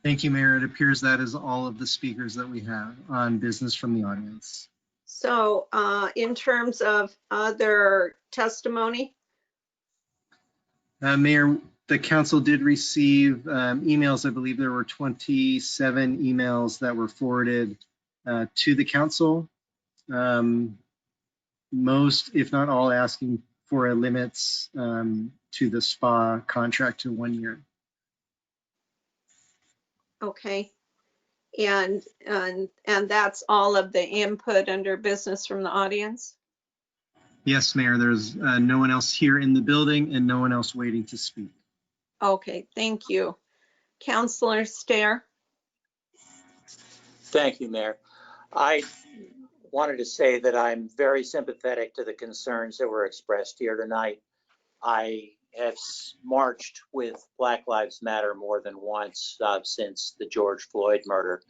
Thank you, Mayor. It appears that is all of the speakers that we have on business from the audience. So in terms of other testimony? Mayor, the council did receive emails. I believe there were 27 emails that were forwarded to the council. Most, if not all, asking for a limits to the spa contract to 1 year. Okay. And that's all of the input under business from the audience? Yes, Mayor, there's no one else here in the building and no one else waiting to speak. Okay, thank you. Councillor Stair? Thank you, Mayor. I wanted to say that I'm very sympathetic to the concerns that were expressed here tonight. I have marched with Black Lives Matter more than once since the George Floyd murder.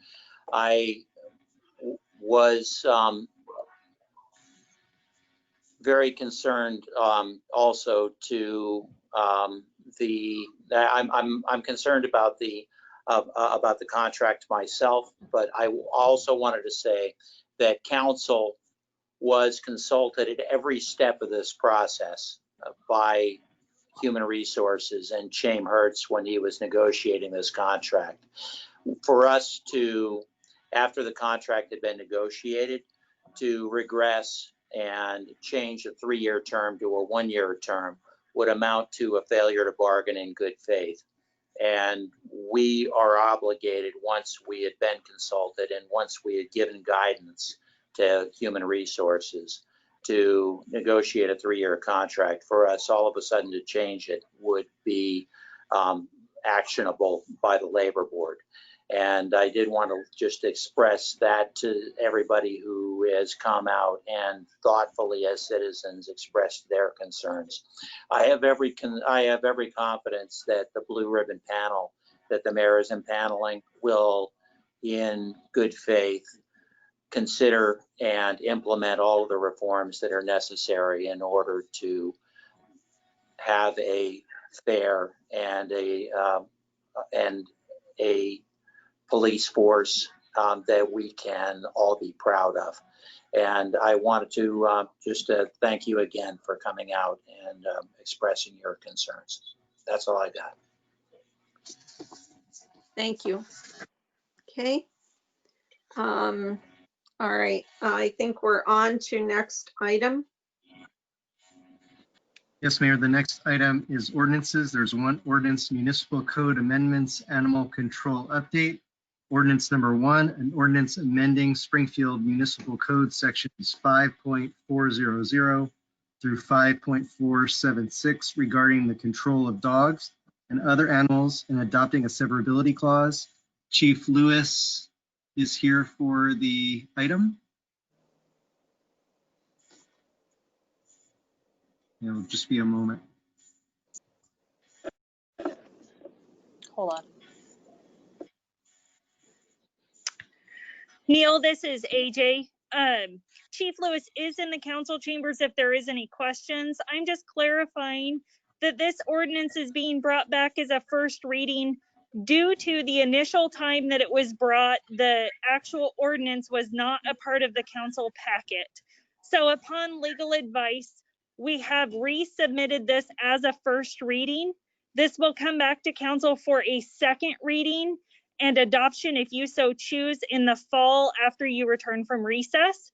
I was very concerned also to I'm concerned about the contract myself, but I also wanted to say that council was consulted at every step of this process by Human Resources and Shane Hertz when he was negotiating this contract. For us to, after the contract had been negotiated, to regress and change a 3-year term to a 1-year term would amount to a failure to bargain in good faith. And we are obligated, once we had been consulted and once we had given guidance to Human Resources, to negotiate a 3-year contract. For us all of a sudden to change it would be actionable by the Labor Board. And I did want to just express that to everybody who has come out and thoughtfully, as citizens, expressed their concerns. I have every confidence that the Blue Ribbon panel that the mayor is impaneling will, in good faith, consider and implement all of the reforms that are necessary in order to have a fair and a police force that we can all be proud of. And I wanted to just thank you again for coming out and expressing your concerns. That's all I got. Thank you. Okay. All right. I think we're on to next item. Yes, Mayor, the next item is ordinances. There's one ordinance, municipal code amendments, animal control update. Ordinance number 1, an ordinance amending Springfield Municipal Code sections 5.400 through 5.476 regarding the control of dogs and other animals and adopting a severability clause. Chief Lewis is here for the item. It'll just be a moment. Hold on. Neil, this is AJ. Chief Lewis is in the council chambers if there is any questions. I'm just clarifying that this ordinance is being brought back as a first reading due to the initial time that it was brought. The actual ordinance was not a part of the council packet. So upon legal advice, we have resubmitted this as a first reading. This will come back to council for a second reading and adoption if you so choose in the fall after you return from recess.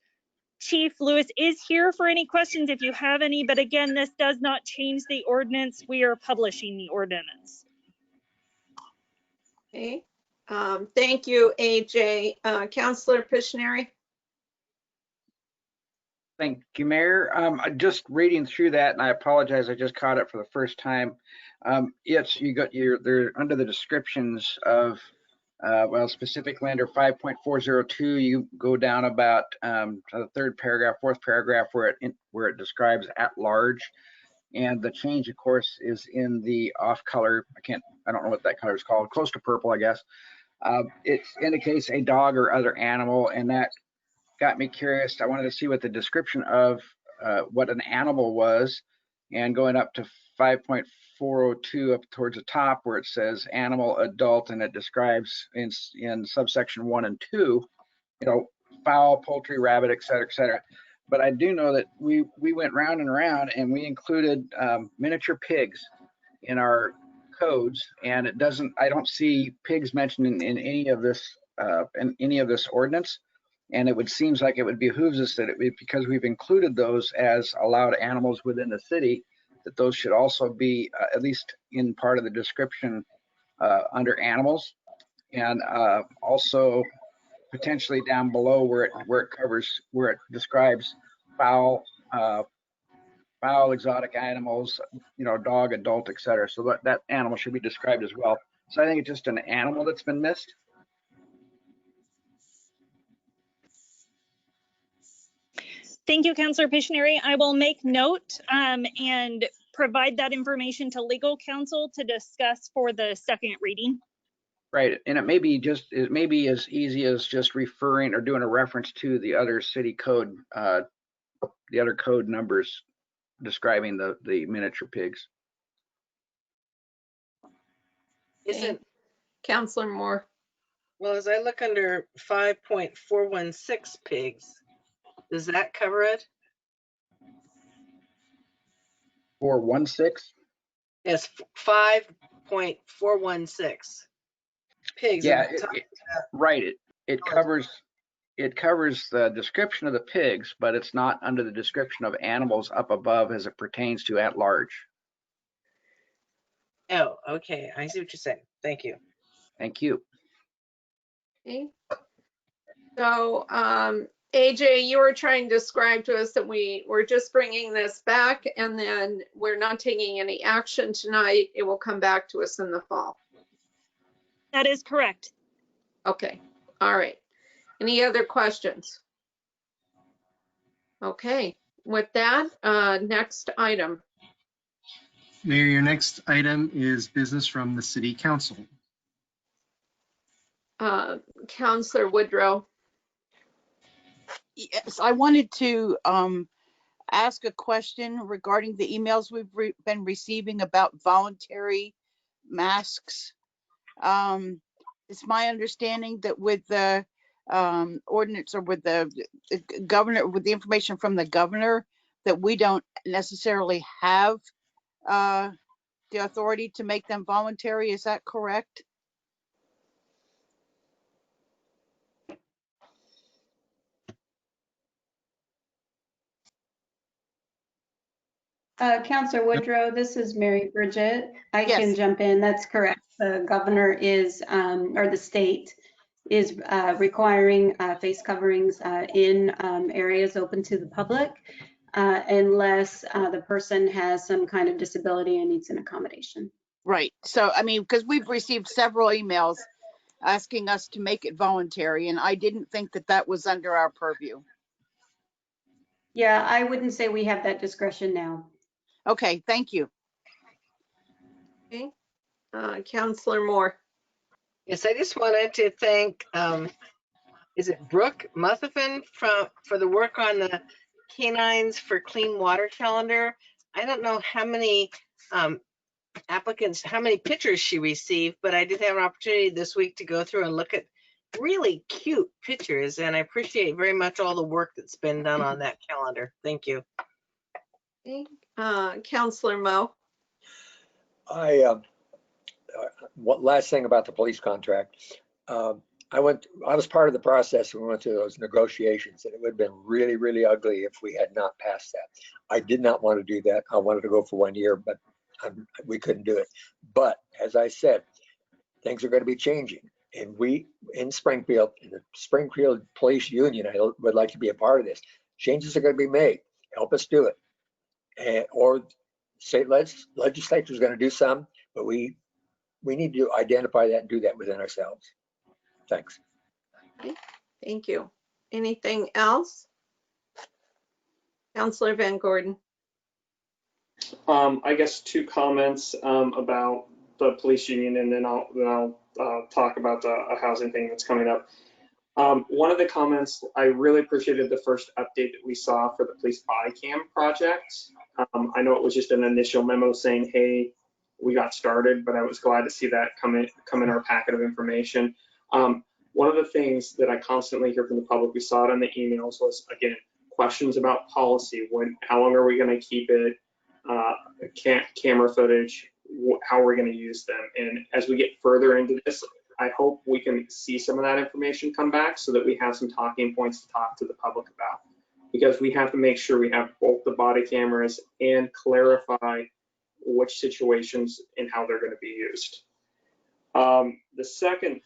Chief Lewis is here for any questions if you have any, but again, this does not change the ordinance. We are publishing the ordinance. Okay. Thank you, AJ. Councillor Pishnari. Thank you, Mayor. Just reading through that, and I apologize, I just caught it for the first time. Yes, you got they're under the descriptions of, well, specifically under 5.402, you go down about the third paragraph, fourth paragraph, where it describes at large. And the change, of course, is in the off color. I don't know what that color is called, close to purple, I guess. It indicates a dog or other animal, and that got me curious. I wanted to see what the description of what an animal was, and going up to 5.402 up towards the top where it says animal adult, and it describes in subsection 1 and 2, fowl, poultry, rabbit, et cetera, et cetera. But I do know that we went round and round and we included miniature pigs in our codes, and it doesn't. I don't see pigs mentioned in any of this ordinance. And it seems like it would behooves us that because we've included those as allowed animals within the city, that those should also be at least in part of the description under animals, and also potentially down below where it describes fowl, exotic animals, dog, adult, etc. So that animal should be described as well. So I think it's just an animal that's been missed. Thank you, Councilor Pictionary. I will make note and provide that information to legal counsel to discuss for the second reading. Right, and it may be as easy as just referring or doing a reference to the other city code, the other code numbers describing the miniature pigs. Isn't Councilor Moore? Well, as I look under 5.416 pigs, does that cover it? 416? Yes, 5.416 pigs. Yeah, right. It covers the description of the pigs, but it's not under the description of animals up above as it pertains to at large. Oh, okay. I see what you're saying. Thank you. Thank you. Okay. So, AJ, you were trying to describe to us that we're just bringing this back and then we're not taking any action tonight. It will come back to us in the fall. That is correct. Okay. All right. Any other questions? Okay. With that, next item. Mayor, your next item is business from the City Council. Councilor Woodrow. Yes, I wanted to ask a question regarding the emails we've been receiving about voluntary masks. It's my understanding that with the ordinance or with the governor, with the information from the governor, that we don't necessarily have the authority to make them voluntary. Is that correct? Councilor Woodrow, this is Mary Bridget. I Yes. can jump in. That's correct. The governor is, or the state is requiring face coverings in areas open to the public unless the person has some kind of disability and needs an accommodation. Right. So, I mean, because we've received several emails asking us to make it voluntary, and I didn't think that that was under our purview. Yeah, I wouldn't say we have that discretion now. Okay, thank you. Okay. Councilor Moore. Yes, I just wanted to thank, is it Brooke Muthafen for the work on the Canines for Clean Water calendar. I don't know how many applicants, how many pictures she received, but I did have an opportunity this week to go through and look at really cute pictures, and I appreciate very much all the work that's been done on that calendar. Thank you. Okay. Councilor Mo. What last thing about the police contract? I was part of the process when we went through those negotiations, and it would have been really, really ugly if we had not passed that. I did not want to do that. I wanted to go for 1 year, but we couldn't do it. But as I said, things are going to be changing. And we in Springfield, in the Springfield Police Union, I would like to be a part of this. Changes are going to be made. Help us do it. Or state legislature is going to do some, but we need to identify that and do that within ourselves. Thanks. Okay. Thank you. Anything else? Councilor Van Gordon. I guess 2 comments about the police union, and then I'll talk about a housing thing that's coming up. One of the comments, I really appreciated the first update that we saw for the police body cam project. I know it was just an initial memo saying, hey, we got started, but I was glad to see that come in our packet of information. One of the things that I constantly hear from the public, we saw it in the emails, was, again, questions about policy. How long are we going to keep it? Camera footage, how we're going to use them. And as we get further into this, I hope we can see some of that information come back so that we have some talking points to talk to the public about, because we have to make sure we have both the body cameras and clarify which situations and how they're going to be used. The second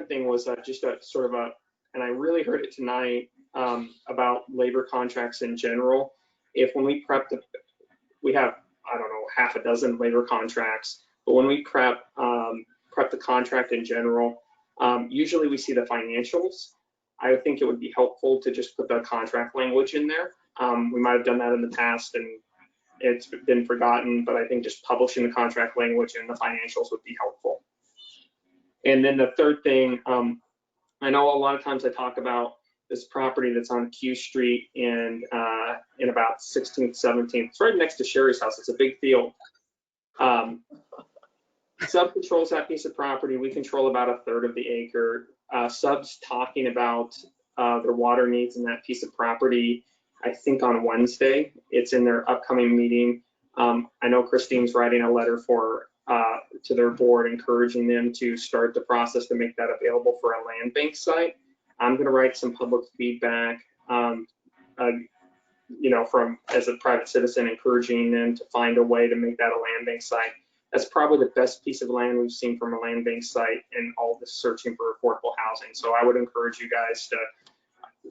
thing was just a sort of a, and I really heard it tonight about labor contracts in general. If when we prep we have, I don't know, half a dozen labor contracts, but when we prep the contract in general, usually we see the financials. I would think it would be helpful to just put the contract language in there. We might have done that in the past and it's been forgotten, but I think just publishing the contract language and the financials would be helpful. And then the third thing, I know a lot of times I talk about this property that's on Q Street and in about 16th, 17th. It's right next to Sherry's house. It's a big field. Sub controls that piece of property. We control about a third of the acre. Sub's talking about their water needs in that piece of property, I think on Wednesday. It's in their upcoming meeting. I know Christine's writing a letter to their board encouraging them to start the process to make that available for a land bank site. I'm going to write some public feedback, you know, from as a private citizen, encouraging them to find a way to make that a land bank site. That's probably the best piece of land we've seen from a land bank site in all this searching for affordable housing. So I would encourage you guys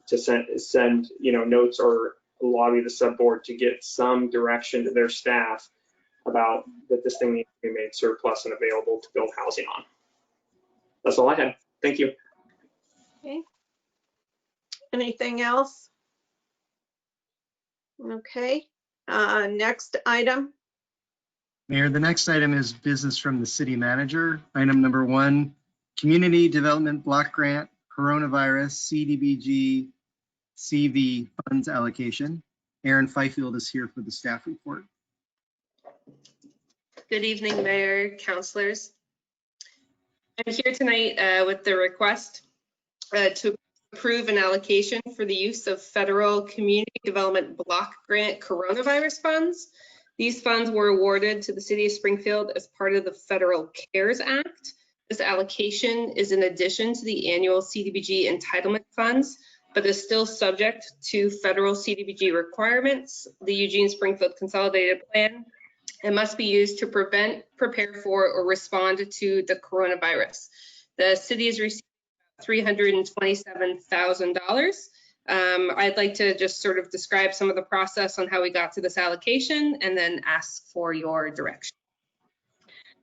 to send you know, notes or lobby the subboard to get some direction to their staff about that this thing needs to be made surplus and available to build housing on. That's all I had. Thank you. Okay. Anything else? Okay. Next item. Mayor, the next item is business from the city manager. Item number 1, Community Development Block Grant, Coronavirus CDBG CV funds allocation. Aaron Fifield is here for the staff report. Good evening, Mayor, councilors. I'm here tonight with the request to approve an allocation for the use of federal Community Development Block Grant coronavirus funds. These funds were awarded to the city of Springfield as part of the Federal CARES Act. This allocation is in addition to the annual CDBG entitlement funds, but is still subject to federal CDBG requirements, the Eugene Springfield Consolidated Plan, and must be used to prevent, prepare for, or respond to the coronavirus. The city has received $327,000. I'd like to just sort of describe some of the process on how we got to this allocation and then ask for your direction.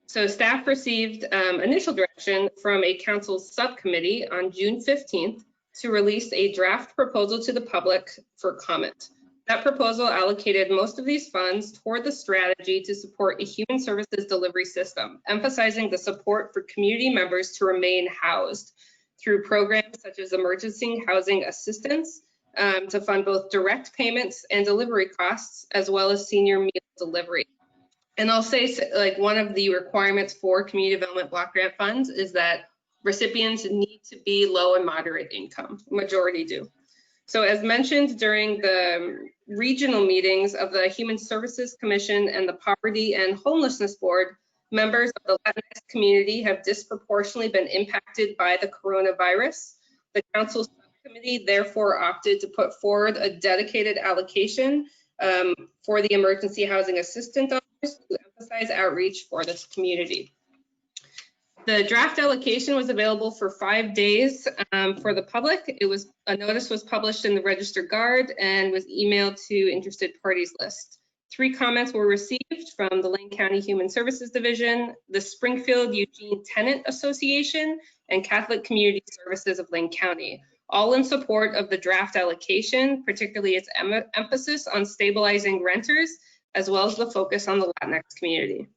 So staff received initial direction from a council subcommittee on June 15th to release a draft proposal to the public for comment. That proposal allocated most of these funds toward the strategy to support a human services delivery system, emphasizing the support for community members to remain housed through programs such as emergency housing assistance to fund both direct payments and delivery costs, as well as senior meal delivery. And I'll say, like, one of the requirements for community development block grant funds is that recipients need to be low and moderate income. Majority do. So as mentioned during the regional meetings of the Human Services Commission and the Poverty and Homelessness Board, members of the Latinx community have disproportionately been impacted by the coronavirus. The council subcommittee therefore opted to put forward a dedicated allocation for the emergency housing assistance dollars to emphasize outreach for this community. The draft allocation was available for 5 days for the public. A notice was published in the Register Guard and was emailed to interested parties list. 3 comments were received from the Lane County Human Services Division, the Springfield Eugene Tenant Association, and Catholic Community Services of Lane County, all in support of the draft allocation, particularly its emphasis on stabilizing renters, as well as the focus on the Latinx community.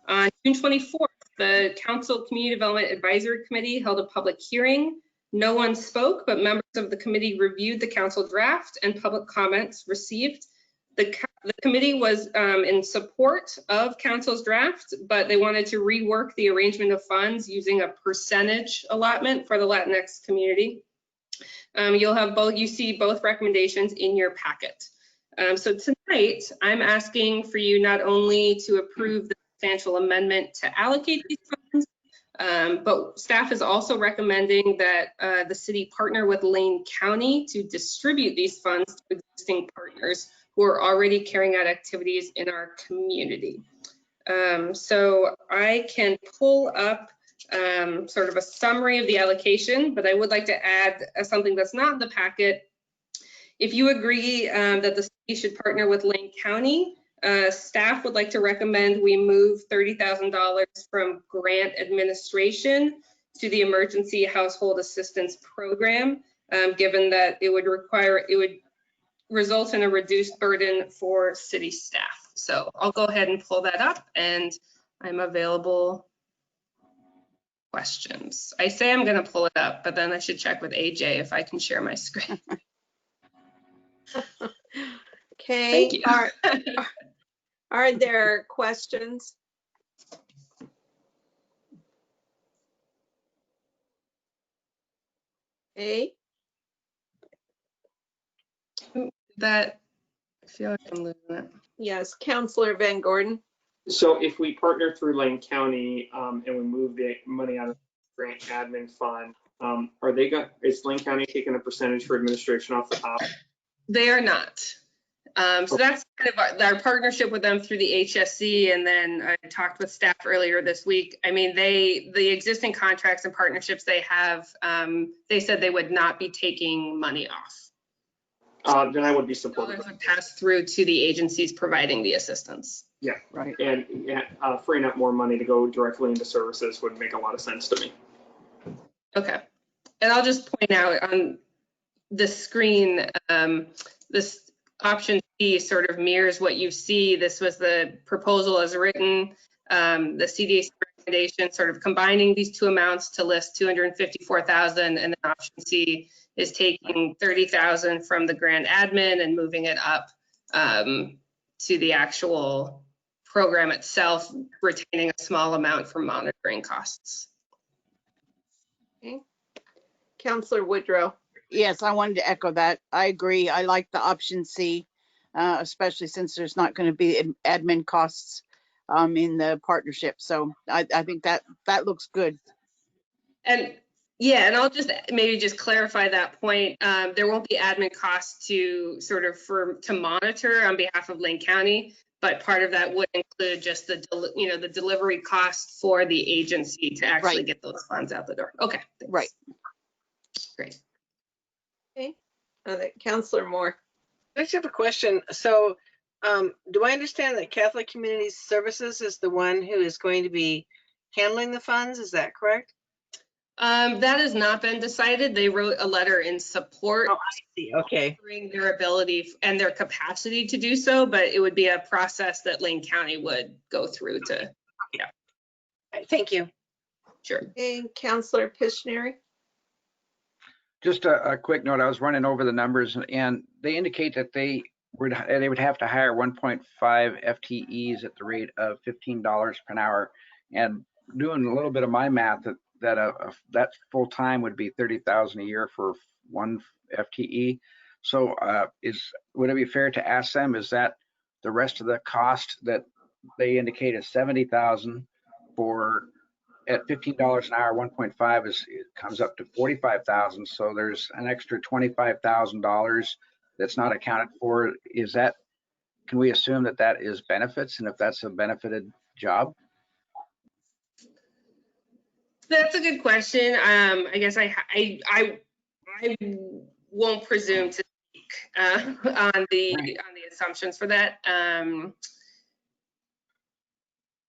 On June 24th, the Council Community Development Advisory Committee held a public hearing. No one spoke, but members of the committee reviewed the council draft and public comments received. The committee was in support of council's draft, but they wanted to rework the arrangement of funds using a percentage allotment for the Latinx community. You'll have you see both recommendations in your packet. So tonight, I'm asking for you not only to approve the substantial amendment to allocate these funds. But staff is also recommending that the city partner with Lane County to distribute these funds to existing partners who are already carrying out activities in our community. So I can pull up sort of a summary of the allocation, but I would like to add something that's not in the packet. If you agree that the city should partner with Lane County, staff would like to recommend we move $30,000 from grant administration to the Emergency Household Assistance Program, given that it would result in a reduced burden for city staff. So I'll go ahead and pull that up, and I'm available questions. I say I'm going to pull it up, but then I should check with AJ if I can share my screen. Okay. Thank you. Are there questions? Okay. That, I feel like I'm losing it. Yes, Councillor Van Gordon. So if we partner through Lane County and we move the money out of the grant admin fund, is Lane County taking a percentage for administration off the top? They are not. So that's kind of our partnership with them through the HSC. And then I talked with staff earlier this week. I mean, the existing contracts and partnerships they have, they said they would not be taking money off. Then I would be supportive. Dollars would pass through to the agencies providing the assistance. Yeah, right. And freeing up more money to go directly into services would make a lot of sense to me. Okay. And I'll just point out on the screen, this option C sort of mirrors what you see. This was the proposal as written. The CDAC recommendation sort of combining these two amounts to list $254,000, and then option C is taking $30,000 from the grant admin and moving it up to the actual program itself, retaining a small amount for monitoring costs. Okay. Councillor Woodrow. Yes, I wanted to echo that. I agree. I like the option C, especially since there's not going to be admin costs in the partnership. So I think that looks good. And yeah, and I'll just maybe just clarify that point. There won't be admin costs to sort of to monitor on behalf of Lane County, but part of that would include just the delivery cost for the agency to actually get those funds out the door. Okay. Thanks. Right. Great. Okay. Councillor Moore. I just have a question. So do I understand that Catholic Community Services is the one who is going to be handling the funds? Is that correct? That has not been decided. They wrote a letter in support. Oh, I see. Okay. Their ability and their capacity to do so, but it would be a process that Lane County would go through to, yeah. Thank you. Sure. Okay, Councillor Pishneri. Just a quick note, I was running over the numbers and they indicate that they would have to hire 1.5 FTEs at the rate of $15 per hour. And doing a little bit of my math, that full time would be $30,000 a year for one FTE. So would it be fair to ask them, is that the rest of the cost that they indicate is $70,000 for at $15 an hour, 1.5 comes up to $45,000. So there's an extra $25,000 that's not accounted for. Can we assume that is benefits, and if that's a benefited job? That's a good question. I guess I won't presume to speak on the assumptions for that.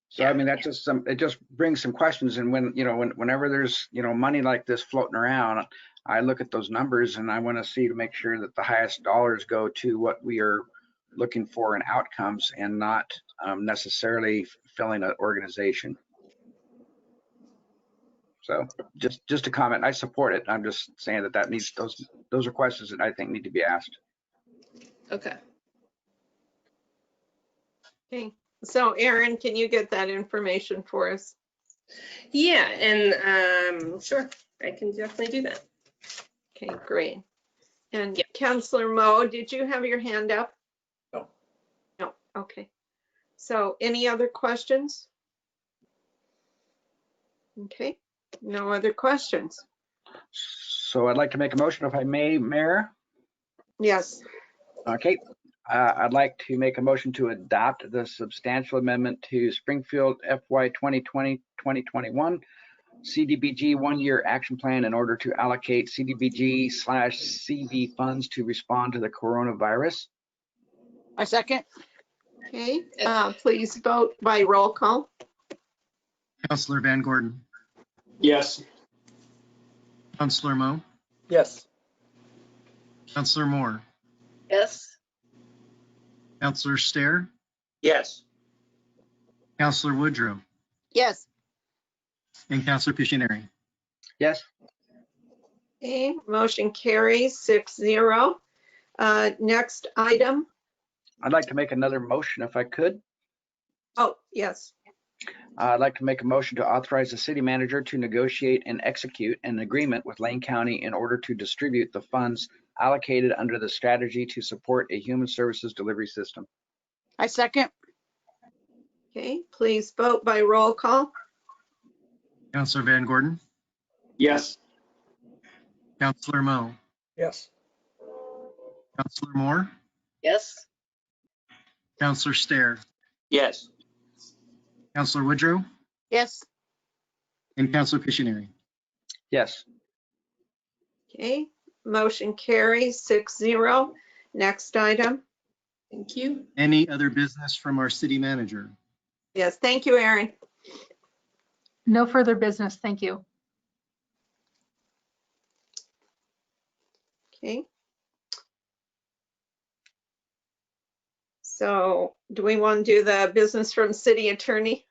So I mean, that's just it just brings some questions. And whenever there's money like this floating around, I look at those numbers and I want to see to make sure that the highest dollars go to what we are looking for in outcomes and not necessarily filling an organization. So just a comment. I support it. I'm just saying that needs those are questions that I think need to be asked. Okay. Okay. So Erin, can you get that information for us? Yeah, and sure, I can definitely do that. Okay, great. And Councillor Moe, did you have your hand up? No. No. Okay. So any other questions? Okay, no other questions? So I'd like to make a motion if I may, Mayor. Yes. Okay. I'd like to make a motion to adopt the substantial amendment to Springfield FY 2020-2021 CDBG one-year action plan in order to allocate CDBG/CV funds to respond to the coronavirus. I second. Okay, please vote by roll call. Councillor Van Gordon, Yes. Councillor Mo, Yes. Councillor Moore, Yes. Councillor Stair, Yes. Councillor Woodrow, Yes. and Councillor Pictionary. Yes. Okay, motion carries 6-0. Next item. I'd like to make another motion if I could. Oh, yes. I'd like to make a motion to authorize the city manager to negotiate and execute an agreement with Lane County in order to distribute the funds allocated under the strategy to support a human services delivery system. I second. Okay, please vote by roll call. Councillor Van Gordon, Yes. Councillor Mo, Yes. Councillor Moore, Yes. Councillor Stair, Yes. Councillor Woodrow, Yes. and Councillor Pictionary. Yes. Okay, motion carries 6-0. Next item. Thank you. Any other business from our city manager? Yes, thank you, Erin. No further business, thank you. Okay. So do we want to do the business from city attorney?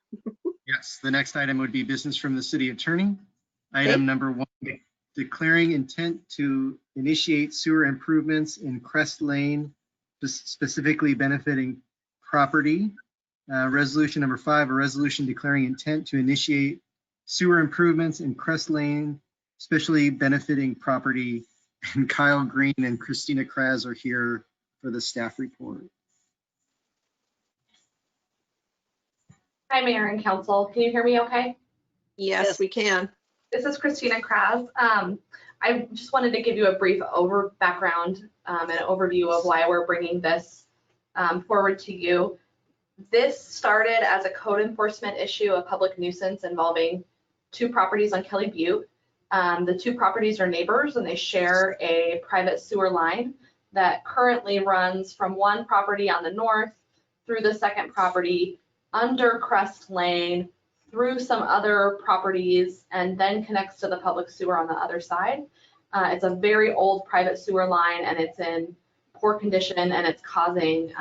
Yes, the next item would be business from the city attorney. Item number 1, declaring intent to initiate sewer improvements in Crest Lane, specifically benefiting property. Resolution number 5, a resolution declaring intent to initiate sewer improvements in Crest Lane, especially benefiting property. And Kyle Green and Christina Kraz are here for the staff report. Hi, Mayor and Council. Can you hear me okay? Yes, we can. This is Christina Kraz. I just wanted to give you a brief background and overview of why we're bringing this forward to you. This started as a code enforcement issue, a public nuisance involving 2 properties on Kelly Butte. The 2 properties are neighbors and they share a private sewer line that currently runs from one property on the north through the second property under Crest Lane, through some other properties, and then connects to the public sewer on the other side. It's a very old private sewer line and it's in poor condition and it's causing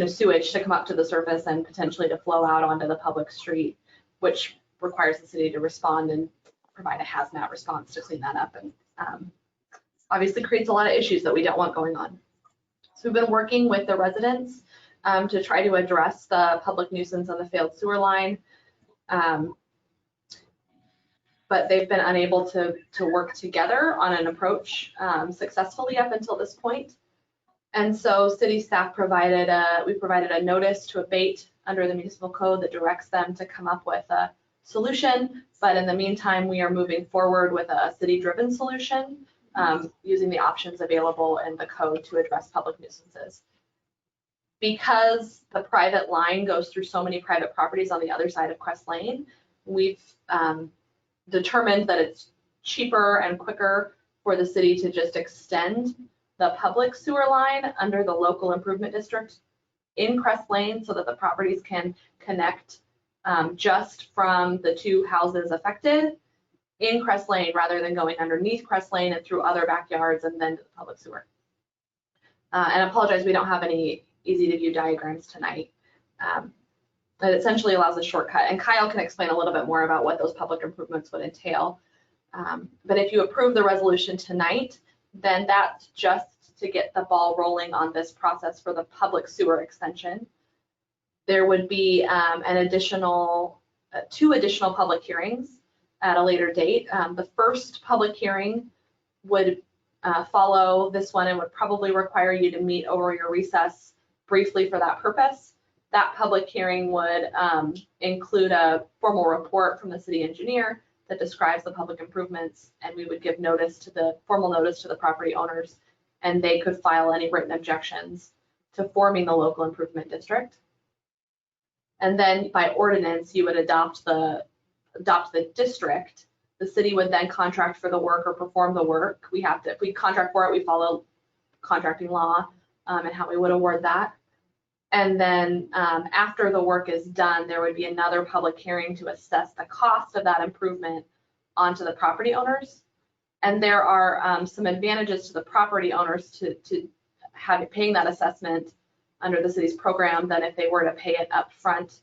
sewage to come up to the surface and potentially to flow out onto the public street, which requires the city to respond and provide a hazmat response to clean that up, and obviously creates a lot of issues that we don't want going on. So we've been working with the residents to try to address the public nuisance on the failed sewer line, but they've been unable to work together on an approach successfully up until this point. And so city staff provided a notice to abate under the municipal code that directs them to come up with a solution. But in the meantime, we are moving forward with a city-driven solution using the options available in the code to address public nuisances. Because the private line goes through so many private properties on the other side of Crest Lane, we've determined that it's cheaper and quicker for the city to just extend the public sewer line under the local improvement district in Crest Lane so that the properties can connect just from the 2 houses affected in Crest Lane rather than going underneath Crest Lane and through other backyards and then to the public sewer. And I apologize, we don't have any easy to view diagrams tonight. It essentially allows a shortcut, and Kyle can explain a little bit more about what those public improvements would entail. But if you approve the resolution tonight, then that's just to get the ball rolling on this process for the public sewer extension. There would be an additional 2 additional public hearings at a later date. The first public hearing would follow this one and would probably require you to meet over your recess briefly for that purpose. That public hearing would include a formal report from the city engineer that describes the public improvements, and we would give formal notice to the property owners, and they could file any written objections to forming the local improvement district. And then by ordinance, you would adopt the district. The city would then contract for the work or perform the work. If we contract for it, we follow contracting law and how we would award that. And then after the work is done, there would be another public hearing to assess the cost of that improvement onto the property owners. And there are some advantages to the property owners to paying that assessment under the city's program than if they were to pay it up front.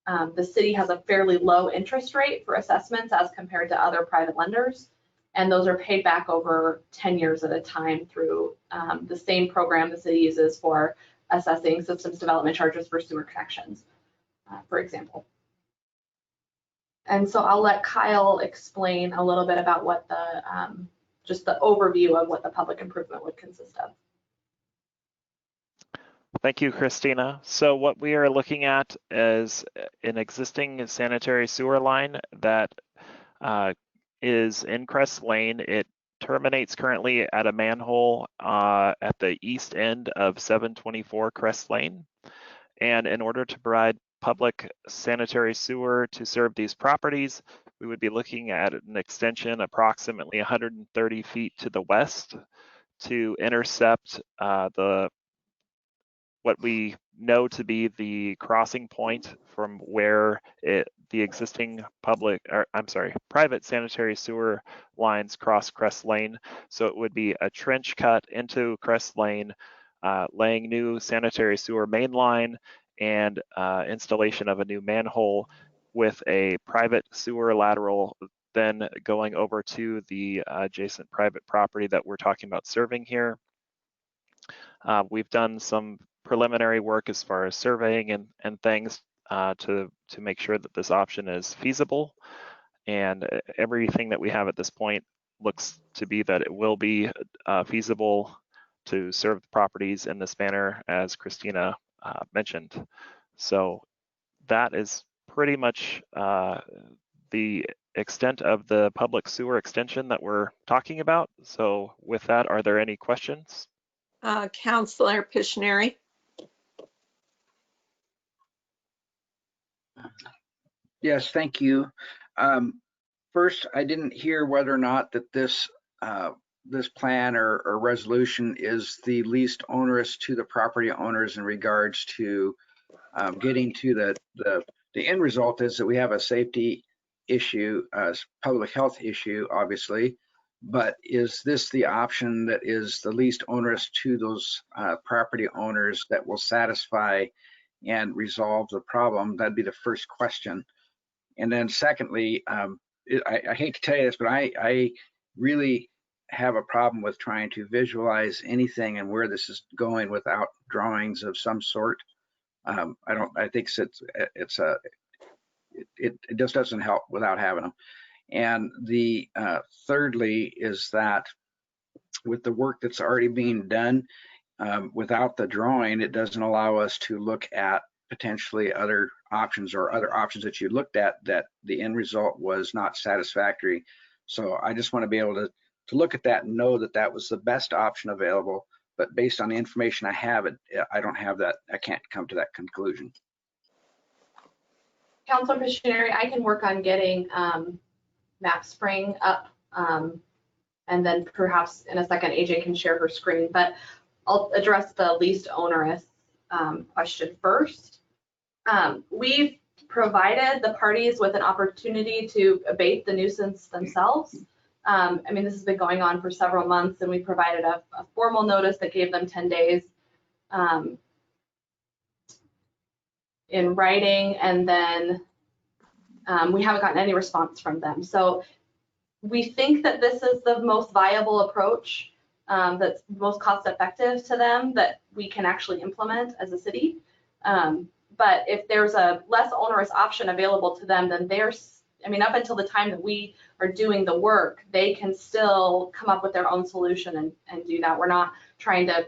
The city has a fairly low interest rate for assessments as compared to other private lenders, and those are paid back over 10 years at a time through the same program the city uses for assessing systems development charges for sewer connections, for example. And so I'll let Kyle explain a little bit about what just the overview of what the public improvement would consist of. Thank you, Christina. So what we are looking at is an existing sanitary sewer line that is in Crest Lane. It terminates currently at a manhole at the east end of 724 Crest Lane. And in order to provide public sanitary sewer to serve these properties, we would be looking at an extension approximately 130 feet to the west to intercept what we know to be the crossing point from where the existing private sanitary sewer lines cross Crest Lane. So it would be a trench cut into Crest Lane, laying new sanitary sewer main line and installation of a new manhole with a private sewer lateral then going over to the adjacent private property that we're talking about serving here. We've done some preliminary work as far as surveying and things to make sure that this option is feasible, and everything that we have at this point looks to be that it will be feasible to serve the properties in this manner as Christina mentioned. So that is pretty much the extent of the public sewer extension that we're talking about. So with that, are there any questions? Councilor Pishinari. Yes, thank you. First, I didn't hear whether or not that this plan or resolution is the least onerous to the property owners in regards to getting to the end result is that we have a safety issue, public health issue, obviously, but is this the option that is the least onerous to those property owners that will satisfy and resolve the problem? That'd be the first question. And then secondly, I hate to tell you this, but I really have a problem with trying to visualize anything and where this is going without drawings of some sort. I think it just doesn't help without having them. And the thirdly is that with the work that's already being done, without the drawing, it doesn't allow us to look at potentially other options or other options that you looked at that the end result was not satisfactory. So I just want to be able to look at that and know that that was the best option available. But based on the information I have, I don't have that. I can't come to that conclusion. Councilor Pishinari, I can work on getting MapSpring up, and then perhaps in a second AJ can share her screen, but I'll address the least onerous question first. We've provided the parties with an opportunity to abate the nuisance themselves. I mean, this has been going on for several months, and we provided a formal notice that gave them 10 days in writing, and then we haven't gotten any response from them. So we think that this is the most viable approach that's most cost effective to them that we can actually implement as a city. But if there's a less onerous option available to them, then up until the time that we are doing the work, they can still come up with their own solution and do that. We're not trying to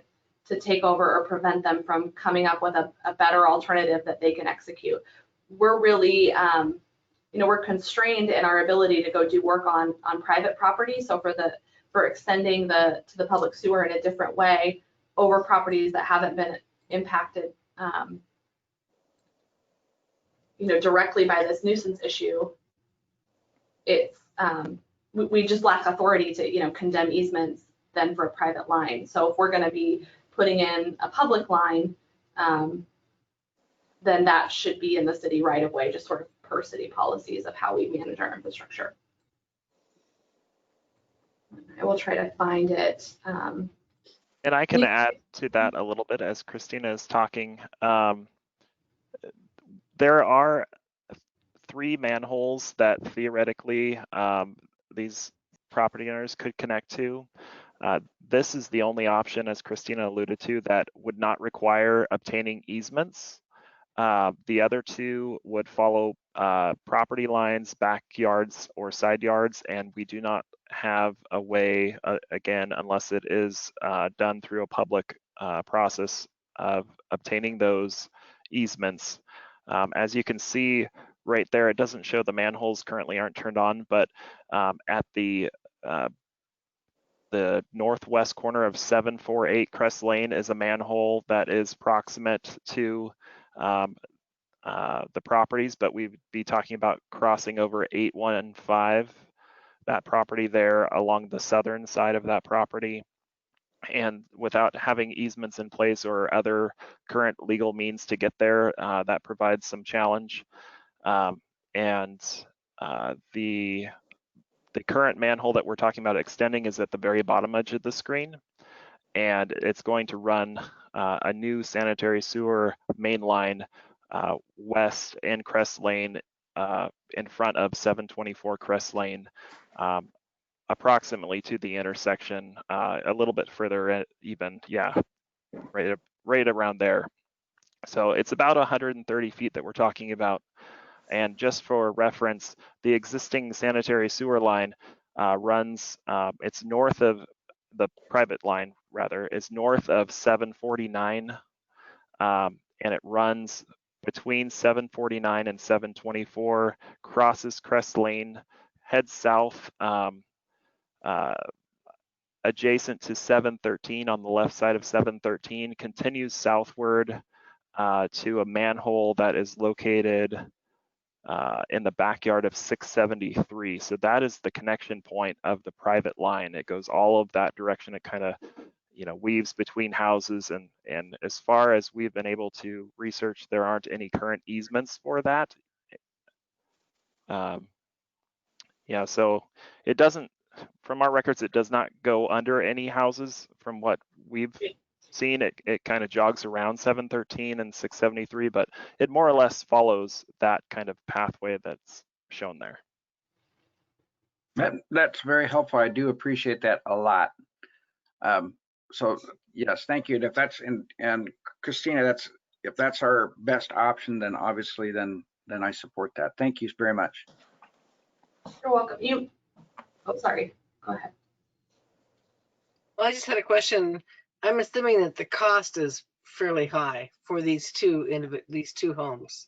take over or prevent them from coming up with a better alternative that they can execute. We're really, you know, we're constrained in our ability to go do work on private property. So for extending to the public sewer in a different way over properties that haven't been impacted, you know, directly by this nuisance issue, it's we just lack authority to, you know, condemn easements then for a private line. So if we're going to be putting in a public line, then that should be in the city right of way, just sort of per city policies of how we manage our infrastructure. I will try to find it. And I can add to that a little bit as Christina is talking. There are 3 manholes that theoretically these property owners could connect to. This is the only option, as Christina alluded to, that would not require obtaining easements. The other 2 would follow property lines, backyards, or side yards, and we do not have a way, again, unless it is done through a public process of obtaining those easements. As you can see right there, it doesn't show the manholes currently aren't turned on, but at the northwest corner of 748 Crest Lane is a manhole that is proximate to the properties, but we'd be talking about crossing over 815, that property there along the southern side of that property. And without having easements in place or other current legal means to get there, that provides some challenge. The current manhole that we're talking about extending is at the very bottom edge of the screen, and it's going to run a new sanitary sewer main line west in Crest Lane in front of 724 Crest Lane, approximately to the intersection, a little bit further even, yeah, right around there. So it's about 130 feet that we're talking about. And just for reference, the existing sanitary sewer line runs, it's north of the private line, rather, is north of 749, and it runs between 749 and 724, crosses Crest Lane, heads south, adjacent to 713 on the left side of 713, continues southward to a manhole that is located in the backyard of 673. So that is the connection point of the private line. It goes all of that direction. It kind of, you know, weaves between houses, and as far as we've been able to research, there aren't any current easements for that. Yeah, so it doesn't, from our records, it does not go under any houses. From what we've seen, it kind of jogs around 713 and 673, but it more or less follows that kind of pathway that's shown there. That's very helpful. I do appreciate that a lot. So yes, thank you. And if that's and Christina, if that's our best option, then obviously then I support that. Thank you very much. You're welcome. Oh, sorry. Go ahead. Well, I just had a question. I'm assuming that the cost is fairly high for these two homes.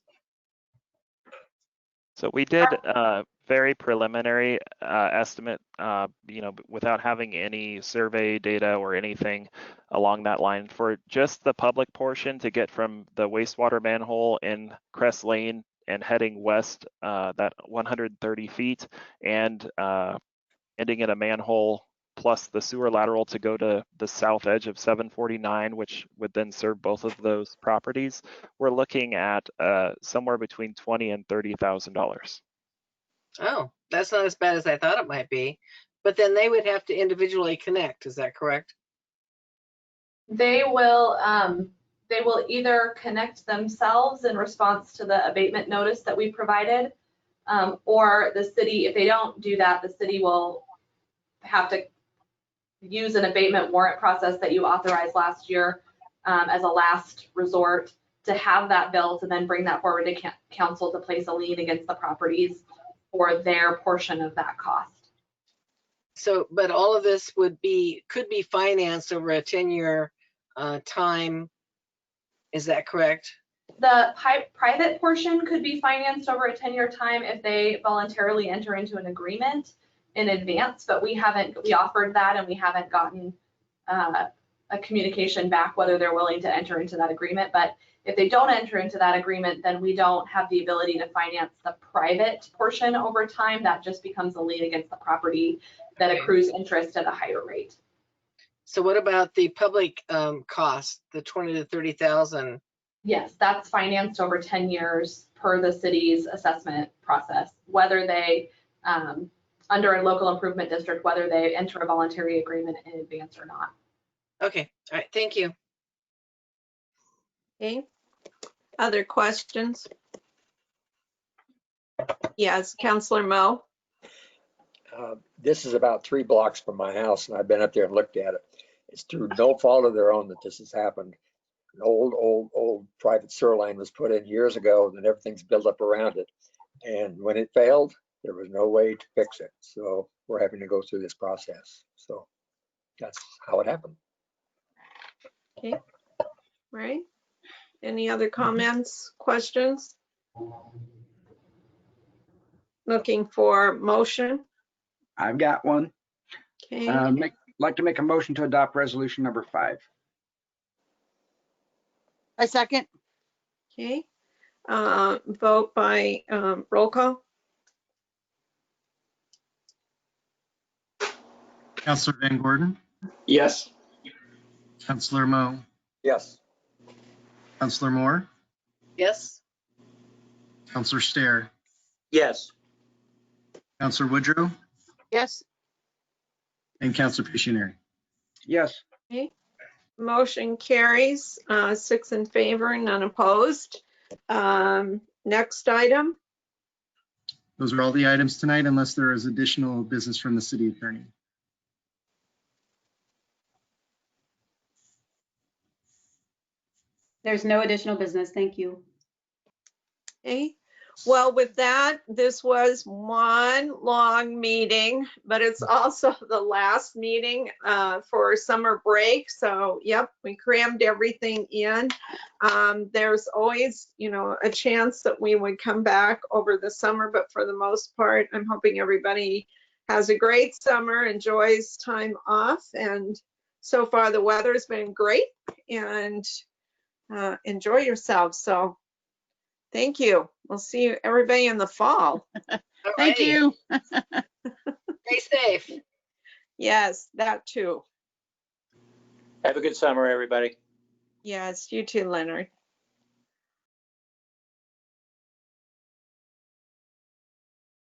So we did a very preliminary estimate, you know, without having any survey data or anything along that line, for just the public portion to get from the wastewater manhole in Crest Lane and heading west that 130 feet and ending in a manhole plus the sewer lateral to go to the south edge of 749, which would then serve both of those properties. We're looking at somewhere between $20,000 and $30,000. Oh, that's not as bad as I thought it might be. But then they would have to individually connect. Is that correct? They will either connect themselves in response to the abatement notice that we provided, or the city, if they don't do that, the city will have to use an abatement warrant process that you authorized last year as a last resort to have that bill, to then bring that forward to council to place a lien against the properties for their portion of that cost. So, but all of this could be financed over a 10-year time. Is that correct? The private portion could be financed over a 10-year time if they voluntarily enter into an agreement in advance, but we offered that and we haven't gotten a communication back whether they're willing to enter into that agreement. But if they don't enter into that agreement, then we don't have the ability to finance the private portion over time. That just becomes a lien against the property that accrues interest at a higher rate. So what about the public cost, the 20 to 30,000? Yes, that's financed over 10 years per the city's assessment process, whether they, under a local improvement district, whether they enter a voluntary agreement in advance or not. Okay, all right, thank you. Okay. Other questions? Yes, Councillor Mo. This is about 3 blocks from my house, and I've been up there and looked at it. It's through no fault of their own that this has happened. An old private sewer line was put in years ago, and everything's built up around it. And when it failed, there was no way to fix it. So we're having to go through this process. So that's how it happened. Okay. Right. Any other comments, questions? Looking for motion. I've got one. Okay. Like to make a motion to adopt resolution number 5. I second. Okay. Vote by roll call. Councillor Van Gordon, Yes. Councillor Mo, Yes. Councillor Moore, Yes. Councillor Stair, Yes. Councillor Woodrow, Yes. and Councillor Pictionary. Yes. Okay. Motion carries 6 in favor, none opposed. Next item. Those are all the items tonight, unless there is additional business from the city attorney. There's no additional business. Thank you. Okay. Well, with that, this was one long meeting, but it's also the last meeting for summer break. So, yep, we crammed everything in. There's always, a chance that we would come back over the summer, but for the most part, I'm hoping everybody has a great summer, enjoys time off, and so far the weather's been great, and enjoy yourselves. So, thank you. We'll see you, everybody, in the fall. Thank you. Stay safe. Yes, that too. Have a good summer, everybody. Yes, you too, Leonard.